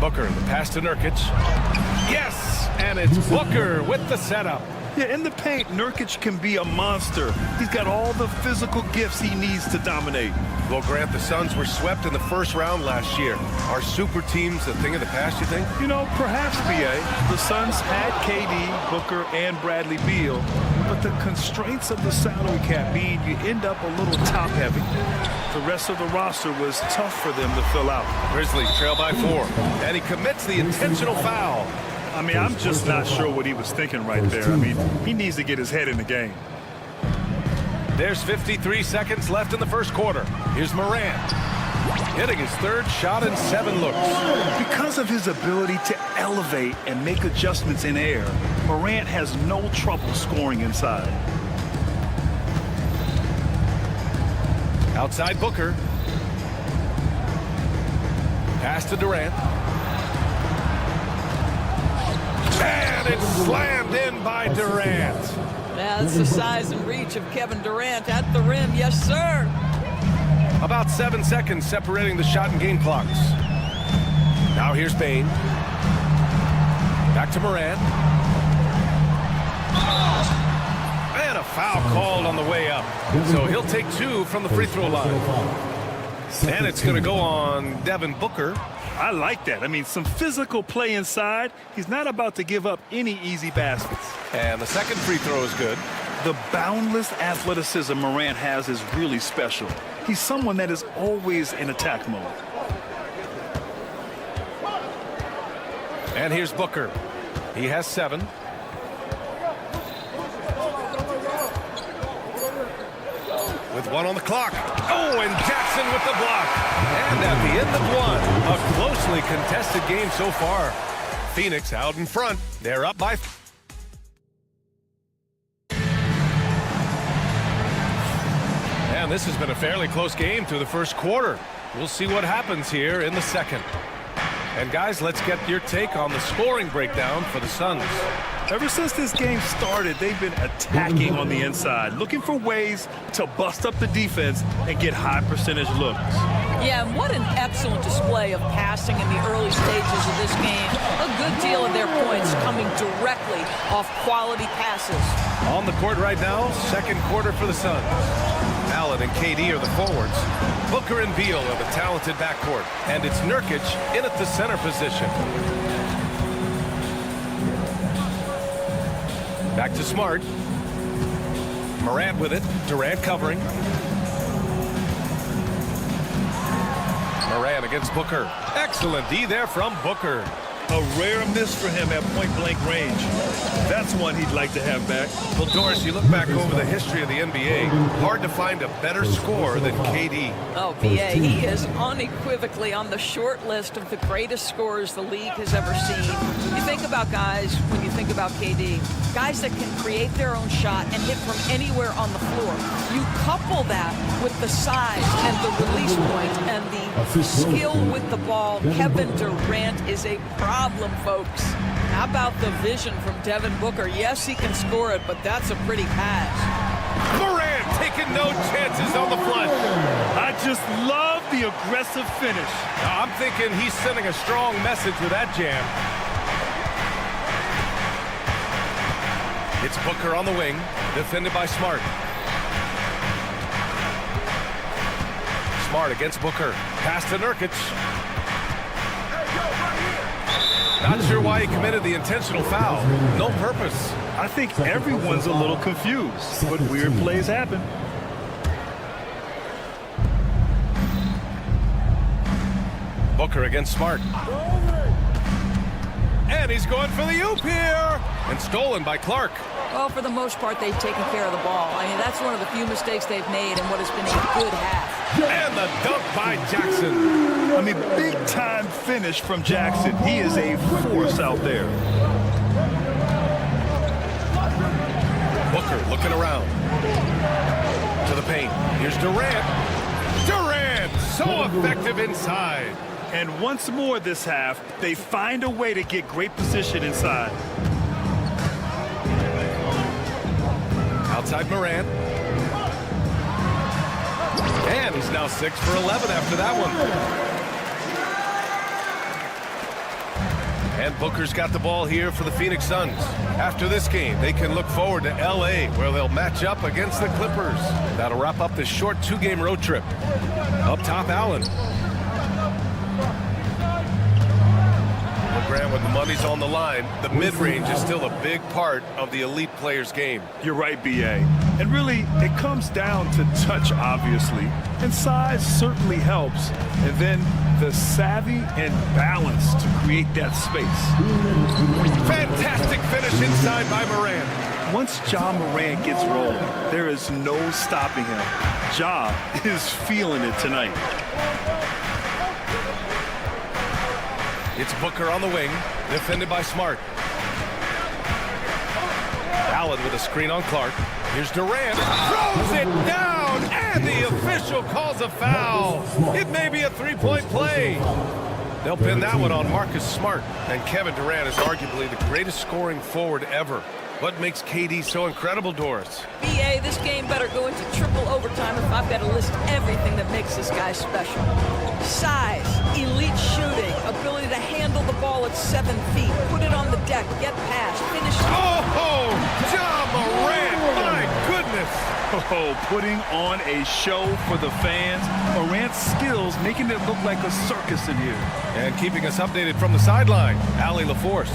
Booker, the pass to Nurkic. Yes! And it's Booker with the setup. Yeah, in the paint, Nurkic can be a monster. He's got all the physical gifts he needs to dominate. Well, Grant, the Suns were swept in the first round last year. Are super teams a thing of the past, you think? You know, perhaps, B.A. The Suns had KD, Booker, and Bradley Beal, but the constraints of the salary cap mean you end up a little top-heavy. The rest of the roster was tough for them to fill out. Grizzlies trail by 4, and he commits the intentional foul. I mean, I'm just not sure what he was thinking right there. I mean, he needs to get his head in the game. There's 53 seconds left in the first quarter. Here's Morant, hitting his third shot in 7 looks. Because of his ability to elevate and make adjustments in air, Morant has no trouble scoring inside. Outside Booker. Pass to Durant. And it's slammed in by Durant. Yeah, that's the size and reach of Kevin Durant at the rim. Yes, sir. About 7 seconds separating the shot and game clocks. Now here's Payne. Back to Morant. And a foul called on the way up. So he'll take 2 from the free throw line. And it's going to go on Devin Booker. I like that. I mean, some physical play inside. He's not about to give up any easy baskets. And the second free throw is good. The boundless athleticism Morant has is really special. He's someone that is always in attack mode. And here's Booker. He has 7. With 1 on the clock. Oh, and Jackson with the block. And at the end of 1, a closely contested game so far. Phoenix out in front. They're up by... And this has been a fairly close game through the first quarter. We'll see what happens here in the second. And guys, let's get your take on the scoring breakdown for the Suns. Ever since this game started, they've been attacking on the inside, looking for ways to bust up the defense and get high percentage looks. Yeah, and what an excellent display of passing in the early stages of this game. A good deal of their points coming directly off quality passes. On the court right now, second quarter for the Suns. Allen and KD are the forwards. Booker and Beal are the talented backcourt. And it's Nurkic in at the center position. Back to Smart. Morant with it. Durant covering. Morant against Booker. Excellent D there from Booker. A rare miss for him at point-blank range. That's one he'd like to have back. Well, Doris, you look back over the history of the NBA, hard to find a better scorer than KD. Oh, B.A., he is unequivocally on the short list of the greatest scorers the league has ever seen. You think about guys, when you think about KD, guys that can create their own shot and hit from anywhere on the floor. You couple that with the size and the release point and the skill with the ball. Kevin Durant is a problem, folks. How about the vision from Devin Booker? Yes, he can score it, but that's a pretty pass. Morant taking no chances on the flush. I just love the aggressive finish. I'm thinking he's sending a strong message with that jam. It's Booker on the wing, defended by Smart. Smart against Booker. Pass to Nurkic. Not sure why he committed the intentional foul. No purpose. I think everyone's a little confused, but weird plays happen. Booker against Smart. And he's going for the oop here. And stolen by Clark. Well, for the most part, they've taken care of the ball. I mean, that's one of the few mistakes they've made in what has been a good half. And the dunk by Jackson. I mean, big-time finish from Jackson. He is a force out there. Booker looking around. To the paint. Here's Durant. Durant, so effective inside. And once more this half, they find a way to get great position inside. Outside Morant. And he's now 6 for 11 after that one. And Booker's got the ball here for the Phoenix Suns. After this game, they can look forward to LA, where they'll match up against the Clippers. That'll wrap up this short 2-game road trip. Up top, Allen. LeGrand, when the money's on the line, the mid-range is still a big part of the elite player's game. You're right, B.A. And really, it comes down to touch, obviously. And size certainly helps. And then the savvy and balance to create that space. Fantastic finish inside by Morant. Once Ja Morant gets rolling, there is no stopping him. Ja is feeling it tonight. It's Booker on the wing, defended by Smart. Allen with a screen on Clark. Here's Durant, throws it down, and the official calls a foul. It may be a three-point play. They'll pin that one on Marcus Smart. And Kevin Durant is arguably the greatest scoring forward ever. What makes KD so incredible, Doris? B.A., this game better go into triple overtime if I've got to list everything that makes this guy special. Size, elite shooting, ability to handle the ball at 7 feet, put it on the deck, get past, finish. Oh, Ja Morant, my goodness. Oh, putting on a show for the fans. Morant's skills making it look like a circus in here. And keeping us updated from the sideline, Allie LaForce.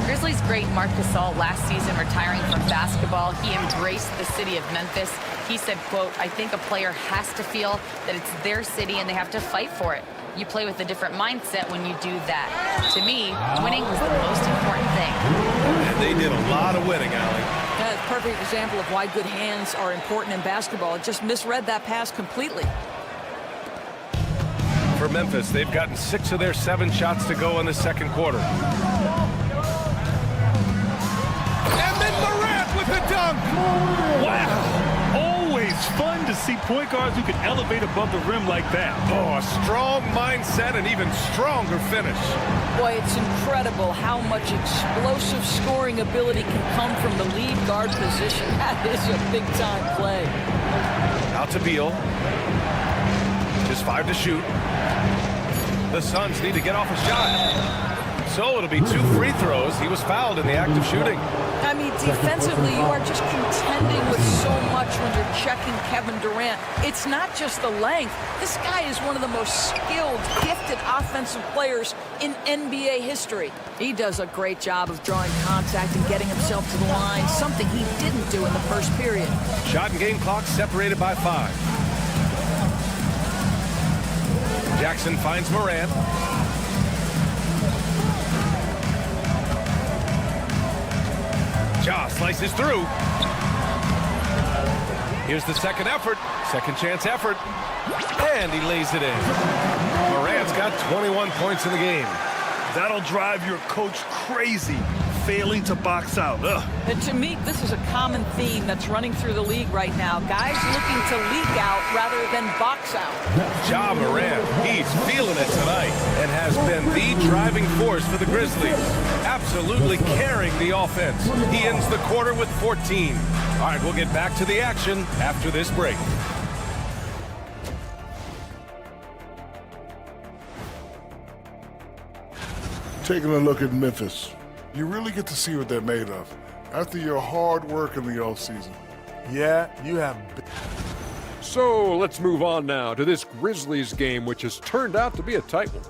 Grizzlies great Marc Gasol last season retiring from basketball. He embraced the city of Memphis. He said, quote, "I think a player has to feel that it's their city and they have to fight for it. You play with a different mindset when you do that. To me, winning was the most important thing." And they did a lot of winning, Allie. That's a perfect example of why good hands are important in basketball. It just misread that pass completely. For Memphis, they've gotten 6 of their 7 shots to go in the second quarter. And then Morant with the dunk. Wow. Always fun to see point guards who can elevate above the rim like that. Oh, a strong mindset and even stronger finish. Boy, it's incredible how much explosive scoring ability can come from the lead guard position. That is a big-time play. Out to Beal. Just 5 to shoot. The Suns need to get off a shot. So it'll be 2 free throws. He was fouled in the act of shooting. I mean, defensively, you are just contending with so much when you're checking Kevin Durant. It's not just the length. This guy is one of the most skilled, gifted offensive players in NBA history. He does a great job of drawing contact and getting himself to the line, something he didn't do in the first period. Shot and game clock separated by 5. Jackson finds Morant. Ja slices through. Here's the second effort. Second chance effort. And he lays it in. Morant's got 21 points in the game. That'll drive your coach crazy, failing to box out. Ugh. And to me, this is a common theme that's running through the league right now. Guys looking to leak out rather than box out. Ja Morant, he's feeling it tonight and has been the driving force for the Grizzlies. Absolutely carrying the offense. He ends the quarter with 14. All right, we'll get back to the action after this break. Taking a look at Memphis, you really get to see what they're made of after your hard work in the offseason. Yeah, you have. So let's move on now to this Grizzlies game, which has turned out to be a tight one.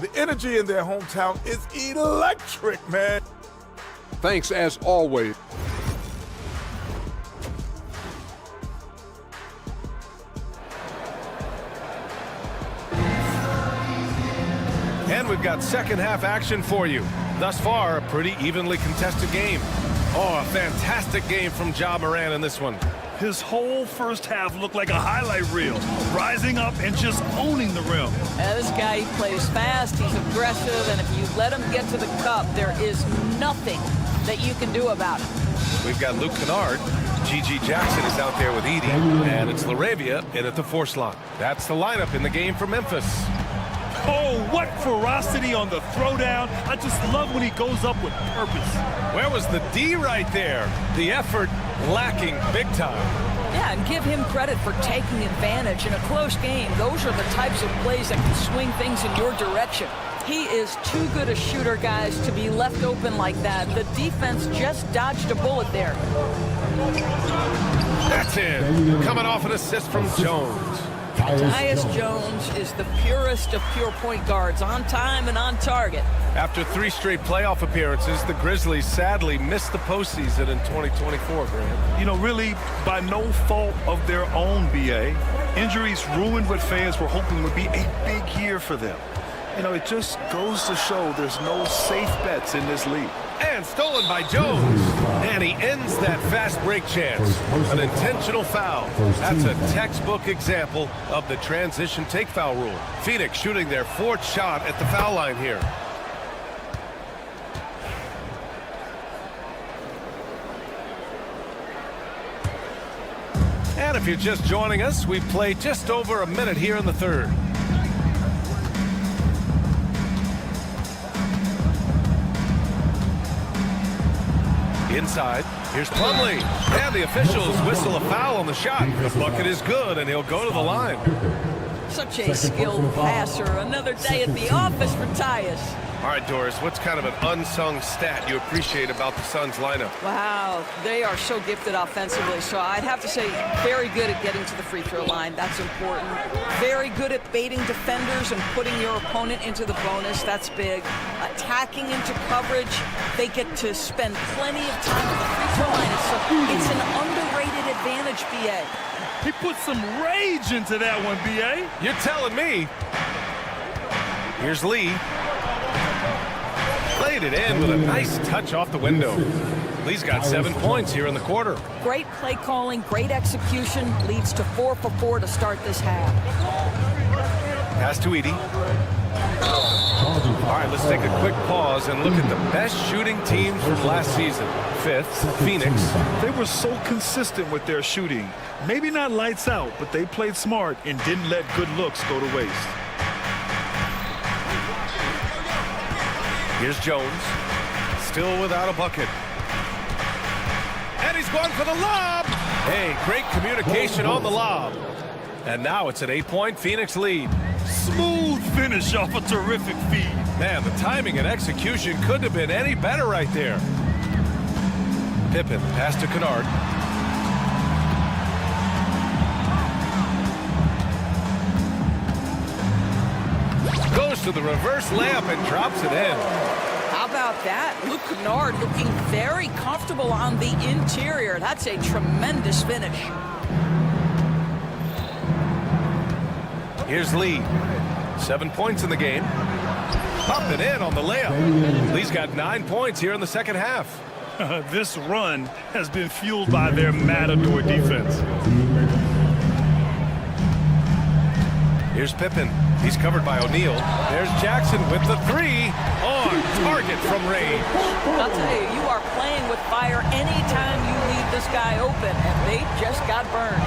The energy in their hometown is electric, man. Thanks as always. in, we've got second half action for you. Thus far, a pretty evenly contested game. Oh, a fantastic game from Ja Morant in this one. His whole first half looked like a highlight reel, rising up and just owning the rim. This guy, he plays fast, he's aggressive, and if you let him get to the cup, there is nothing that you can do about it. We've got Luke Kennard. G.G. Jackson is out there with Edie, and it's LaRavia in at the 4 slot. That's the lineup in the game for Memphis. Oh, what ferocity on the throwdown. I just love when he goes up with purpose. Where was the D right there? The effort lacking big time. Yeah, and give him credit for taking advantage in a close game. Those are the types of plays that can swing things in your direction. He is too good a shooter, guys, to be left open like that. The defense just dodged a bullet there. That's in. Coming off an assist from Jones. Tyus Jones is the purest of pure point guards, on time and on target. After 3 straight playoff appearances, the Grizzlies sadly missed the postseason in 2024, Grant. You know, really, by no fault of their own, B.A. Injuries ruined what fans were hoping would be a big year for them. You know, it just goes to show there's no safe bets in this league. And stolen by Jones. And he ends that fast break chance. An intentional foul. That's a textbook example of the transition take foul rule. Phoenix shooting their 4th shot at the foul line here. And if you're just joining us, we've played just over a minute here in the 3rd. Inside, here's Plumlee, and the officials whistle a foul on the shot. The bucket is good, and he'll go to the line. Such a skilled passer. Another day at the office for Tyus. All right, Doris, what's kind of an unsung stat you appreciate about the Suns lineup? Wow, they are so gifted offensively. So I'd have to say very good at getting to the free throw line. That's important. Very good at baiting defenders and putting your opponent into the bonus. That's big. Attacking into coverage. They get to spend plenty of time at the free throw line. It's an underrated advantage, B.A. He put some rage into that one, B.A. You're telling me. Here's Lee. Played it in with a nice touch off the window. Lee's got 7 points here in the quarter. Great play calling, great execution. Leads to 4 for 4 to start this half. Pass to Edie. All right, let's take a quick pause and look at the best shooting teams from last season. 5th, Phoenix. They were so consistent with their shooting. Maybe not lights out, but they played smart and didn't let good looks go to waste. Here's Jones, still without a bucket. And he's going for the lob. Hey, great communication on the lob. And now it's an 8-point Phoenix lead. Smooth finish off a terrific feed. Man, the timing and execution couldn't have been any better right there. Pippen, pass to Kennard. Goes to the reverse layup and drops it in. How about that? Luke Kennard looking very comfortable on the interior. That's a tremendous finish. Here's Lee. 7 points in the game. Up and in on the layup. Lee's got 9 points here in the second half. This run has been fueled by their matador defense. Here's Pippen. He's covered by O'Neal. There's Jackson with the 3 on target from range. I'll tell you, you are playing with fire anytime you leave this guy open, and they just got burned.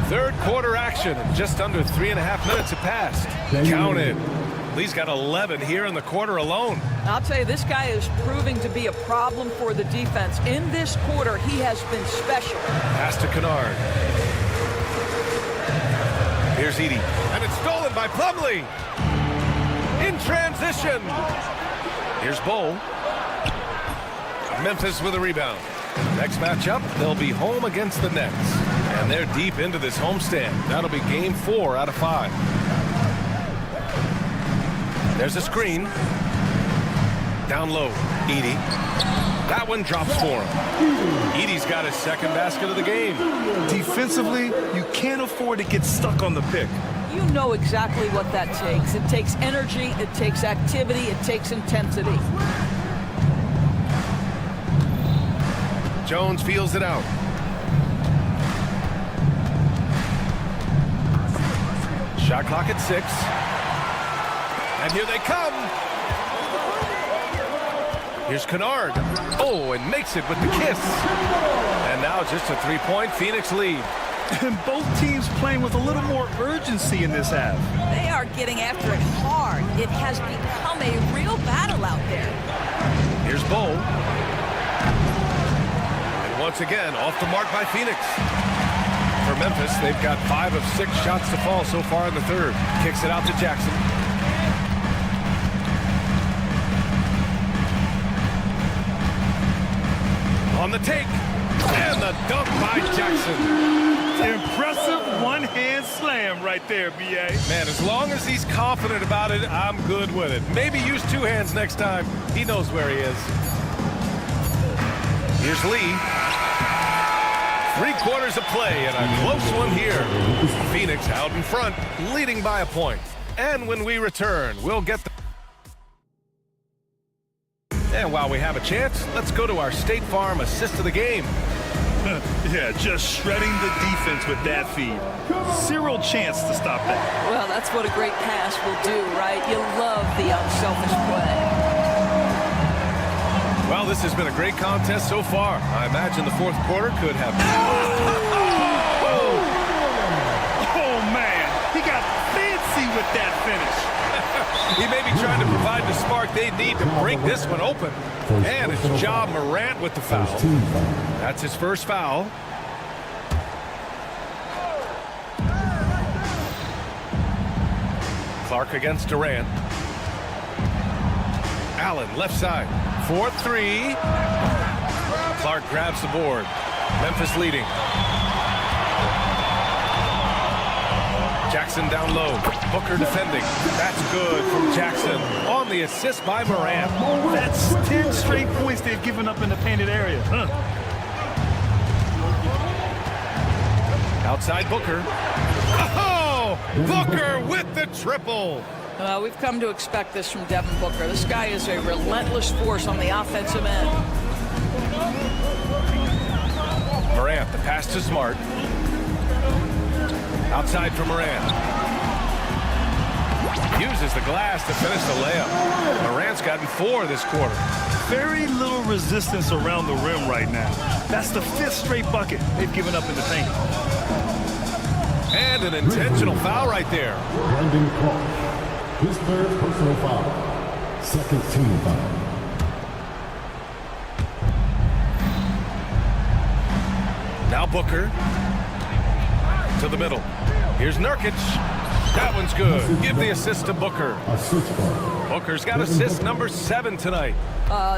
3rd quarter action. Just under 3.5 minutes have passed. Counted. Lee's got 11 here in the quarter alone. I'll tell you, this guy is proving to be a problem for the defense. In this quarter, he has been special. Pass to Kennard. Here's Edie. And it's stolen by Plumlee. In transition. Here's Bowl. Memphis with a rebound. Next matchup, they'll be home against the Nets. And they're deep into this homestand. That'll be game 4 out of 5. There's a screen. Down low, Edie. That one drops for him. Edie's got his 2nd basket of the game. Defensively, you can't afford to get stuck on the pick. you know exactly what that takes. It takes energy, it takes activity, it takes intensity. Jones feels it out. Shot clock at 6. And here they come. Here's Kennard. Oh, and makes it with the kiss. And now just a 3-point Phoenix lead. And both teams playing with a little more urgency in this half. They are getting after it hard. It has become a real battle out there. Here's Bull. And once again, off the mark by Phoenix. For Memphis, they've got 5 of 6 shots to fall so far in the third. Kicks it out to Jackson. On the take. And the dunk by Jackson. Impressive one-hand slam right there, B.A. Man, as long as he's confident about it, I'm good with it. Maybe use 2 hands next time. He knows where he is. Here's Lee. 3 quarters of play and a close one here. Phoenix out in front, leading by a point. And when we return, we'll get the... And while we have a chance, let's go to our State Farm assist of the game. Yeah, just shredding the defense with that feed. Zero chance to stop that. Well, that's what a great pass will do, right? You love the unselfish play. Well, this has been a great contest so far. I imagine the fourth quarter could have... Oh, man. He got fancy with that finish. He may be trying to provide the spark they need to break this one open. And it's Ja Morant with the foul. That's his first foul. Clark against Durant. Allen, left side. 4-3. Clark grabs the board. Memphis leading. Jackson down low. Booker defending. That's good from Jackson. On the assist by Morant. That's 10 straight points they've given up in the painted area. Outside Booker. Oh! Booker with the triple. We've come to expect this from Devin Booker. This guy is a relentless force on the offensive end. Morant, the pass to Smart. Outside for Morant. Uses the glass to finish the layup. Morant's gotten 4 this quarter. Very little resistance around the rim right now. That's the 5th straight bucket they've given up in the paint. And an intentional foul right there. Brandon Clark, his 3rd personal foul, 2nd team foul. Now Booker to the middle. Here's Nurkic. That one's good. Give the assist to Booker. Booker's got assist number 7 tonight.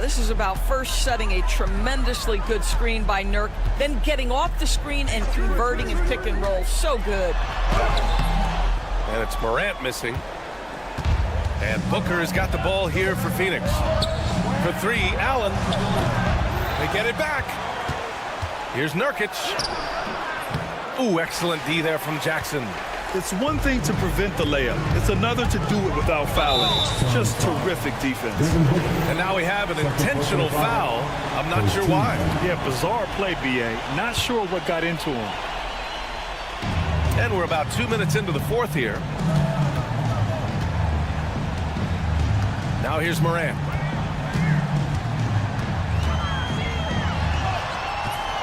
This is about first setting a tremendously good screen by Nurk, then getting off the screen and converting and pick and roll. So good. And it's Morant missing. And Booker has got the ball here for Phoenix. For 3, Allen. They get it back. Here's Nurkic. Ooh, excellent D there from Jackson. It's one thing to prevent the layup. It's another to do it without fouling. Just terrific defense. And now we have an intentional foul. I'm not sure why. Yeah, bizarre play, B.A. Not sure what got into him. And we're about 2 minutes into the fourth here. Now here's Morant.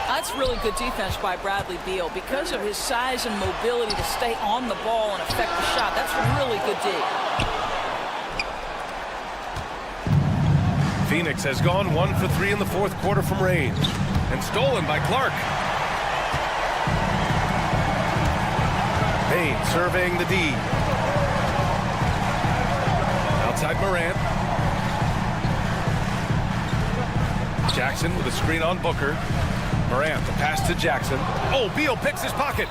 That's really good defense by Bradley Beal. Because of his size and mobility to stay on the ball and affect the shot, that's really good D. Phoenix has gone 1 for 3 in the fourth quarter from range. And stolen by Clark. Payne surveying the D. Outside Morant. Jackson with a screen on Booker. Morant, the pass to Jackson. Oh, Beal picks his pocket.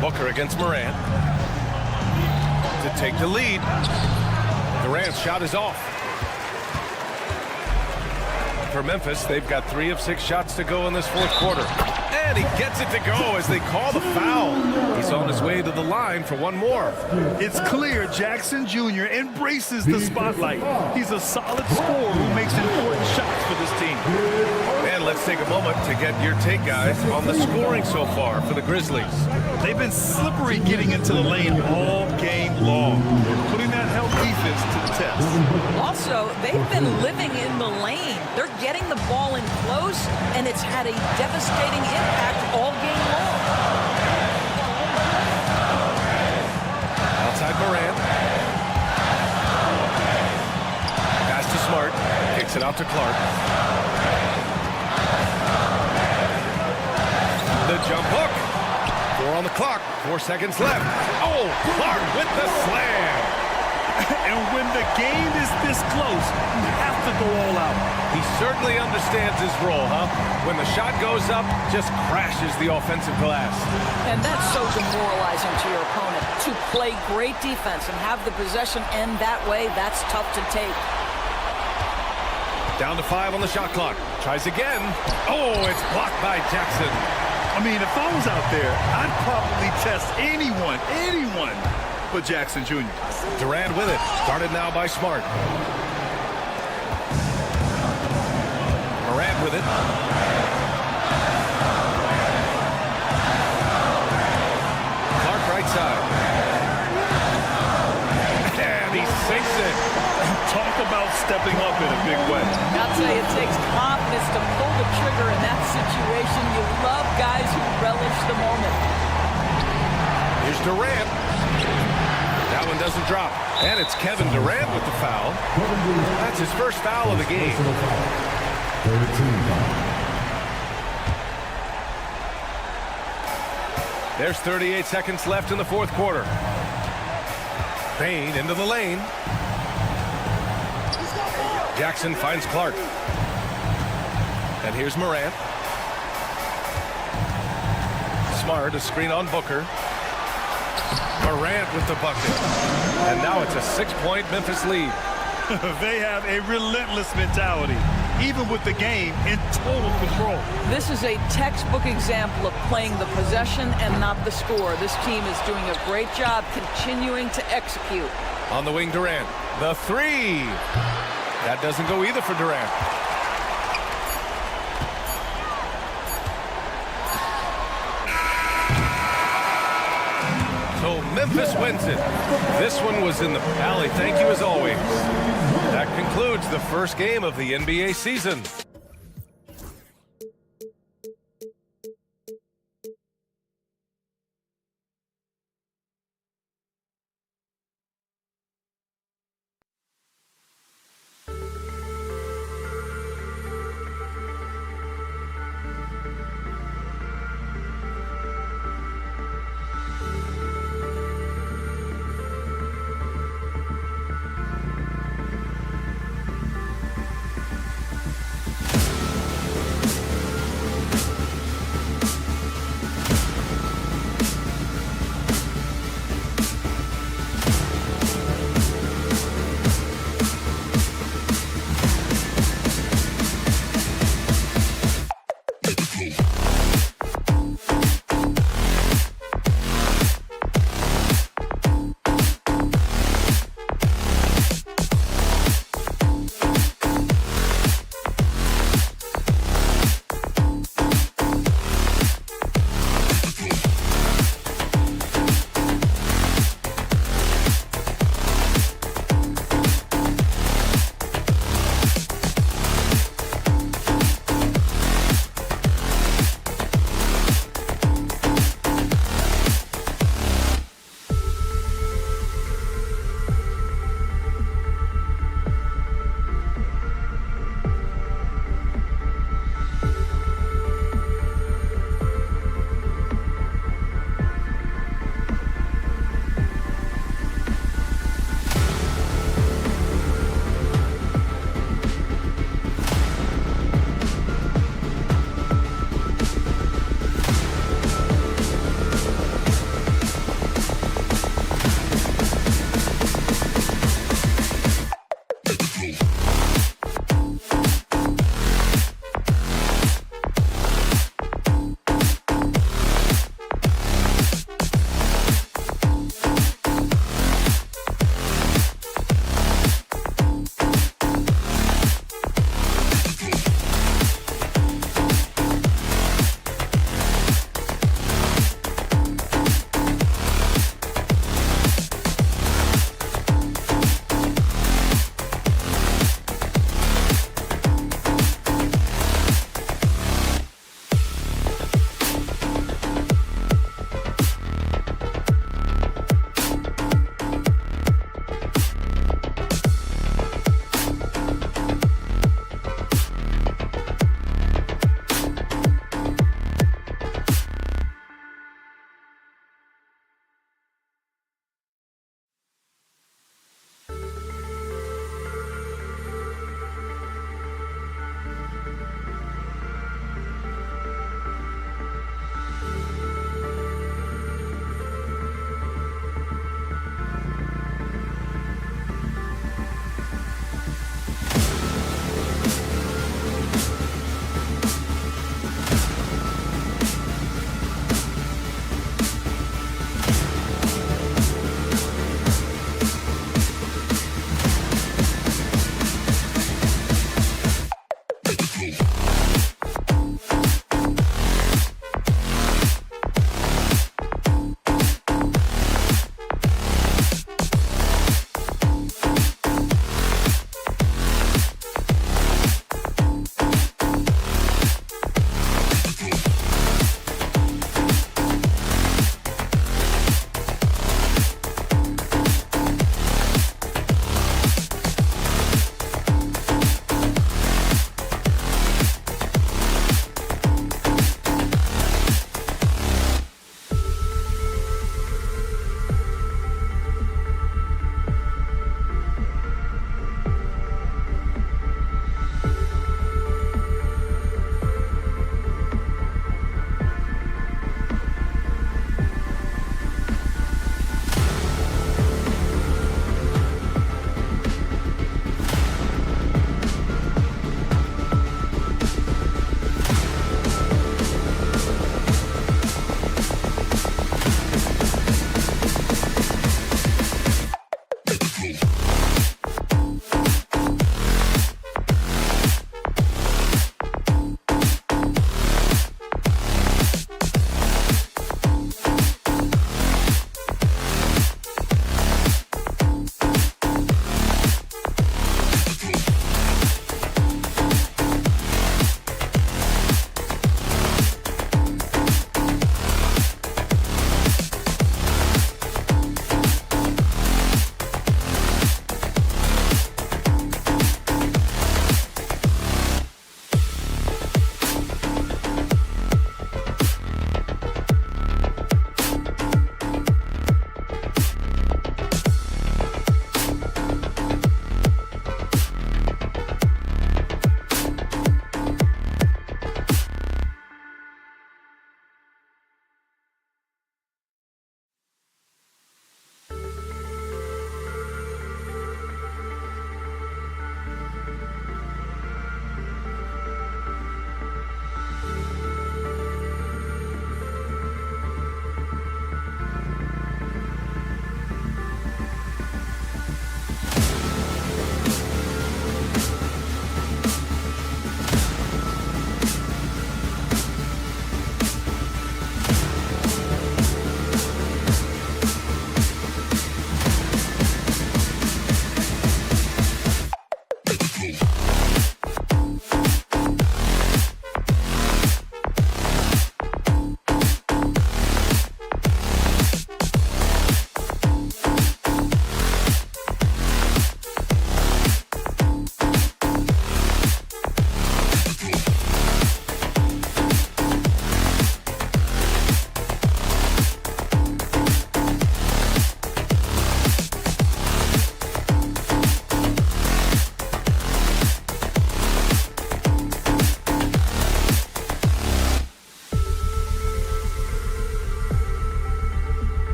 Booker against Morant. To take the lead. Durant's shot is off. For Memphis, they've got 3 of 6 shots to go in this fourth quarter. And he gets it to go as they call the foul. He's on his way to the line for one more. It's clear Jackson Jr. embraces the spotlight. He's a solid scorer who makes important shots for this team. And let's take a moment to get your take, guys, on the scoring so far for the Grizzlies. They've been slippery getting into the lane all game long, putting that help defense to the test. Also, they've been living in the lane. They're getting the ball in close, and it's had a devastating impact all game long. Outside Morant. Pass to Smart. Kicks it out to Clark. The jump hook. 4 on the clock. 4 seconds left. Oh, Clark with the slam. And when the game is this close, you have to go all out. He certainly understands his role, huh? When the shot goes up, just crashes the offensive glass. And that's so demoralizing to your opponent. To play great defense and have the possession end that way, that's tough to take. Down to 5 on the shot clock. Tries again. Oh, it's blocked by Jackson. I mean, if I was out there, I'd probably test anyone but Jackson Jr. Durant with it. Started now by Smart. Morant with it. Clark right side. And he sinks it. Talk about stepping up in a big way. I'll tell you, it takes confidence to pull the trigger in that situation. You love guys who relish the moment. Here's Durant. That one doesn't drop. And it's Kevin Durant with the foul. That's his first foul of the game. There's 38 seconds left in the fourth quarter. Bain into the lane. Jackson finds Clark. And here's Morant. Smart, a screen on Booker. Morant with the bucket. And now it's a 6-point Memphis lead. They have a relentless mentality, even with the game in total control. This is a textbook example of playing the possession and not the score. This team is doing a great job continuing to execute. On the wing, Durant. The 3. That doesn't go either for Durant. So Memphis wins it. This one was in the alley. Thank you as always. That concludes the first game of the NBA season.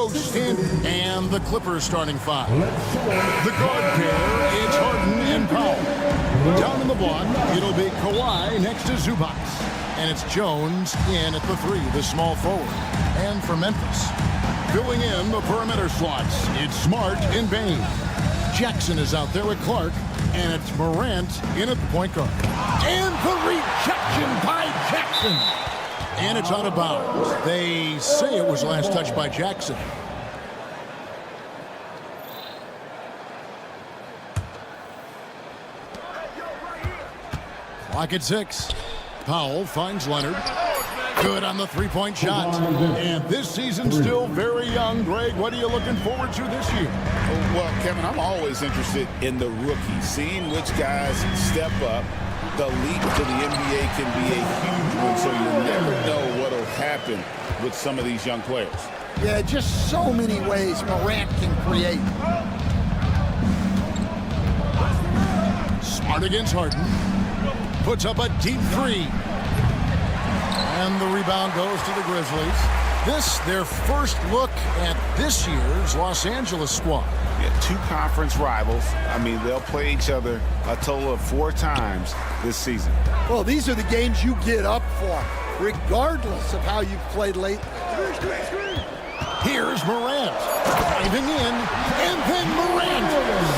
Coach Stanton, and the Clippers starting five. The guard pair, it's Harden and Powell. Down in the block, it'll be Kawhi next to Zubac. And it's Jones in at the three, the small forward. And for Memphis, filling in the perimeter slots, it's Smart and Bain. Jackson is out there with Clark, and it's Morant in at the point guard. And the rejection by Jackson. And it's out of bounds. They say it was last touched by Jackson. Clock at 6. Powell finds Leonard. Good on the three-point shot. And this season still very young. Greg, what are you looking forward to this year? Well, Kevin, I'm always interested in the rookies, seeing which guys step up. The leap to the NBA can be a huge one, so you never know what will happen with some of these young players. Yeah, just so many ways Morant can create. Smart against Harden. Puts up a deep three. And the rebound goes to the Grizzlies. This, their first look at this year's Los Angeles squad. Yeah, two conference rivals. I mean, they'll play each other a total of 4 times this season. Well, these are the games you get up for, regardless of how you've played lately. Here's Morant. Diving in, and then Morant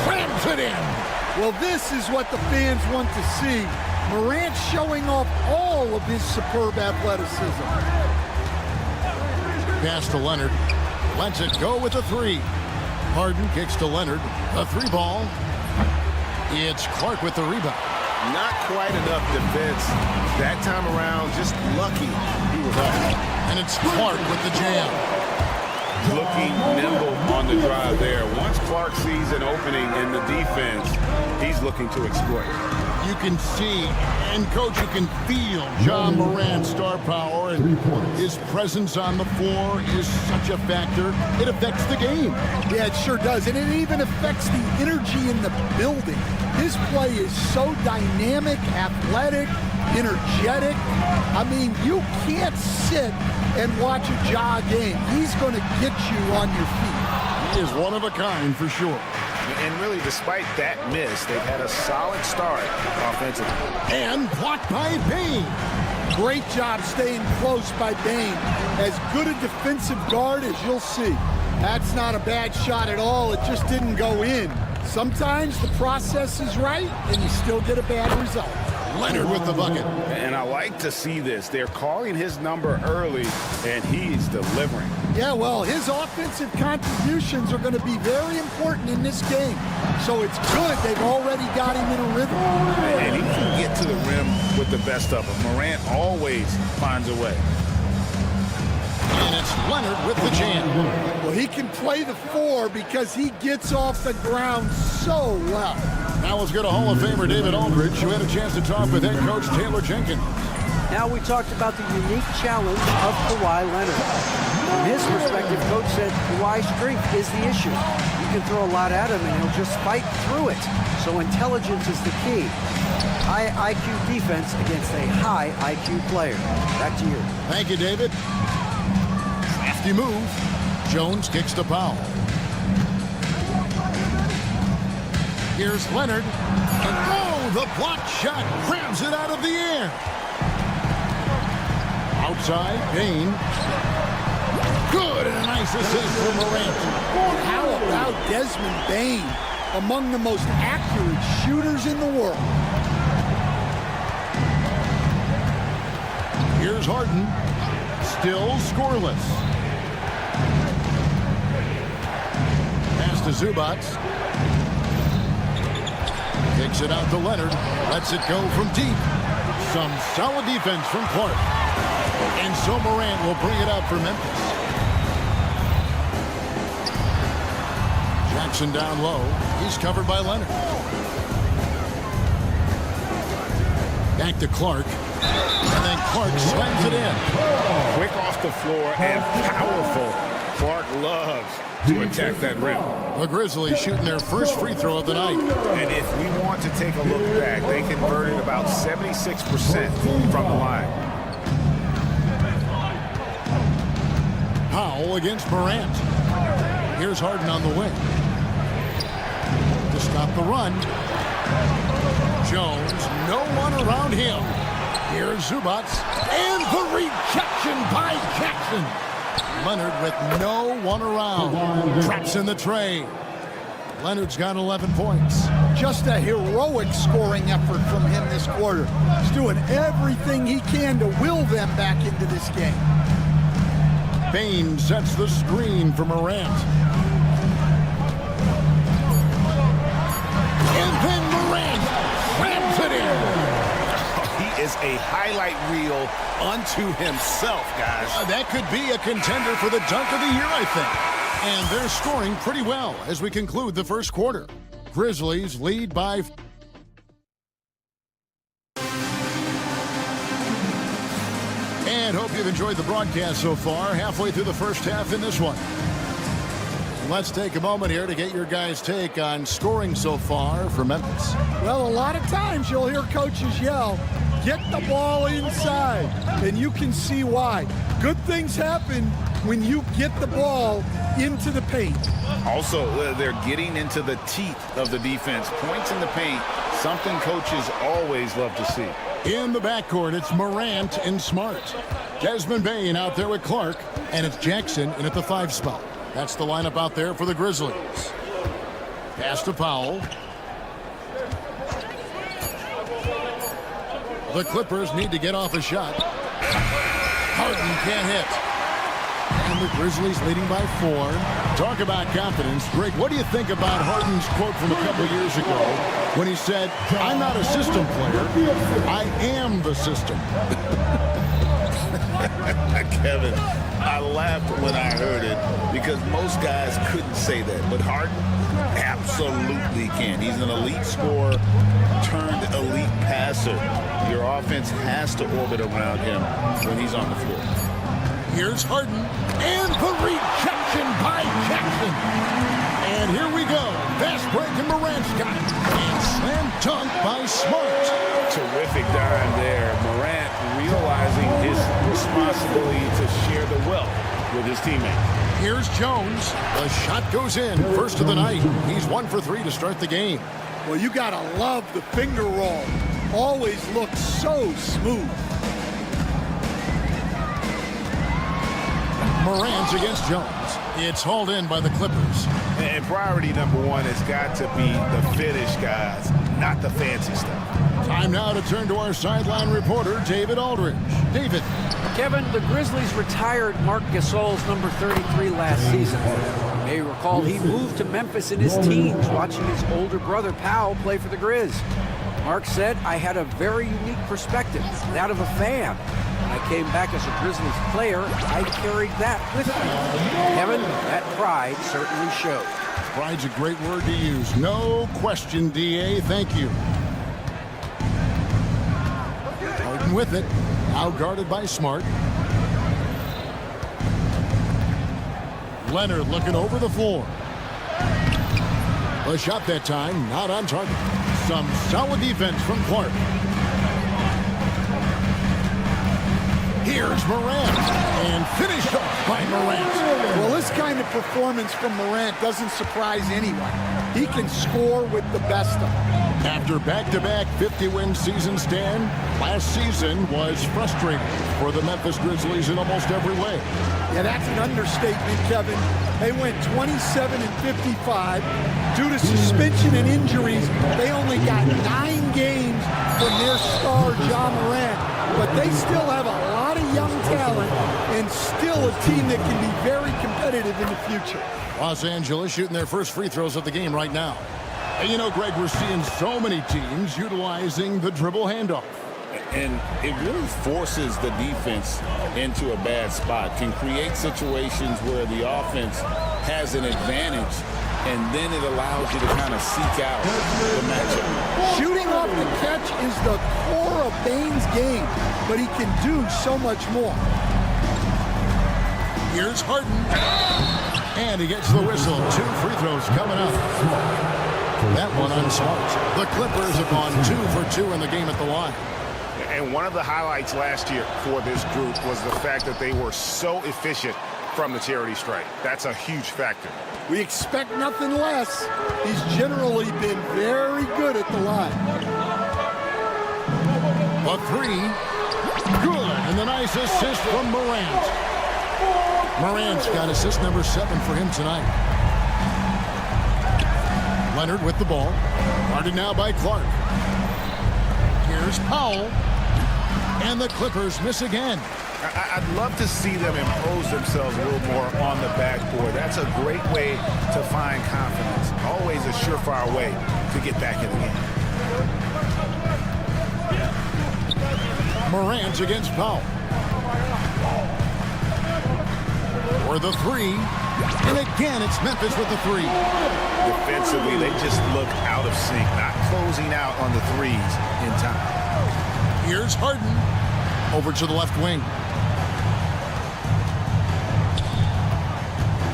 slams it in. Well, this is what the fans want to see. Morant showing off all of his superb athleticism. Pass to Leonard. Lets it go with a three. Harden kicks to Leonard. A three ball. It's Clark with the rebound. Not quite enough defense that time around. Just lucky he was off. And it's Clark with the jam. Looking nimble on the drive there. Once Clark sees an opening in the defense, he's looking to exploit. You can see, and Coach, you can feel John Morant's star power, and his presence on the floor is such a factor. It affects the game. Yeah, it sure does, and it even affects the energy in the building. His play is so dynamic, athletic, energetic. I mean, you can't sit and watch a Ja game. He's going to get you on your feet. He is one of a kind for sure. And really, despite that miss, they've had a solid start offensively. And blocked by Bain. Great job staying close by Bain. As good a defensive guard as you'll see. That's not a bad shot at all. It just didn't go in. Sometimes the process is right, and you still get a bad result. Leonard with the bucket. And I like to see this. They're calling his number early, and he's delivering. Yeah, well, his offensive contributions are going to be very important in this game. So it's good they've already got him in a rhythm. And he can get to the rim with the best of them. Morant always finds a way. And it's Leonard with the jam. Well, he can play the 4 because he gets off the ground so well. Now let's go to Hall of Famer David Aldridge, who had a chance to talk with head coach Taylor Jenkins. Now we talked about the unique challenge of Kawhi Leonard. From his perspective, Coach said Kawhi's strength is the issue. You can throw a lot at him and he'll just fight through it. So intelligence is the key. High IQ defense against a high IQ player. Back to you. Thank you, David. Crafty move. Jones kicks to Powell. Here's Leonard. And oh, the blocked shot grabs it out of the air. Outside, Bain. Good, and a nice assist for Morant. How about Desmond Bain, among the most accurate shooters in the world? Here's Harden. Still scoreless. Pass to Zubac. Takes it out to Leonard. Lets it go from deep. Some solid defense from Clark. And so Morant will bring it up for Memphis. Jackson down low. He's covered by Leonard. Back to Clark. And then Clark slams it in. Quick off the floor and powerful. Clark loves to attack that rim. The Grizzlies shooting their first free throw of the night. And if we want to take a look back, they converted about 76% from the line. Powell against Morant. Here's Harden on the wing. To stop the run. Jones, no one around him. Here's Zubac. And the rejection by Jackson. Leonard with no one around. Traps in the tray. Leonard's got 11 points. Just a heroic scoring effort from him this quarter. He's doing everything he can to will them back into this game. Bane sets the screen for Morant. And then Morant slams it in. He is a highlight reel unto himself, guys. That could be a contender for the dunk of the year, I think. And they're scoring pretty well as we conclude the first quarter. Grizzlies lead by... And hope you've enjoyed the broadcast so far. Halfway through the first half in this one. Let's take a moment here to get your guys' take on scoring so far for Memphis. Well, a lot of times you'll hear coaches yell, get the ball inside, and you can see why. Good things happen when you get the ball into the paint. Also, they're getting into the teeth of the defense. Points in the paint, something coaches always love to see. In the backcourt, it's Morant and Smart. Desmond Bane out there with Clark, and it's Jackson in at the 5 spot. That's the lineup out there for the Grizzlies. Pass to Powell. The Clippers need to get off a shot. Harden can't hit. And the Grizzlies leading by 4. Talk about confidence. Greg, what do you think about Harden's quote from a couple years ago when he said, I'm not a system player, I am the system? Kevin, I laughed when I heard it because most guys couldn't say that, but Harden absolutely can. He's an elite scorer turned elite passer. Your offense has to orbit around him when he's on the floor. Here's Harden, and the rejection by Jackson. And here we go. Fast break, and Morant's got it. And slam dunk by Smart. Terrific dime there. Morant realizing his responsibility to share the wealth with his teammates. Here's Jones. The shot goes in. First of the night. He's 1 for 3 to start the game. Well, you got to love the finger roll. Always looks so smooth. Morant against Jones. It's hauled in by the Clippers. And priority number 1 has got to be the finish, guys, not the fancy stuff. Time now to turn to our sideline reporter, David Aldridge. David. Kevin, the Grizzlies retired Marc Gasol's number 33 last season. You may recall he moved to Memphis in his teens, watching his older brother Powell play for the Grizz. Marc said, I had a very unique perspective, that of a fan. When I came back as a Grizzlies player, I carried that with me. Kevin, that pride certainly showed. Pride's a great word to use. No question, D.A. Thank you. Harden with it. Out guarded by Smart. Leonard looking over the floor. A shot that time, not on target. Some solid defense from Clark. Here's Morant, and finished off by Morant. Well, this kind of performance from Morant doesn't surprise anyone. He can score with the best of them. After back-to-back 50-win seasons, Dan, last season was frustrating for the Memphis Grizzlies in almost every way. Yeah, that's an understatement, Kevin. They went 27-55. Due to suspension and injuries, they only got 9 games from their star, Ja Morant. But they still have a lot of young talent and still a team that can be very competitive in the future. Los Angeles shooting their first free throws of the game right now. And you know, Greg, we're seeing so many teams utilizing the dribble handoff. And it really forces the defense into a bad spot, can create situations where the offense has an advantage, and then it allows you to kind of seek out the matchup. Shooting off the catch is the core of Bane's game, but he can do so much more. Here's Harden. And he gets the whistle. 2 free throws coming up. That one on Smart. The Clippers have gone 2 for 2 in the game at the line. And one of the highlights last year for this group was the fact that they were so efficient from the charity stripe. That's a huge factor. We expect nothing less. He's generally been very good at the line. A three. Good. And the nice assist from Morant. Morant's got assist number 7 for him tonight. Leonard with the ball. Guarded now by Clark. Here's Powell. And the Clippers miss again. I'd love to see them impose themselves a little more on the backboard. That's a great way to find confidence. Always a surefire way to get back in the game. Morant against Powell. For the three. And again, it's Memphis with the three. Defensively, they just look out of sync, not closing out on the threes in time. Here's Harden. Over to the left wing.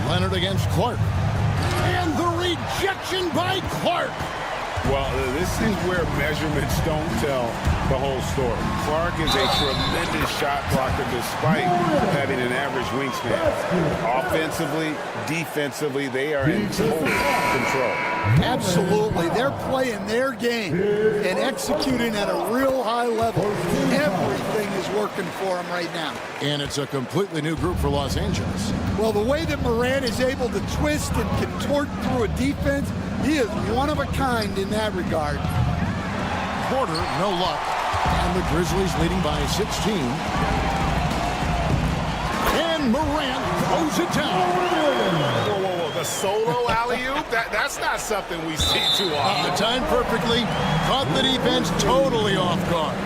Leonard against Clark. And the rejection by Clark. Well, this is where measurements don't tell the whole story. Clark is a tremendous shot blocker despite having an average wingspan. Offensively, defensively, they are in total control. Absolutely. They're playing their game and executing at a real high level. Everything is working for them right now. And it's a completely new group for Los Angeles. Well, the way that Morant is able to twist and contort through a defense, he is one of a kind in that regard. Porter, no luck. And the Grizzlies leading by 16. And Morant throws it down. Whoa, whoa, whoa. The solo alley-oop? That's not something we see too often. Timed perfectly. Caught the defense totally off guard.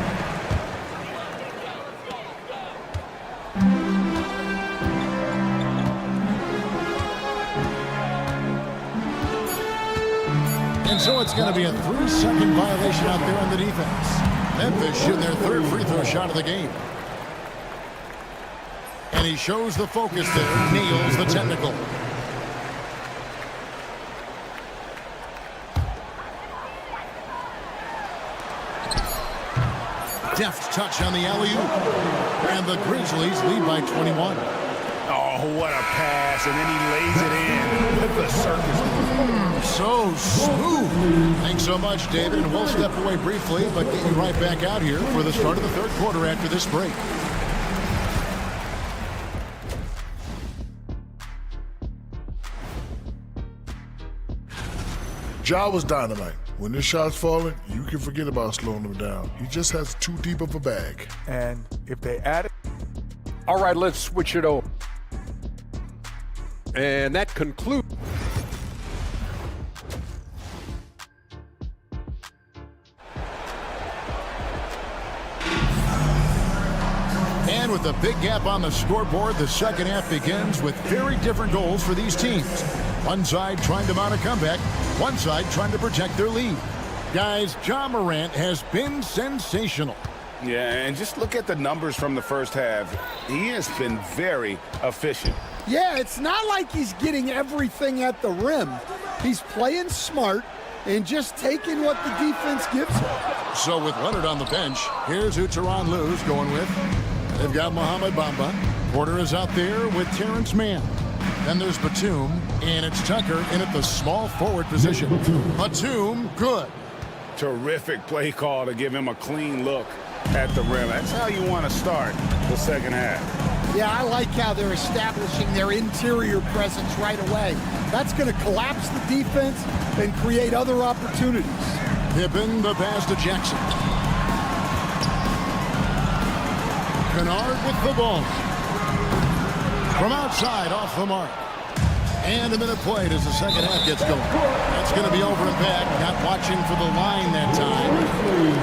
And so it's going to be a 3-second violation out there on the defense. Memphis shooting their 3rd free throw shot of the game. And he shows the focus there, nails the technical. Deft touch on the alley-oop. And the Grizzlies lead by 21. Oh, what a pass, and then he lays it in with the circus. So smooth. Thanks so much, David, and we'll step away briefly, but get you right back out here for the start of the 3rd quarter after this break. Ja was dynamite. When this shot's falling, you can forget about slowing him down. He just has too deep of a bag. And if they add it. All right, let's switch it over. And that concludes. And with a big gap on the scoreboard, the second half begins with very different goals for these teams. One side trying to mount a comeback, one side trying to protect their lead. Guys, Ja Morant has been sensational. Yeah, and just look at the numbers from the first half. He has been very efficient. Yeah, it's not like he's getting everything at the rim. He's playing smart and just taking what the defense gives him. So with Leonard on the bench, here's who Tyronn Lue's going with. They've got Mohamed Bamba. Porter is out there with Terrence Mann. Then there's Batum, and it's Tucker in at the small forward position. Batum, good. Terrific play call to give him a clean look at the rim. That's how you want to start the second half. Yeah, I like how they're establishing their interior presence right away. That's going to collapse the defense and create other opportunities. Pippen, the pass to Jackson. Kennard with the ball. From outside, off the mark. And a minute played as the second half gets going. That's going to be over and back. Not watching for the line that time.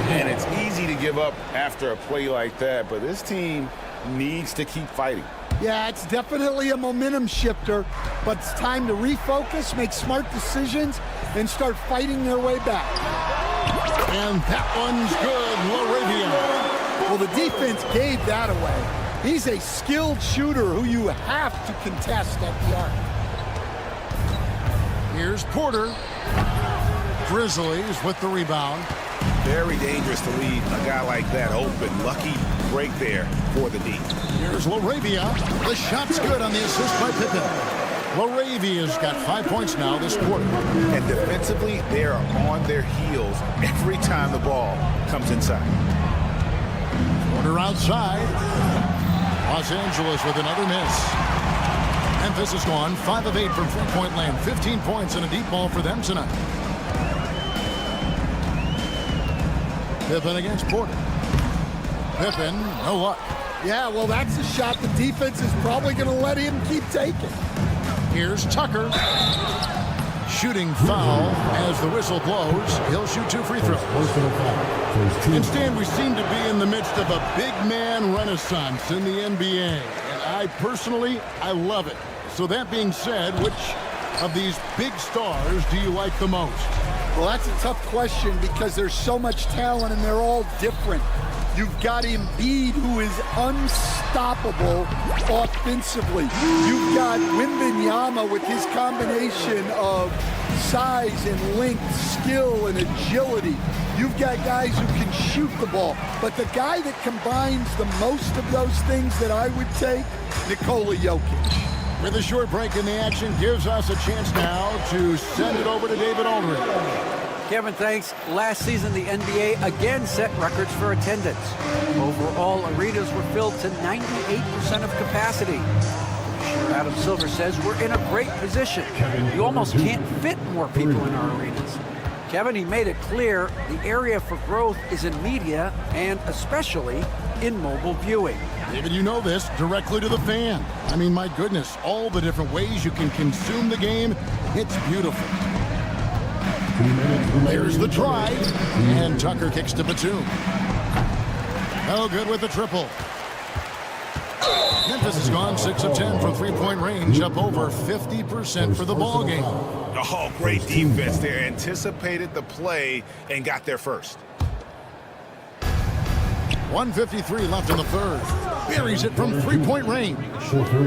And it's easy to give up after a play like that, but this team needs to keep fighting. Yeah, it's definitely a momentum shifter, but it's time to refocus, make smart decisions, and start fighting their way back. And that one's good, LaRavia. Well, the defense gave that away. He's a skilled shooter who you have to contest at the arc. Here's Porter. Grizzlies with the rebound. Very dangerous to leave a guy like that open. Lucky break there for the D. Here's LaRavia. The shot's good on the assist by Pippen. LaRavia's got 5 points now this quarter. And defensively, they are on their heels every time the ball comes inside. Quarter outside. Los Angeles with another miss. Memphis has gone 5 of 8 from three-point land. 15 points and a deep ball for them tonight. Pippen against Porter. Pippen, no luck. Yeah, well, that's a shot the defense is probably going to let him keep taking. Here's Tucker. Shooting foul as the whistle blows. He'll shoot 2 free throws. And Stan, we seem to be in the midst of a big man renaissance in the NBA. And I personally love it. So that being said, which of these big stars do you like the most? Well, that's a tough question because there's so much talent and they're all different. You've got Embiid, who is unstoppable offensively. You've got Wembanyama with his combination of size and length, skill and agility. You've got guys who can shoot the ball. But the guy that combines the most of those things that I would take, Nikola Jokic. With a short break in the action, gives us a chance now to send it over to David Aldridge. Kevin, thanks. Last season, the NBA again set records for attendance. Overall, arenas were filled to 98% of capacity. Commissioner Adam Silver says we're in a great position. You almost can't fit more people in our arenas. Kevin, he made it clear the area for growth is in media and especially in mobile viewing. David, you know this, directly to the fan. I mean, my goodness, all the different ways you can consume the game, it's beautiful. There's the drive, and Tucker kicks to Batum. Oh, good with the triple. Memphis has gone 6 of 10 from three-point range, up over 50% for the ball game. Oh, great defense there. Anticipated the play and got there first. 1:53 left in the third. Buries it from three-point range.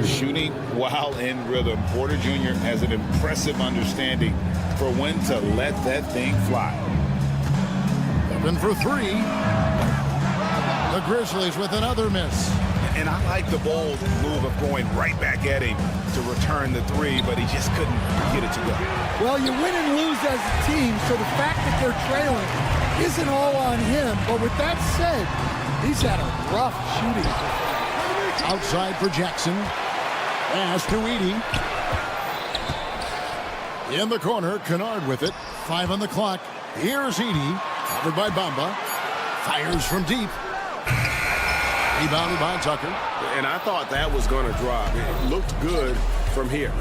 Shooting while in rhythm. Porter Jr. has an impressive understanding for when to let that thing fly. Open for 3. The Grizzlies with another miss. And I like the bold move of going right back at him to return the 3, but he just couldn't get it to go. Well, you win and lose as a team, so the fact that they're trailing isn't all on him. But with that said, he's had a rough shooting. Outside for Jackson. Pass to Edey. In the corner, Kennard with it. 5 on the clock. Here's Edey. Covered by Bamba. Fires from deep. Rebounded by Tucker. And I thought that was going to drop. It looked good from here.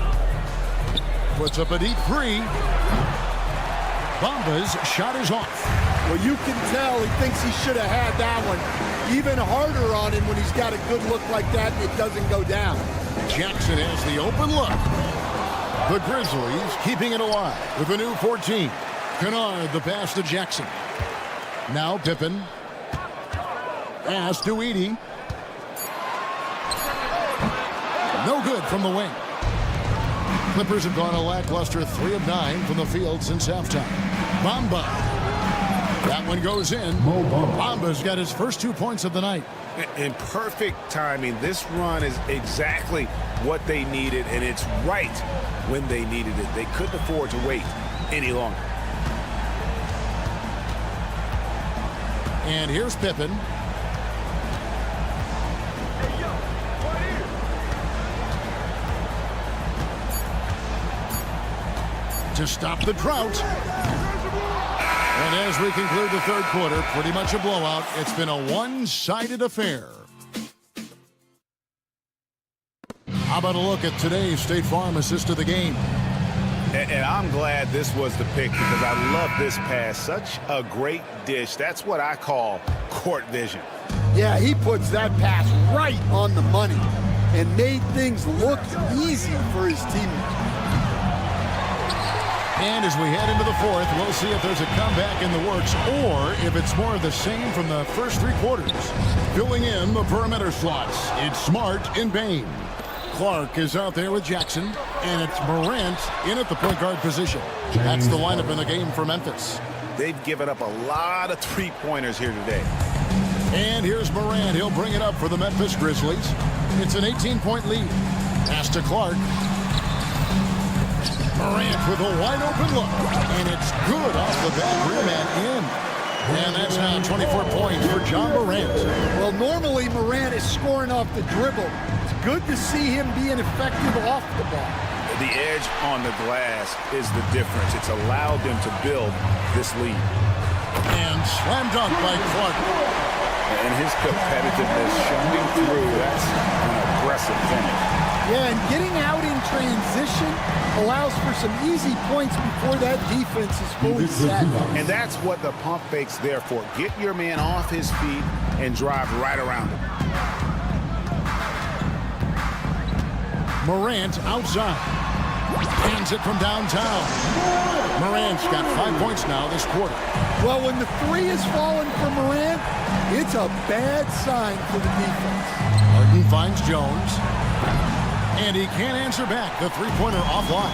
Puts up a deep 3. Bamba's shot is off. Well, you can tell he thinks he should have had that one. Even harder on him when he's got a good look like that and it doesn't go down. Jackson has the open look. The Grizzlies keeping it alive with a new 14. Kennard, the pass to Jackson. Now Pippen. Pass to Edey. No good from the wing. Clippers have gone a lackluster 3 of 9 from the field since halftime. Bamba. That one goes in. Bamba's got his first 2 points of the night. In perfect timing. This run is exactly what they needed, and it's right when they needed it. They couldn't afford to wait any longer. And here's Pippen. To stop the drought. And as we conclude the third quarter, pretty much a blowout. It's been a one-sided affair. How about a look at today's State Farm assist of the game? And I'm glad this was the pick because I love this pass. Such a great dish. That's what I call court vision. Yeah, he puts that pass right on the money and made things look easy for his teammates. And as we head into the fourth, we'll see if there's a comeback in the works or if it's more of the same from the first 3 quarters. Filling in the perimeter slots, it's Smart and Bain. Clark is out there with Jackson, and it's Morant in at the point guard position. That's the lineup in the game for Memphis. they've given up a lot of three-pointers here today. And here's Morant. He'll bring it up for the Memphis Grizzlies. It's an 18-point lead. Pass to Clark. Morant with a wide-open look. And it's good off the back rim and in. And that's now 24 points for John Morant. Well, normally Morant is scoring off the dribble. It's good to see him being effective off the ball. The edge on the glass is the difference. It's allowed them to build this lead. And slam dunk by Clark. And his competitiveness showing through. That's an aggressive finish. Yeah, and getting out in transition allows for some easy points before that defense is fully set. And that's what the pump fake's there for. Get your man off his feet and drive right around him. Morant outside. Hands it from downtown. Morant's got 5 points now this quarter. Well, when the three is falling for Morant, it's a bad sign for the defense. Harden finds Jones. And he can't answer back. The three-pointer offline.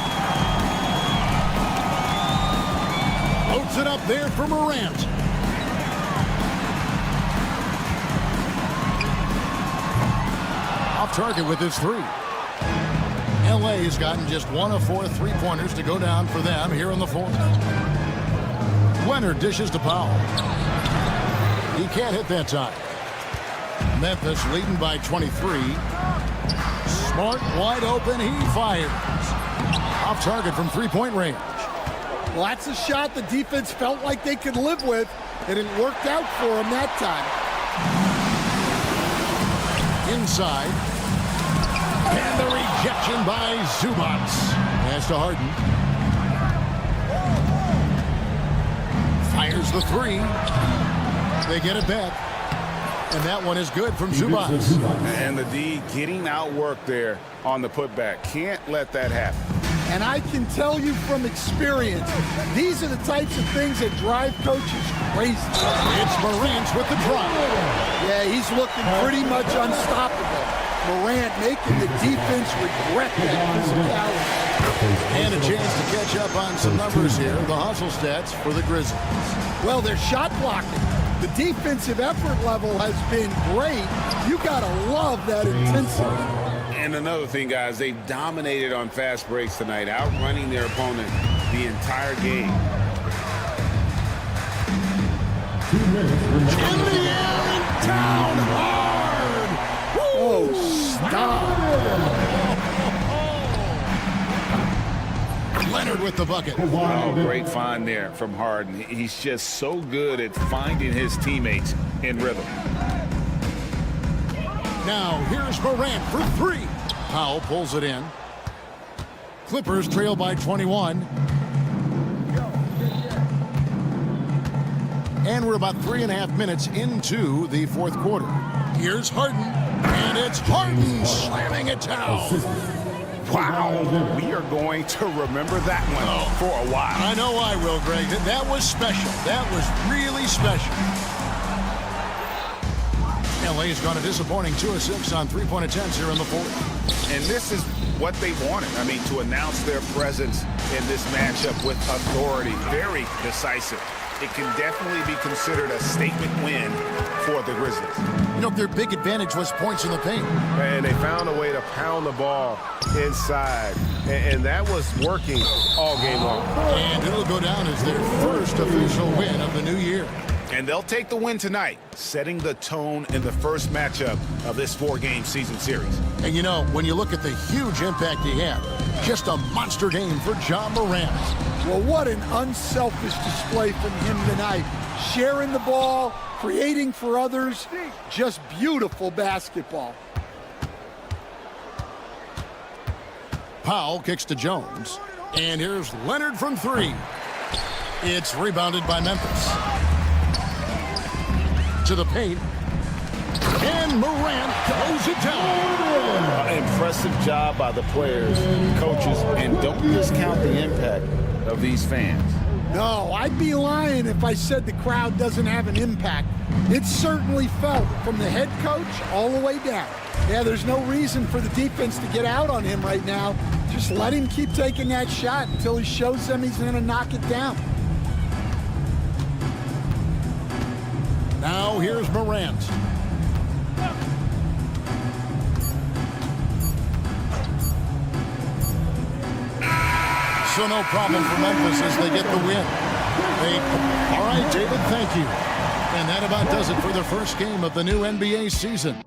Loads it up there for Morant. Off target with his three. LA has gotten just 1 of 4 three-pointers to go down for them here in the fourth. Leonard dishes to Powell. He can't hit that time. Memphis leading by 23. Smart, wide open, he fires. Off target from three-point range. Well, that's a shot the defense felt like they could live with, and it worked out for them that time. Inside. And the rejection by Zubac. Pass to Harden. Fires the three. They get it back. And that one is good from Zubac. And the D getting outworked there on the putback. Can't let that happen. And I can tell you from experience, these are the types of things that drive coaches crazy. It's Morant with the drop. Yeah, he's looking pretty much unstoppable. Morant making the defense regret that physicality. And a chance to catch up on some numbers here. The hustle stats for the Grizzlies. Well, they're shot blocking. The defensive effort level has been great. You gotta love that intensity. And another thing, guys, they dominated on fast breaks tonight, outrunning their opponent the entire game. In the air and down hard. Oh, stop. Leonard with the bucket. Oh, great find there from Harden. He's just so good at finding his teammates in rhythm. Now, here's Morant for three. Powell pulls it in. Clippers trail by 21. And we're about 3.5 minutes into the fourth quarter. Here's Harden. And it's Harden slamming it down. Wow, we are going to remember that one for a while. I know I will, Greg. That was special. That was really special. LA's gone a disappointing 2 of 6 on three-point attempts here in the fourth. And this is what they wanted. I mean, to announce their presence in this matchup with authority. Very decisive. It can definitely be considered a statement win for the Grizzlies. You know, their big advantage was points in the paint. And they found a way to pound the ball inside. And that was working all game long. And it'll go down as their first official win of the new year. And they'll take the win tonight, setting the tone in the first matchup of this 4-game season series. And you know, when you look at the huge impact he had, just a monster game for John Morant. Well, what an unselfish display from him tonight. Sharing the ball, creating for others, just beautiful basketball. Powell kicks to Jones. And here's Leonard from three. It's rebounded by Memphis. To the paint. And Morant throws it down. Impressive job by the players, coaches, and don't discount the impact of these fans. No, I'd be lying if I said the crowd doesn't have an impact. It's certainly felt from the head coach all the way down. Yeah, there's no reason for the defense to get out on him right now. Just let him keep taking that shot until he shows them he's going to knock it down. Now here's Morant. So no problem for Memphis as they get the win. All right, David, thank you. And that about does it for the first game of the new NBA season.